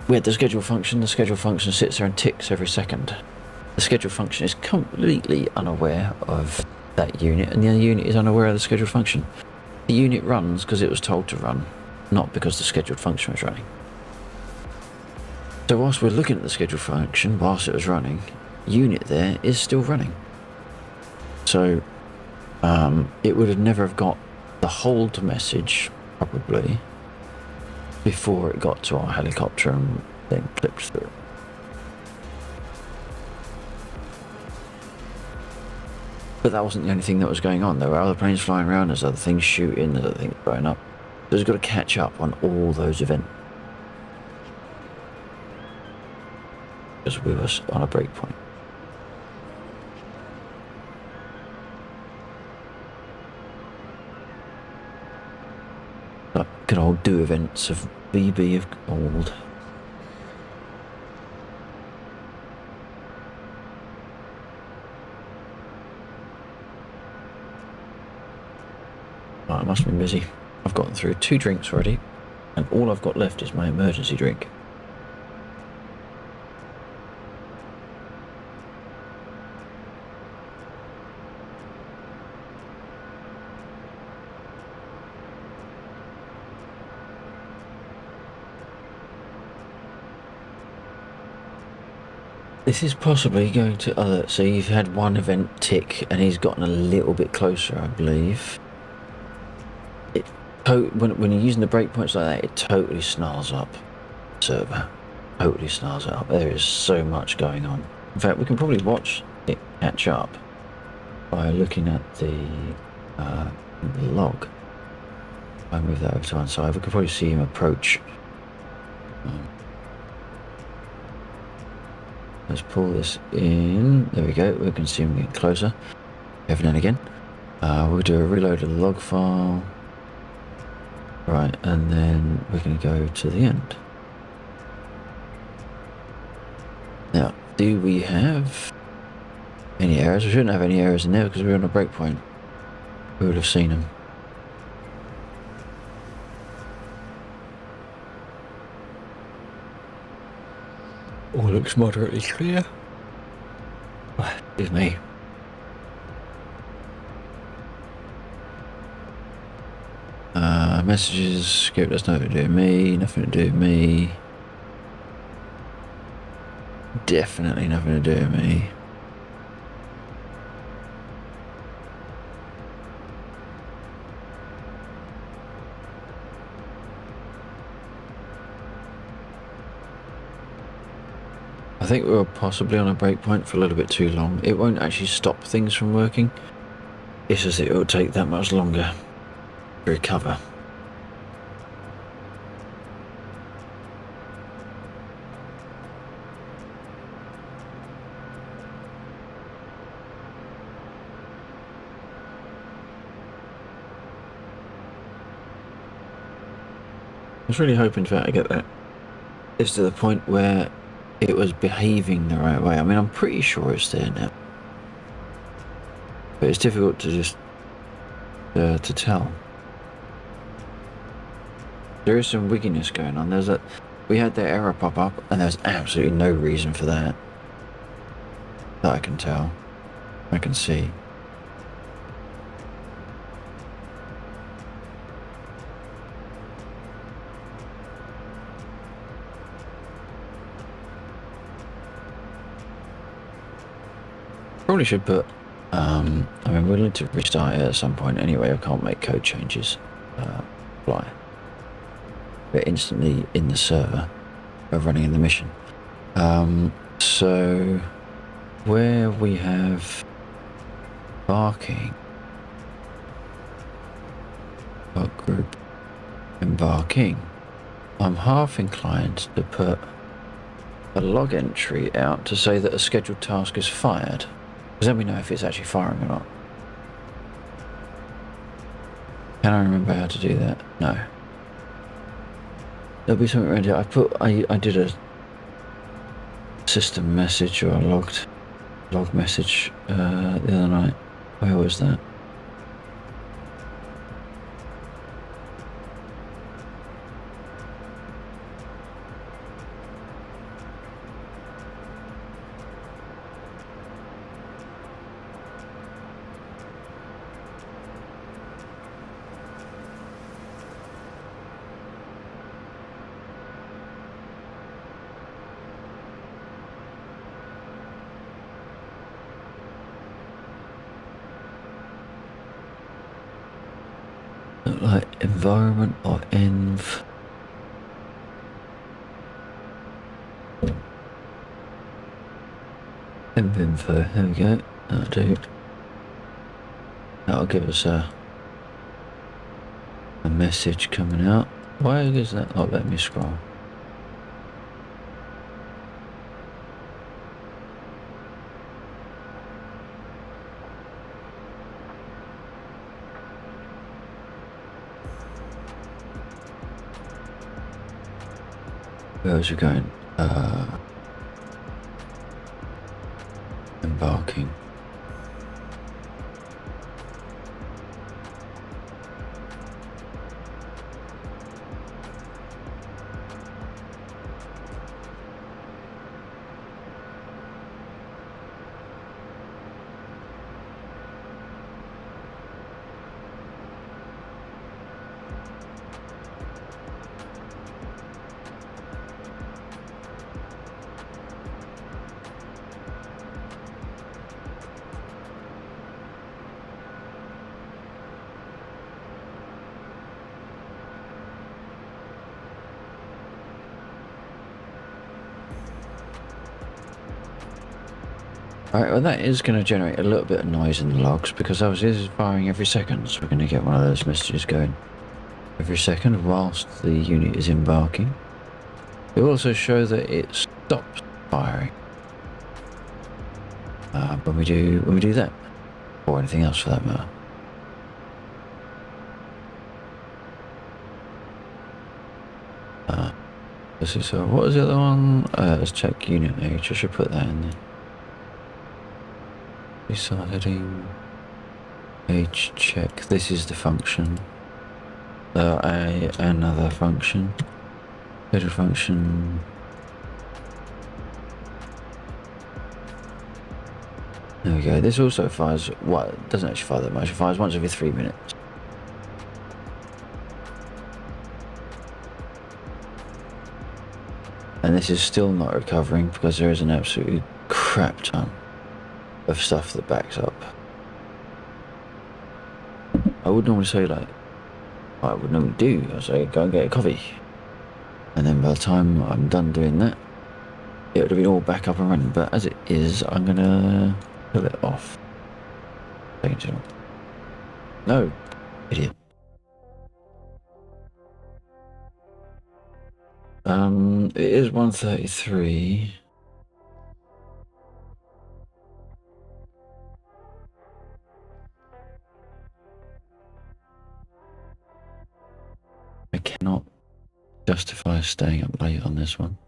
we had the schedule function sits there and ticks every second. The schedule function is completely unaware of that unit, and the other unit is unaware of the scheduled function. The unit runs because it was told to run, not because the scheduled function was running. So whilst we're looking at the scheduled function, whilst it was running, unit there is still running. So it would have never have got the hold message, probably, before it got to our helicopter and then clipped through. But that wasn't the only thing that was going on. There were other planes flying around, there's other things shooting, there's other things blowing up. So it's got to catch up on all those events. Because we were on a break point. Like good old do events of BB of old. I must have been busy. I've gotten through 2 drinks already, and all I've got left is my emergency drink. This is possibly going to alert. So you've had one event tick, and he's gotten a little bit closer, I believe. When you're using the breakpoints like that, it totally snarls up the server. Totally snarls it up. There is so much going on. In fact, we can probably watch it catch up by looking at the log. If I move that over to one side, we can probably see him approach. Let's pull this in. There we go. We can see him getting closer every now and again. We'll do a reload of the log file. Right, and then we're going to go to the end. Now, do we have any errors? We shouldn't have any errors in there because we're on a breakpoint. We would have seen them. All looks moderately clear. Excuse me. Messages, scope, that's nothing to do with me, nothing to do with me. Definitely nothing to do with me. I think we were possibly on a breakpoint for a little bit too long. It won't actually stop things from working. It's just it will take that much longer to recover. I was really hoping to get that. It's to the point where it was behaving the right way. I mean, I'm pretty sure it's there now, but it's difficult to just to tell. There is some wigginess going on. We had that error pop up, and there's absolutely no reason for that I can tell. I can see. Probably should put, I mean, we'll need to restart it at some point anyway. I can't make code changes fly. We're instantly in the server of running in the mission. So where we have barking, bug group embarking, I'm half inclined to put a log entry out to say that a scheduled task is fired. Because then we know if it's actually firing or not. Can I remember how to do that? No. There'll be something around here. I did a system message or a log message the other night. Where was that? Like environment or env. Env info, here we go. That'll do. That'll give us a message coming out. Why is that not letting me scroll? Where was we going? Embarking. Alright, well that is going to generate a little bit of noise in the logs because obviously this is firing every second, so we're going to get one of those messages going every second whilst the unit is embarking. It will also show that it stops firing when we do that, or anything else for that matter. This is what was the other one? Let's check unit age. I should put that in there. Start heading age check. This is the function. Another function. Schedule function. There we go. This also fires, well, it doesn't actually fire that much. It fires once every 3 minutes. And this is still not recovering because there is an absolute crap ton of stuff that backs up. I would normally say, like, what I would normally do, I'd say go and get a coffee. And then by the time I'm done doing that, it would have been all back up and running. But as it is, I'm going to pull it off. Taking too long. No, idiot. It is 1:33. I cannot justify staying up late on this one.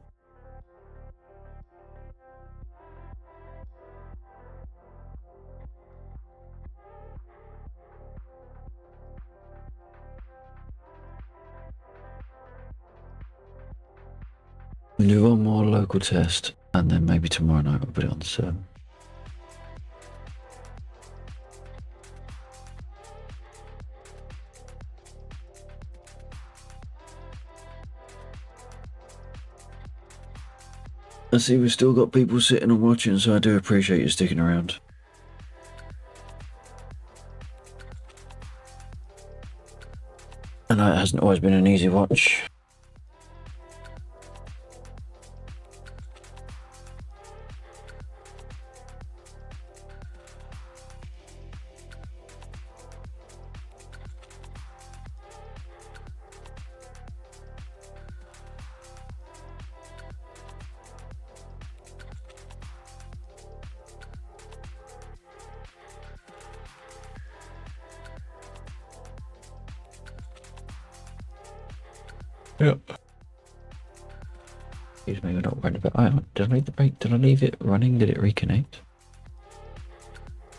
We'll do one more local test, and then maybe tomorrow night we'll put it on the server. I see we've still got people sitting and watching, so I do appreciate you sticking around. And it hasn't always been an easy watch. Yep. Excuse me, we're not worried about. Did I leave the brake? Did I leave it running? Did it reconnect?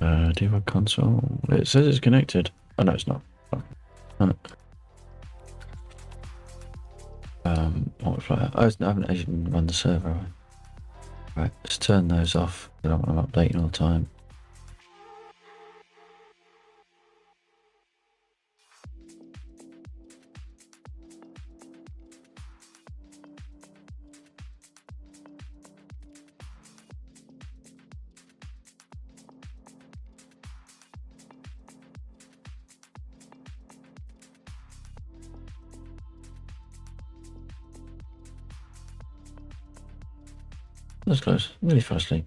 Debug console. It says it's connected. Oh no, it's not. Oh, multiplier. I haven't actually run the server. Have I? Right, let's turn those off. I don't want them updating all the time. That's close. Nearly fell asleep.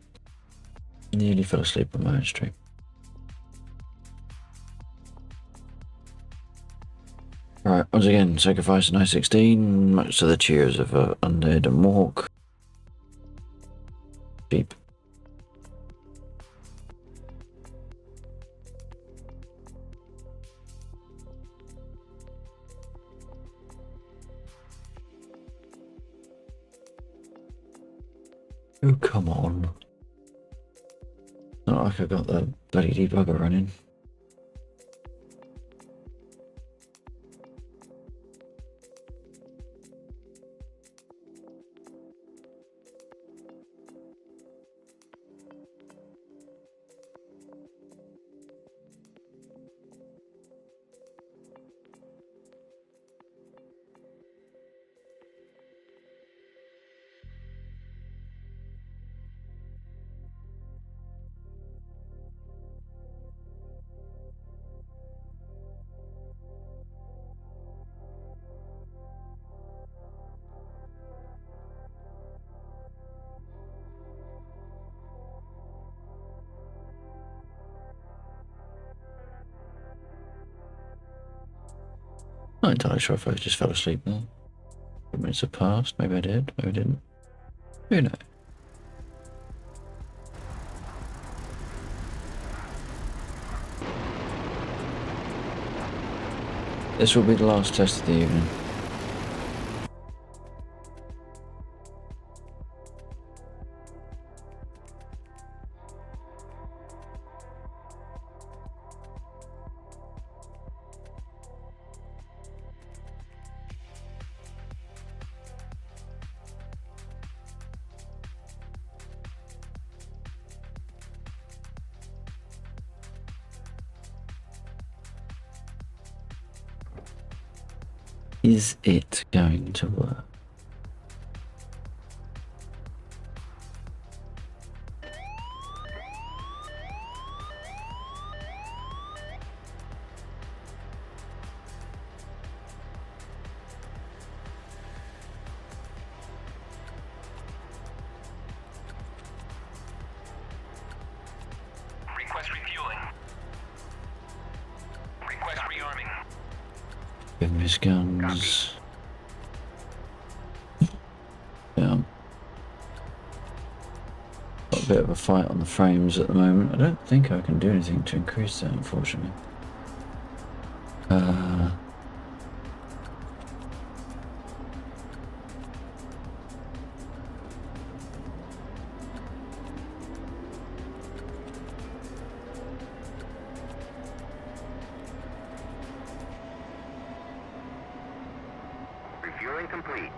Nearly fell asleep on my own stream. Alright, once again, sacrifice an I-16, much to the cheers of Undead and Walk. Cheap. Oh, come on. Not like I got the bloody debugger running. Not entirely sure if I just fell asleep there. 2 minutes have passed. Maybe I did. Maybe I didn't. Who knows? This will be the last test of the evening. Is it going to work? Request refueling. Request rearming. Give me his guns. Yeah. Got a bit of a fight on the frames at the moment. I don't think I can do anything to increase that, unfortunately. Refueling complete.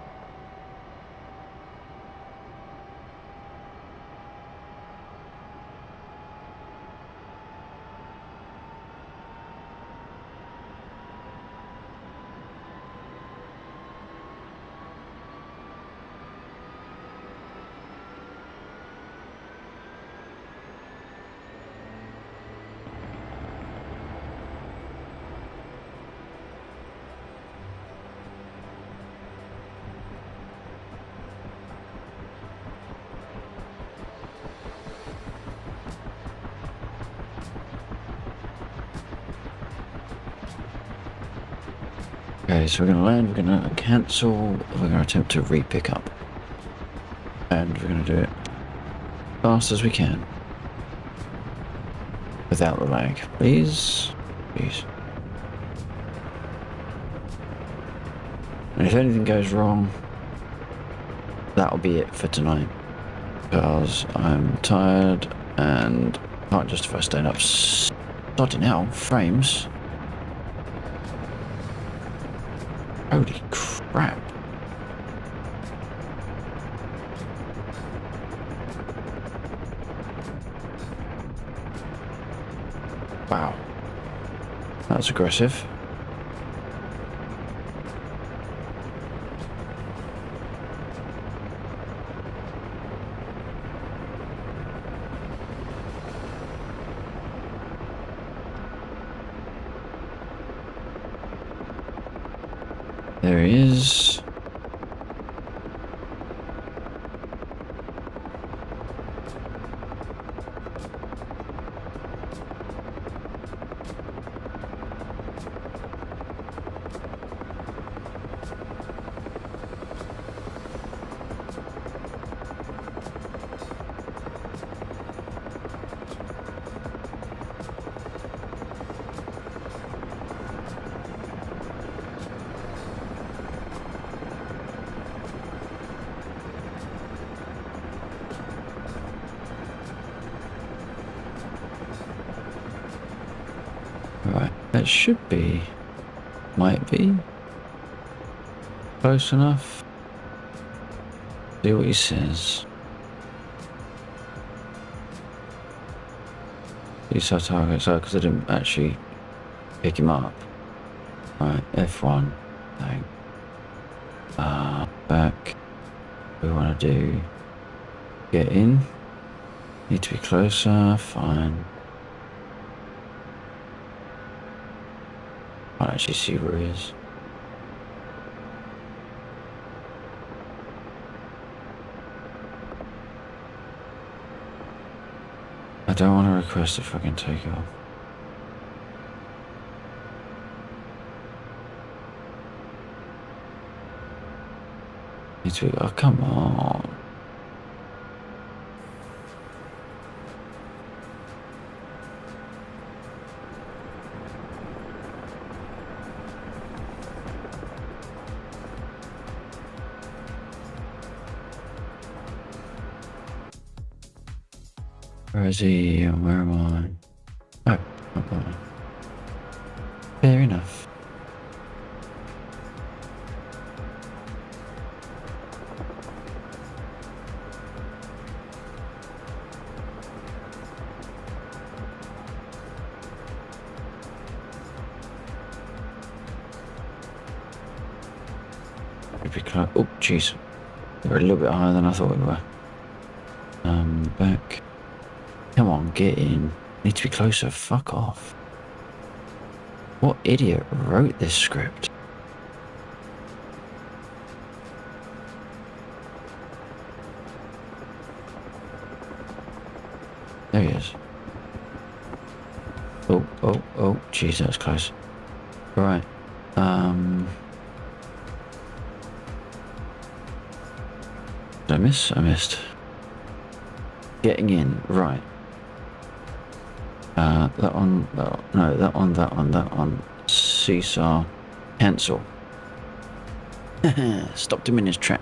Okay, so we're going to land, we're going to cancel, we're going to attempt to re-pick up. And we're going to do it fast as we can. Without the lag. Please. Please. And if anything goes wrong, that'll be it for tonight. Because I'm tired and can't justify staying up. Starting out, frames. Holy crap. Wow. That's aggressive. There he is. Right, that should be, might be, close enough. See what he says. These are targets, oh, because I didn't actually pick him up. Right, F1, thing. Back. We want to do, get in. Need to be closer, fine. Can't actually see where he is. I don't want to request a fucking takeoff. Need to be, oh come on. Where is he? Where am I? Oh, okay. Fair enough. Should be close. Oh, jeez. We're a little bit higher than I thought we were. Back. Come on, get in. Need to be closer. Fuck off. What idiot wrote this script? There he is. Oh, oh, oh, jeez, that was close. Right. Did I miss? I missed. Getting in, right. That one, no, that one. Seesaw. Cancel. Stopped him in his trap.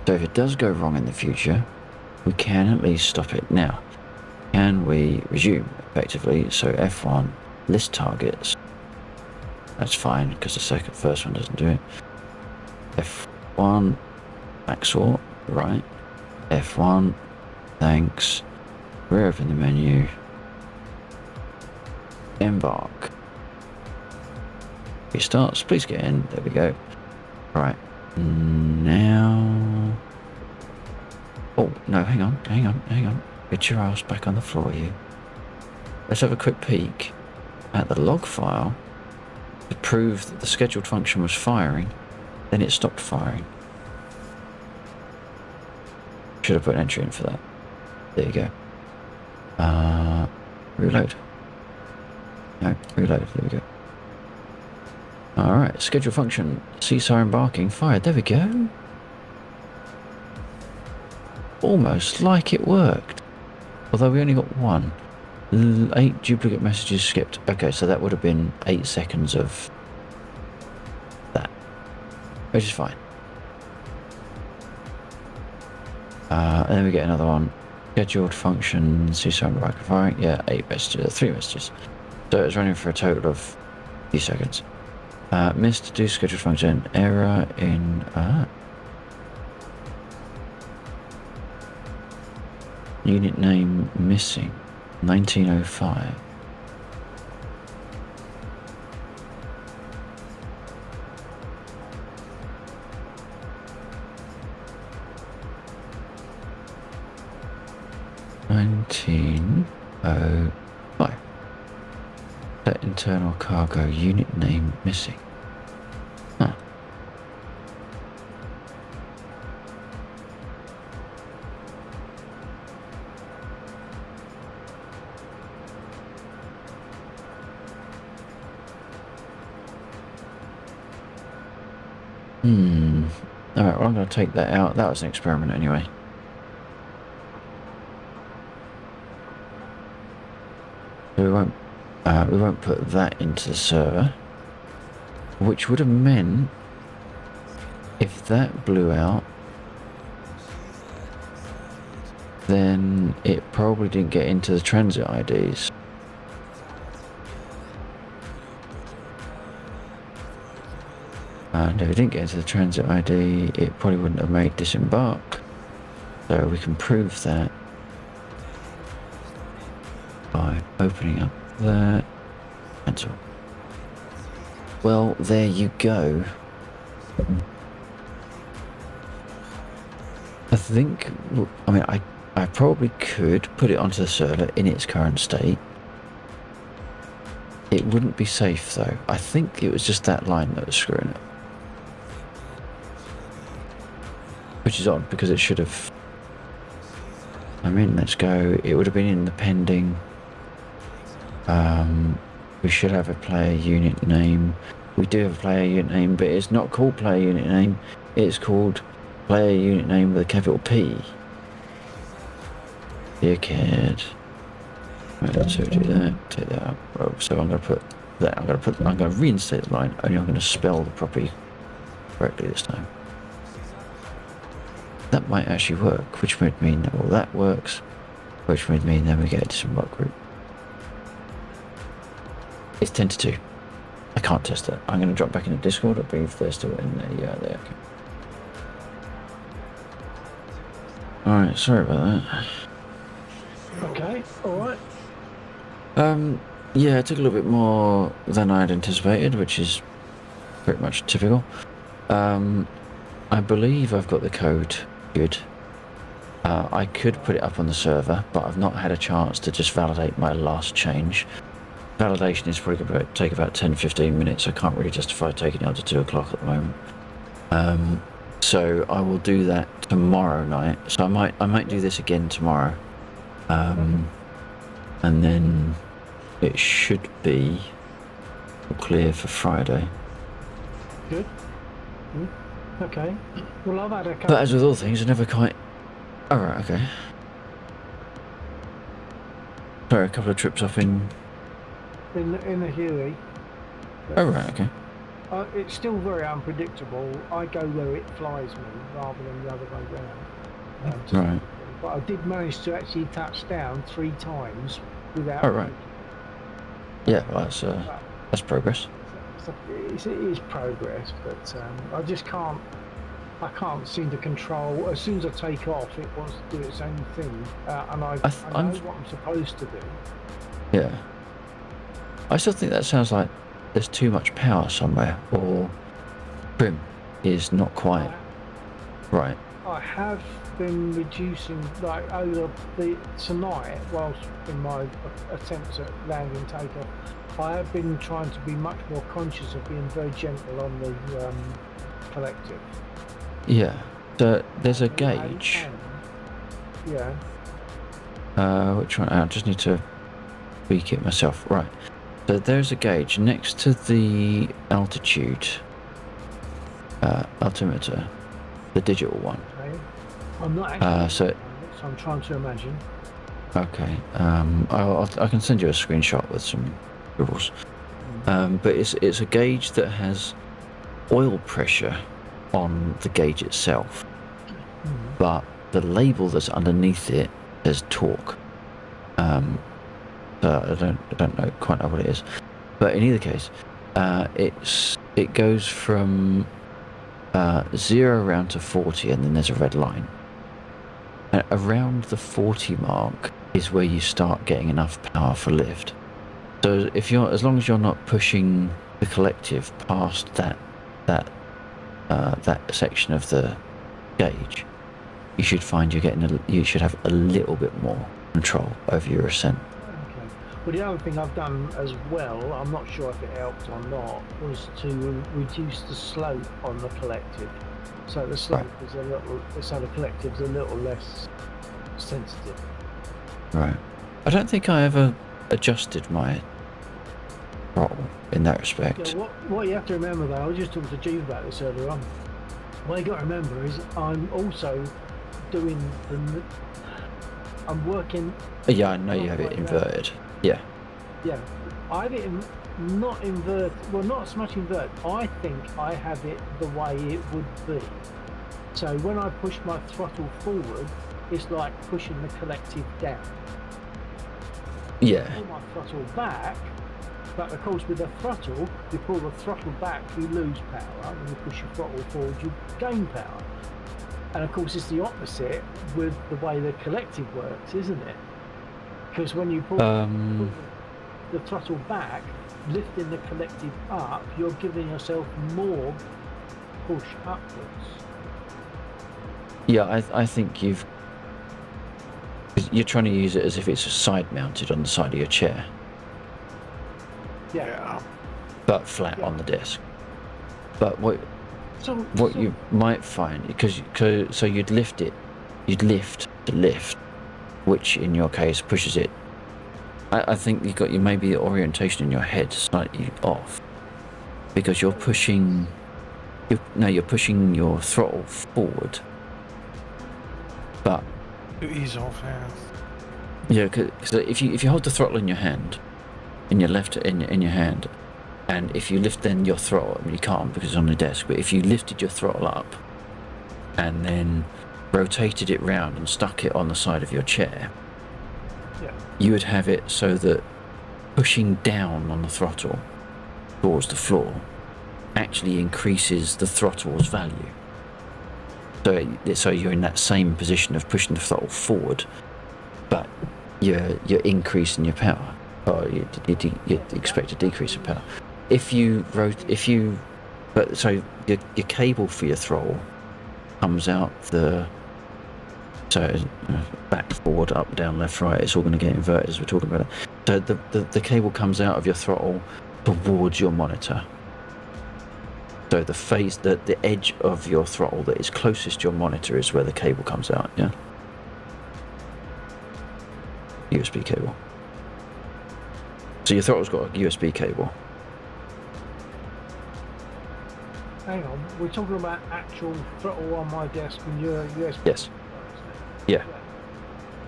So if it does go wrong in the future, we can at least stop it now. Can we resume effectively? So F1, list targets. That's fine because the first one doesn't do it. F1, backsort, right. F1, thanks. Reopen the menu. Embark. Restarts, please get in. There we go. Right. Now. Oh, no, hang on. Get your ass back on the floor, you. Let's have a quick peek at the log file to prove that the scheduled function was firing, then it stopped firing. Should have put an entry in for that. There you go. Reload. No, reload. There we go. Alright, scheduled function. Seesaw embarking. Fired. There we go. Almost like it worked. Although we only got one. 8 duplicate messages skipped. Okay, so that would have been 8 seconds of that. Which is fine. And then we get another one. Scheduled function, seesaw embarking firing. Yeah, 8 messages, 3 messages. So it's running for a total of 3 seconds. Missed do scheduled function. Error in unit name missing. 1905. Set internal cargo unit name missing. Huh. Alright, well I'm going to take that out. That was an experiment anyway. So we won't put that into the server, which would have meant if that blew out, then it probably didn't get into the transit IDs. And if it didn't get into the transit ID, it probably wouldn't have made disembark. So we can prove that by opening up that. Cancel. Well, there you go. I think, I mean, I probably could put it onto the server in its current state. It wouldn't be safe though. I think it was just that line that was screwing it. Which is odd because it should have. I mean, let's go. It would have been in the pending. We should have a player unit name. We do have a player unit name, but it's not called player unit name. It's called player unit name with a capital P. Dickhead. Right, so do that. Take that out. Oh, so I'm going to put that. I'm going to reinstate the line. Only I'm going to spell the property correctly this time. That might actually work, which would mean that all that works, which would mean then we get a disembark route. It's 10 to 2. I can't test it. I'm going to drop back into Discord. I believe they're still in there. Yeah, they are. Alright, sorry about that. Okay, alright. Yeah, it took a little bit more than I had anticipated, which is pretty much typical. I believe I've got the code good. I could put it up on the server, but I've not had a chance to just validate my last change. Validation is probably going to take about 10-15 minutes. I can't really justify taking it up to 2 o'clock at the moment. So I will do that tomorrow night. So I might do this again tomorrow. And then it should be clear for Friday. Good. Okay. Well, I've had a couple. But as with all things, I never quite... Alright, okay. Sorry, a couple of trips up in... in the Huey. Oh, right, okay. It's still very unpredictable. I go where it flies me rather than the other way round. Right. But I did manage to actually touch down 3 times without. Oh, right. Yeah, well, that's progress. It is progress, but I just can't. I can't seem to control. As soon as I take off, it wants to do its own thing, and I know what I'm supposed to do. Yeah. I still think that sounds like there's too much power somewhere, or trim is not quite right. I have been reducing, like over tonight, whilst in my attempts at landing and takeoff, I have been trying to be much more conscious of being very gentle on the collective. Yeah. So there's a gauge. Yeah. Which one? I just need to tweak it myself. Right. So there's a gauge next to the altitude altimeter, the digital one. Okay. I'm not actually so I'm trying to imagine. Okay. I can send you a screenshot with some scribbles. But it's a gauge that has oil pressure on the gauge itself, but the label that's underneath it says torque. So I don't quite know what it is, but in either case, it goes from 0 around to 40, and then there's a red line. And around the 40 mark is where you start getting enough power for lift. So as long as you're not pushing the collective past that section of the gauge, you should find you should have a little bit more control over your ascent. Okay. Well, the other thing I've done as well, I'm not sure if it helped or not, was to reduce the slope on the collective. So the slope is so the collective's a little less sensitive. Right. I don't think I ever adjusted my throttle in that respect. Yeah, what you have to remember though, I was just talking to Jeeve about this earlier on. What you got to remember is I'm also doing I'm working. Yeah, I know you have it inverted. Yeah. Yeah, I have it not inverted. Well, not so much inverted. I think I have it the way it would be. So when I push my throttle forward, it's like pushing the collective down. Yeah. I pull my throttle back, but of course with the throttle, you pull the throttle back, you lose power. When you push your throttle forward, you gain power. And of course it's the opposite with the way the collective works, isn't it? Because when you pull the throttle back, lifting the collective up, you're giving yourself more push upwards. Yeah, I think you're trying to use it as if it's side mounted on the side of your chair, Yeah. but flat on the disc. But what you might find, because so you'd lift the lift, which in your case pushes it. I think you maybe the orientation in your head slightly off, because you're pushing your throttle forward, but To ease off, yeah, because if you hold the throttle in your hand, in your hand, and if you lift then your throttle, I mean you can't because it's on the desk, but if you lifted your throttle up and then rotated it round and stuck it on the side of your chair, you would have it so that pushing down on the throttle towards the floor actually increases the throttle's value. So you're in that same position of pushing the throttle forward, but you're increasing your power. Oh, you expect a decrease in power. So your cable for your throttle comes out back, forward, up, down, left, right. It's all going to get inverted as we're talking about it. So the cable comes out of your throttle towards your monitor. So the edge of your throttle that is closest to your monitor is where the cable comes out. Yeah. USB cable. So your throttle's got a USB cable. Hang on, we're talking about actual throttle on my desk and your USB. Yes. Yeah.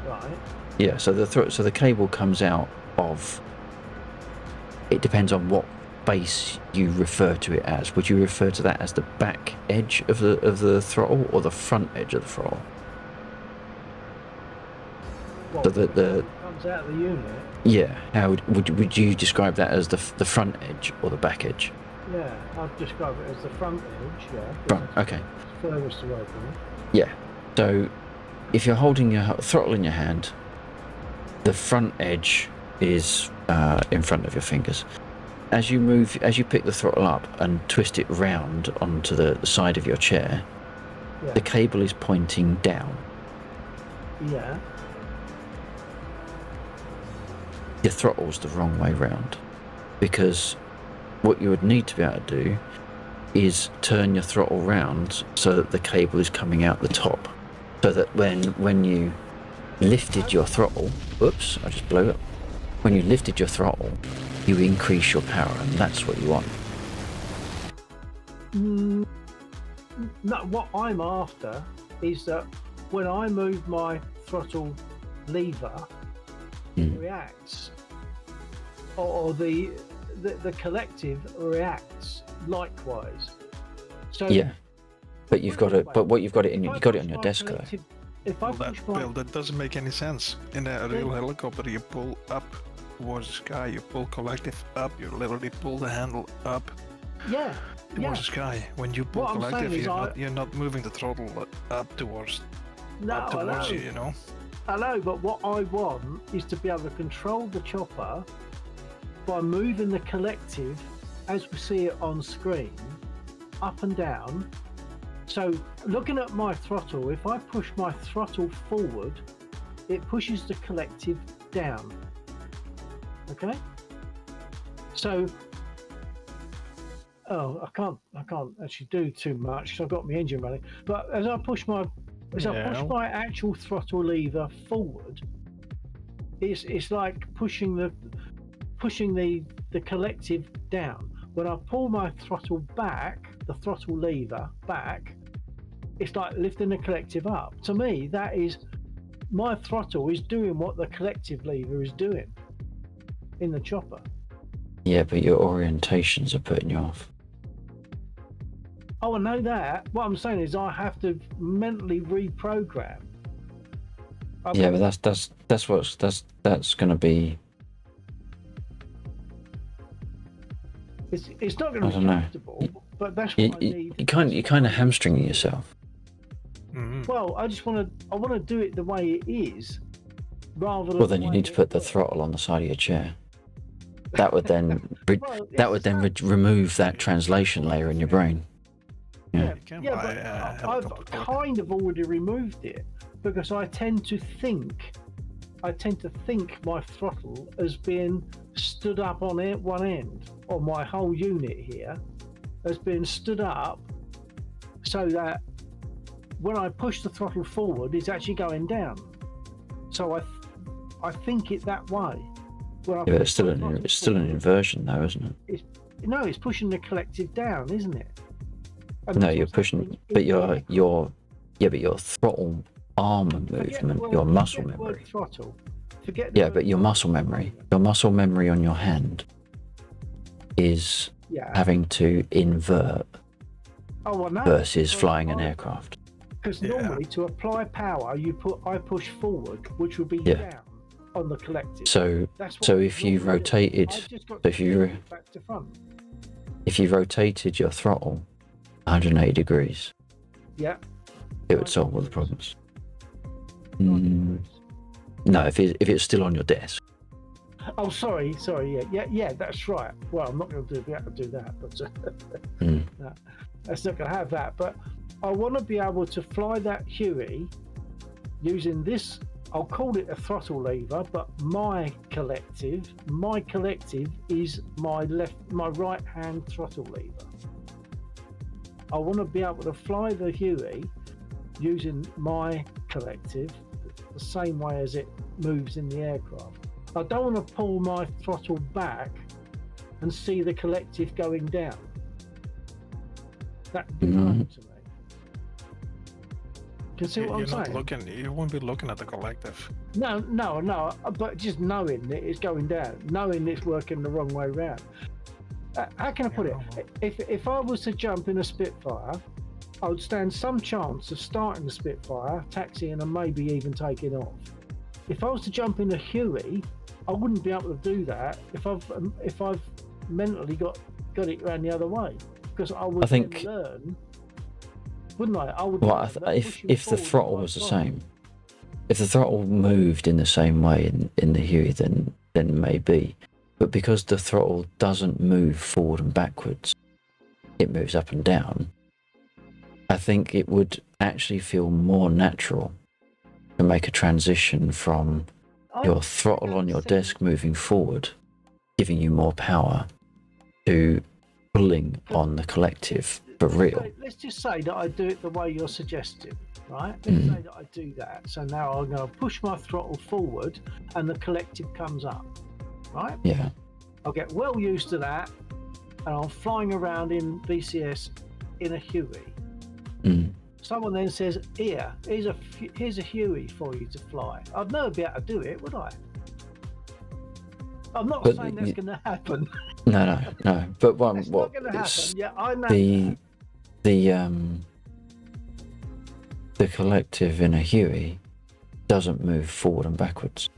Right. Yeah. So the cable comes out of. It depends on what base you refer to it as. Would you refer to that as the back edge of the throttle or the front edge of the throttle? Well, So the comes out of the unit. yeah. How would you describe that as the front edge or the back edge? Yeah, I'd describe it as the front edge. Yeah. Front. Okay. It's furthest away from it. Yeah. So if you're holding your throttle in your hand, the front edge is in front of your fingers. As you pick the throttle up and twist it round onto the side of your chair, Yeah. the cable is pointing down. Yeah. Your throttle's the wrong way round, because what you would need to be able to do is turn your throttle round so that the cable is coming out the top, so that when you lifted your throttle, whoops, I just blew it. When you lifted your throttle, you increase your power, and that's what you want. No, what I'm after is that when I move my throttle lever, it reacts, or the collective reacts likewise. So Yeah, but what you've got it on your desk though. If I Well, push my that doesn't make any sense. In a real helicopter, you pull up towards the sky, you pull collective up, you literally pull the handle up yeah, towards the sky. When you pull What I'm saying collective, is you're not moving the throttle up towards no, up I towards know. you, you know? I know, but what I want is to be able to control the chopper by moving the collective, as we see it on screen, up and down. So looking at my throttle, if I push my throttle forward, it pushes the collective down. Okay? So, I can't actually do too much because I've got my engine running. But as I push my actual throttle lever forward, it's like pushing the collective down. When I pull my throttle back, the throttle lever back, it's like lifting the collective up. To me, that is, my throttle is doing what the collective lever is doing in the chopper. Yeah, but your orientations are putting you off. Oh, I know that. What I'm saying is I have to mentally reprogram. Yeah, but that's going to be. It's not going I to don't be know. comfortable, but that's what I need. You're kind of hamstringing yourself. Well, I want to do it the way it is, rather than. Well, then you need to put the throttle on the side of your chair. That would then remove that translation layer in your brain. Yeah. You can Yeah, buy but a I've helicopter plug. kind of already removed it because I tend to think my throttle as being stood up on one end, or my whole unit here has been stood up so that when I push the throttle forward, it's actually going down. So I think it that way. When I Yeah, but push the throttle it's still an forward, inversion, though, isn't it? it's pushing the collective down, isn't it? And No, that's you're what's pushing, happening but in the your throttle arm movement, your muscle forget the word memory. throttle. Forget the Yeah, word but your muscle memory on your hand is yeah. having to invert Oh, I know. versus flying an aircraft. Because Yeah. normally to apply power, I push forward, which would be Yeah. down on the collective. So That's what so I if you normally do. rotated, I've just got so to if you flip it back to front. if you rotated your throttle 180 degrees, Yeah. it would solve all the problems. No, if it's still on your desk. Oh, sorry. Yeah. That's right. Well, I'm not going to be able to do that, but Mm. no, that's not going to have that. But I want to be able to fly that Huey using this. I'll call it a throttle lever, but my collective is my right hand throttle lever. I want to be able to fly the Huey using my collective the same way as it moves in the aircraft. I don't want to pull my throttle back and see the collective going down. That'd be wrong to me. Can you see what I'm saying? You won't be looking at the collective. No, but just knowing that it's going down, knowing it's working the wrong way round. How can I put it? If I was to jump in a Spitfire, I would stand some chance of starting the Spitfire, taxiing, and maybe even taking off. If I was to jump in a Huey, I wouldn't be able to do that if I've mentally got it around the other way, because I would then learn, wouldn't I? I would. Well, if the throttle was the same, if the throttle moved in the same way in the Huey, then maybe. But because the throttle doesn't move forward and backwards, it moves up and down. I think it would actually feel more natural to make a transition from your throttle on your desk moving forward, giving you more power, to pulling on the collective for real. Let's just say that I do it the way you're suggesting, right? Let's say that I do that. So now I'm going to push my throttle forward and the collective comes up, right? Yeah. I'll get well used to that, and I'm flying around in DCS in a Huey. Someone then says, here's a Huey for you to fly. I'd never be able to do it, would I? I'm not saying that's going to happen. No. But not going to happen. Yeah, I know. The collective in a Huey doesn't move forward and backwards.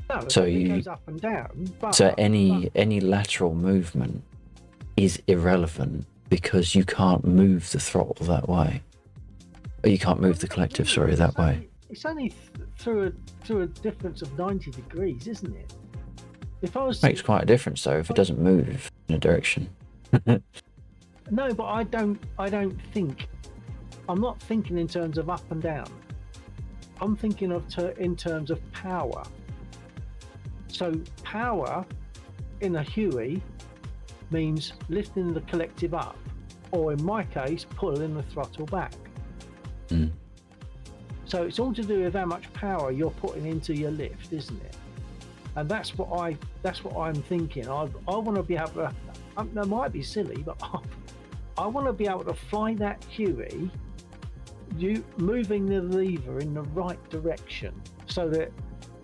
No, so it goes up and down. So any lateral movement is irrelevant because you can't move the throttle that way. Or you can't move the collective, that way. It's only through a difference of 90 degrees, isn't it? If I was makes quite a difference though if it doesn't move in a direction. No, but I don't think. I'm not thinking in terms of up and down. I'm thinking in terms of power. So power in a Huey means lifting the collective up, or in my case, pulling the throttle back. So it's all to do with how much power you're putting into your lift, isn't it? And that's what I'm thinking. I want to be able to. That might be silly, but I want to be able to fly that Huey, moving the lever in the right direction, so that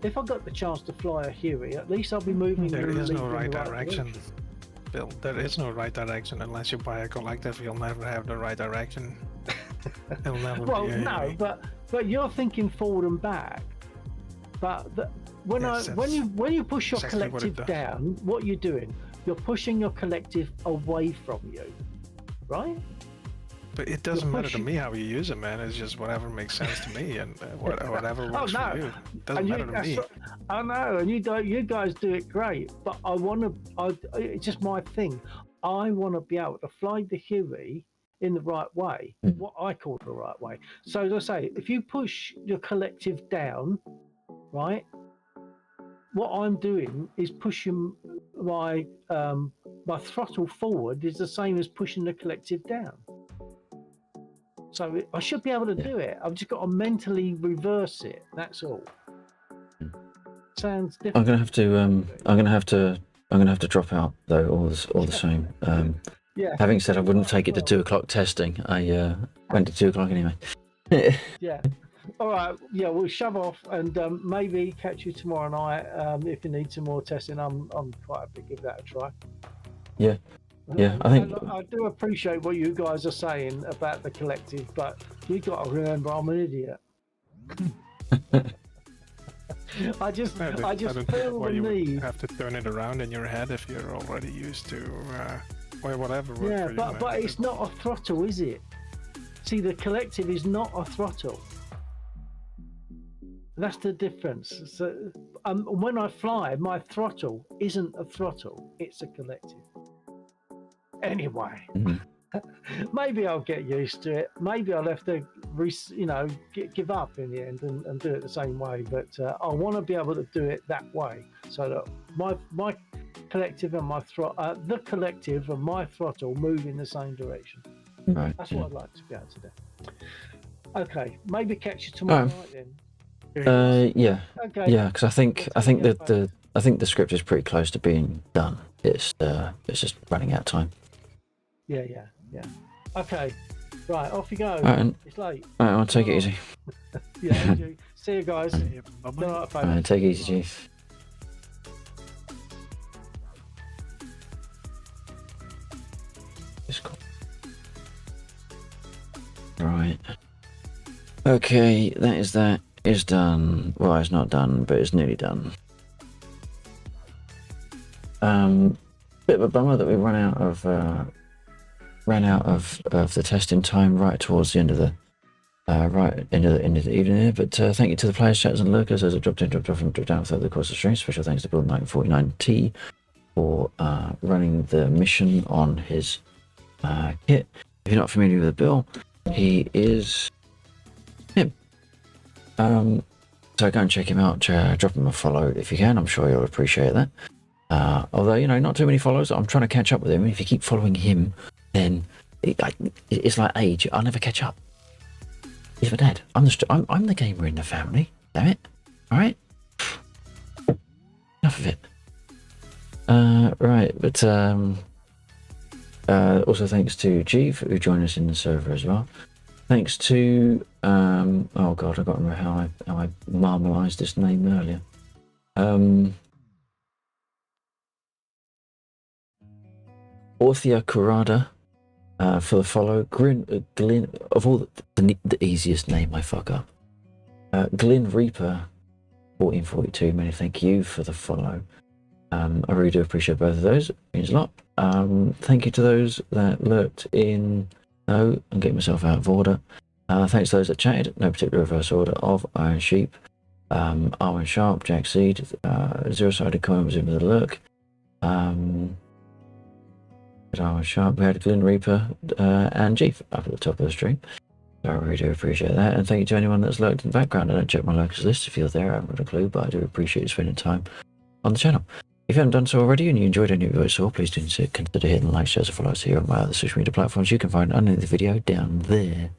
if I got the chance to fly a Huey, at least I'll be moving. There is no right direction, Bill. There is no right direction unless you buy a collective. You'll never have the right direction. It'll never well, be a no, Huey. but you're thinking forward and back. But when you push your collective down, what you're doing, you're pushing your collective away from you, right? But it doesn't matter to me how you use it, man. It's just whatever makes sense to me and whatever works for you. It doesn't matter to me. I know, and you guys do it great. But it's just my thing. I want to be able to fly the Huey in the right way, what I call the right way. So as I say, if you push your collective down, right, what I'm doing is pushing my throttle forward is the same as pushing the collective down. So I should be able to do it. I've just got to mentally reverse it. That's all. Sounds different. I'm gonna have to drop out though. All the same. Yeah. Having said I wouldn't take it to 2 o'clock testing, I went to 2 o'clock anyway. Yeah. All right. Yeah, we'll shove off and maybe catch you tomorrow night if you need some more testing. I'm quite happy to give that a try. Yeah. Yeah, I think I do appreciate what you guys are saying about the collective, but you got to remember I'm an idiot. I just feel the need. You have to turn it around in your head if you're already used to whatever. Yeah, but it's not a throttle, is it? See, the collective is not a throttle. That's the difference. So, when I fly, my throttle isn't a throttle; it's a collective. Anyway, Mhm. maybe I'll get used to it. Maybe I'll have to, give up in the end and do it the same way. But I want to be able to do it that way, so that my collective and the collective and my throttle move in the same direction. Right. That's yeah. what I'd like to be able to do. Okay, maybe catch you tomorrow night then. Yeah, Okay. yeah, because I think We'll take it that I think the script is pretty close to being done. It's just running out of time. Yeah. Okay. Right, off you go. All right, and, It's late. all right, I'll take it easy. Yeah, Andrew. See you guys. Yeah, bye-bye. Good night, All folks. right, take it easy, Chief. It's cool. Right. Okay, that is done. Well, it's not done, but it's nearly done. Bit of a bummer that we ran out of the testing time right towards the end of the end of the evening here. But thank you to the players, chatters, and lurkers as it dropped in, dropped off, and dropped down throughout the course of the stream. Special thanks to Build 949T for running the mission on his kit. If you're not familiar with Bill, he is him. So go and check him out. Drop him a follow if you can. I'm sure you'll appreciate that. Although, not too many followers. I'm trying to catch up with him. If you keep following him, then it's like age. I'll never catch up. He's my dad. I'm the gamer in the family. Damn it. All right. Enough of it. Right, but also thanks to Jeeve who joined us in the server as well. Thanks to oh god, I got to remember how I marmalised this name earlier. Orthia Kurada for the follow. Glyn, of all the easiest name I fuck up. Glyn Reaper 1442, many thank you for the follow. I really do appreciate both of those. It means a lot. Thank you to those that lurked in. No, I'm getting myself out of order. Thanks to those that chatted, no particular reverse order of Iron Sheep, Arwen Sharp, Jack Seed, Zero Sided Coin was in with a lurk. Arwen Sharp, we had Glyn Reaper and Jeef up at the top of the stream. So I really do appreciate that. And thank you to anyone that's lurked in the background. I don't check my lurkers list if you're there, I haven't got a clue, but I do appreciate you spending time on the channel. If you haven't done so already and you enjoyed any of what you saw, please do consider hitting like, shares, and follows here on my other social media platforms. You can find underneath the video down there,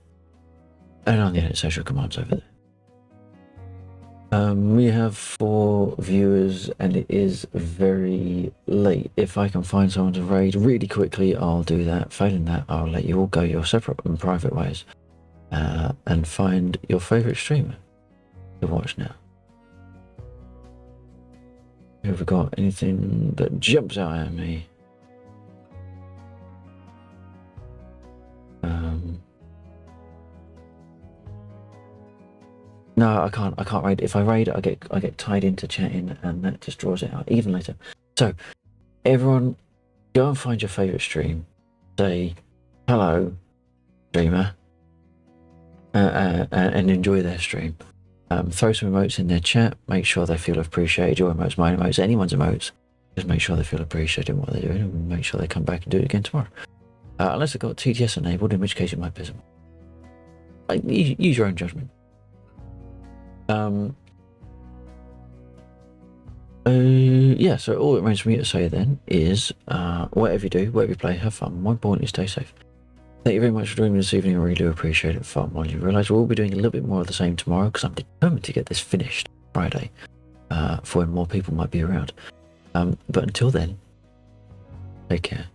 and on the edit social commands over there. We have 4 viewers, and it is very late. If I can find someone to raid really quickly, I'll do that. Failing that, I'll let you all go your separate and private ways, and find your favourite streamer to watch now. Have we got anything that jumps out at me? No, I can't raid. If I raid, I get tied into chatting, and that just draws it out even later. So, everyone, go and find your favourite stream. Say hello, streamer, and enjoy their stream. Throw some emotes in their chat. Make sure they feel appreciated. Your emotes, my emotes, anyone's emotes. Just make sure they feel appreciated in what they're doing, and make sure they come back and do it again tomorrow. Unless they've got TTS enabled, in which case it might piss them off. Use your own judgment. Yeah, so all it remains for me to say then is whatever you do, whatever you play, have fun. More importantly, stay safe. Thank you very much for joining me this evening. I really do appreciate it far more. You realise we'll be doing a little bit more of the same tomorrow, because I'm determined to get this finished Friday for when more people might be around. But until then, take care.